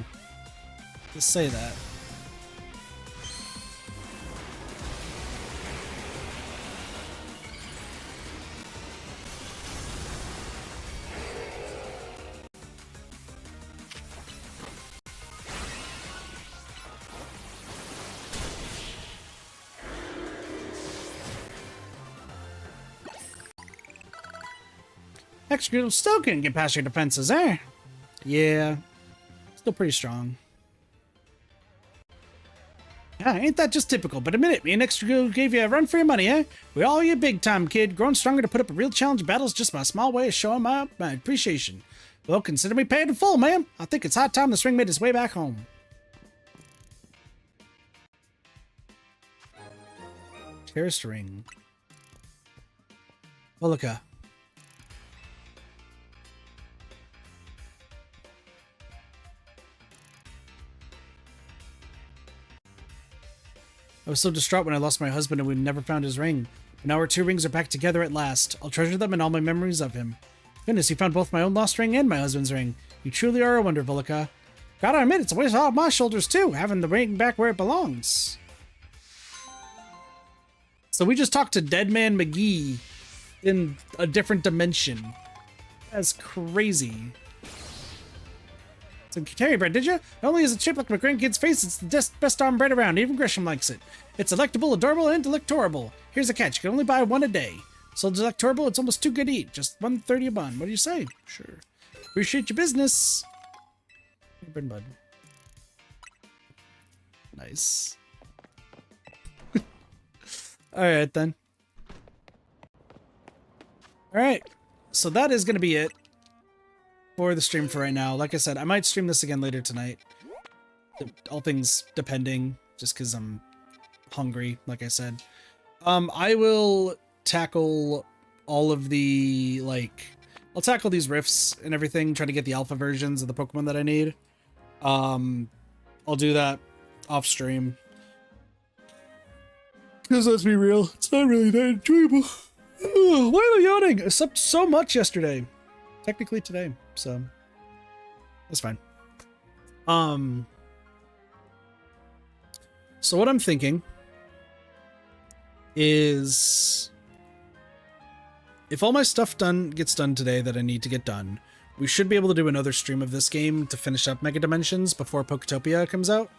Just say that. Excadrill still couldn't get past your defenses, eh? Yeah. Still pretty strong. Yeah, ain't that just typical? But admit it, me and Excadrill gave you a run for your money, eh? We all you big time, kid. Growing stronger to put up a real challenge in battles just my small way of showing my appreciation. Well, consider me paid in full, ma'am. I think it's high time this ring made its way back home. Terraced ring. Volica. I was so distraught when I lost my husband and we never found his ring. But now our two rings are back together at last. I'll treasure them and all my memories of him. Goodness, you found both my own lost ring and my husband's ring. You truly are a wonder, Volica. Gotta admit, it's a weight off my shoulders too, having the ring back where it belongs. So we just talked to Deadman McGee in a different dimension. That's crazy. Some Terry bread, did you? Not only is it shaped like my grandkid's face, it's the best darn bread around. Even Grisham likes it. It's delectable, adorable, and delectorable. Here's a catch. You can only buy one a day. So delectorable, it's almost too good to eat. Just $1.30 a bun. What do you say? Sure. Appreciate your business. Bread bud. Nice. Alright then. All right, so that is going to be it for the stream for right now. Like I said, I might stream this again later tonight. All things depending, just because I'm hungry, like I said. I will tackle all of the, like, I'll tackle these rifts and everything, try to get the alpha versions of the Pokemon that I need. I'll do that off stream. Because let's be real, it's not really that enjoyable. Why am I yawning? I slept so much yesterday. Technically today, so that's fine. So what I'm thinking is, if all my stuff gets done today that I need to get done, we should be able to do another stream of this game to finish up Mega Dimensions before Pokotopia comes out.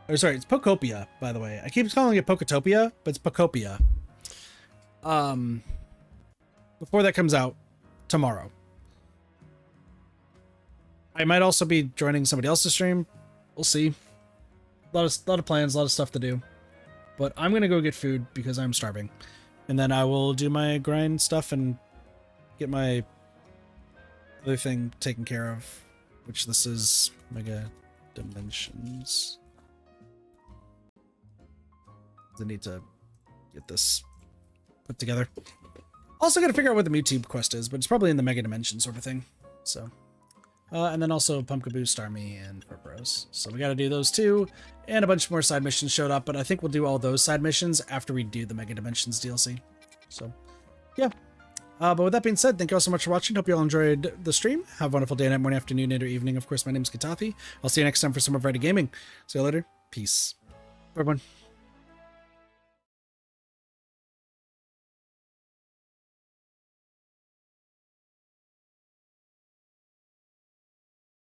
Or sorry, it's Pokopia, by the way. I keep calling it Pokotopia, but it's Pokopia. Before that comes out tomorrow. I might also be joining somebody else's stream. We'll see. A lot of plans, a lot of stuff to do. But I'm gonna go get food because I'm starving. And then I will do my grind stuff and get my other thing taken care of, which this is Mega Dimensions. I need to get this put together. Also got to figure out what the Mewtwo quest is, but it's probably in the Mega Dimension sort of thing. So, and then also Pumpkaboo, Starmie, and Furboros. So we got to do those too, and a bunch more side missions showed up, but I think we'll do all those side missions after we do the Mega Dimensions DLC. So, yeah. But with that being said, thank you all so much for watching. Hope you all enjoyed the stream. Have a wonderful day, night, morning, afternoon, night, or evening. Of course, my name is Katafi. I'll see you next time for some more Variety Gaming. See you later. Peace. Bye, everyone.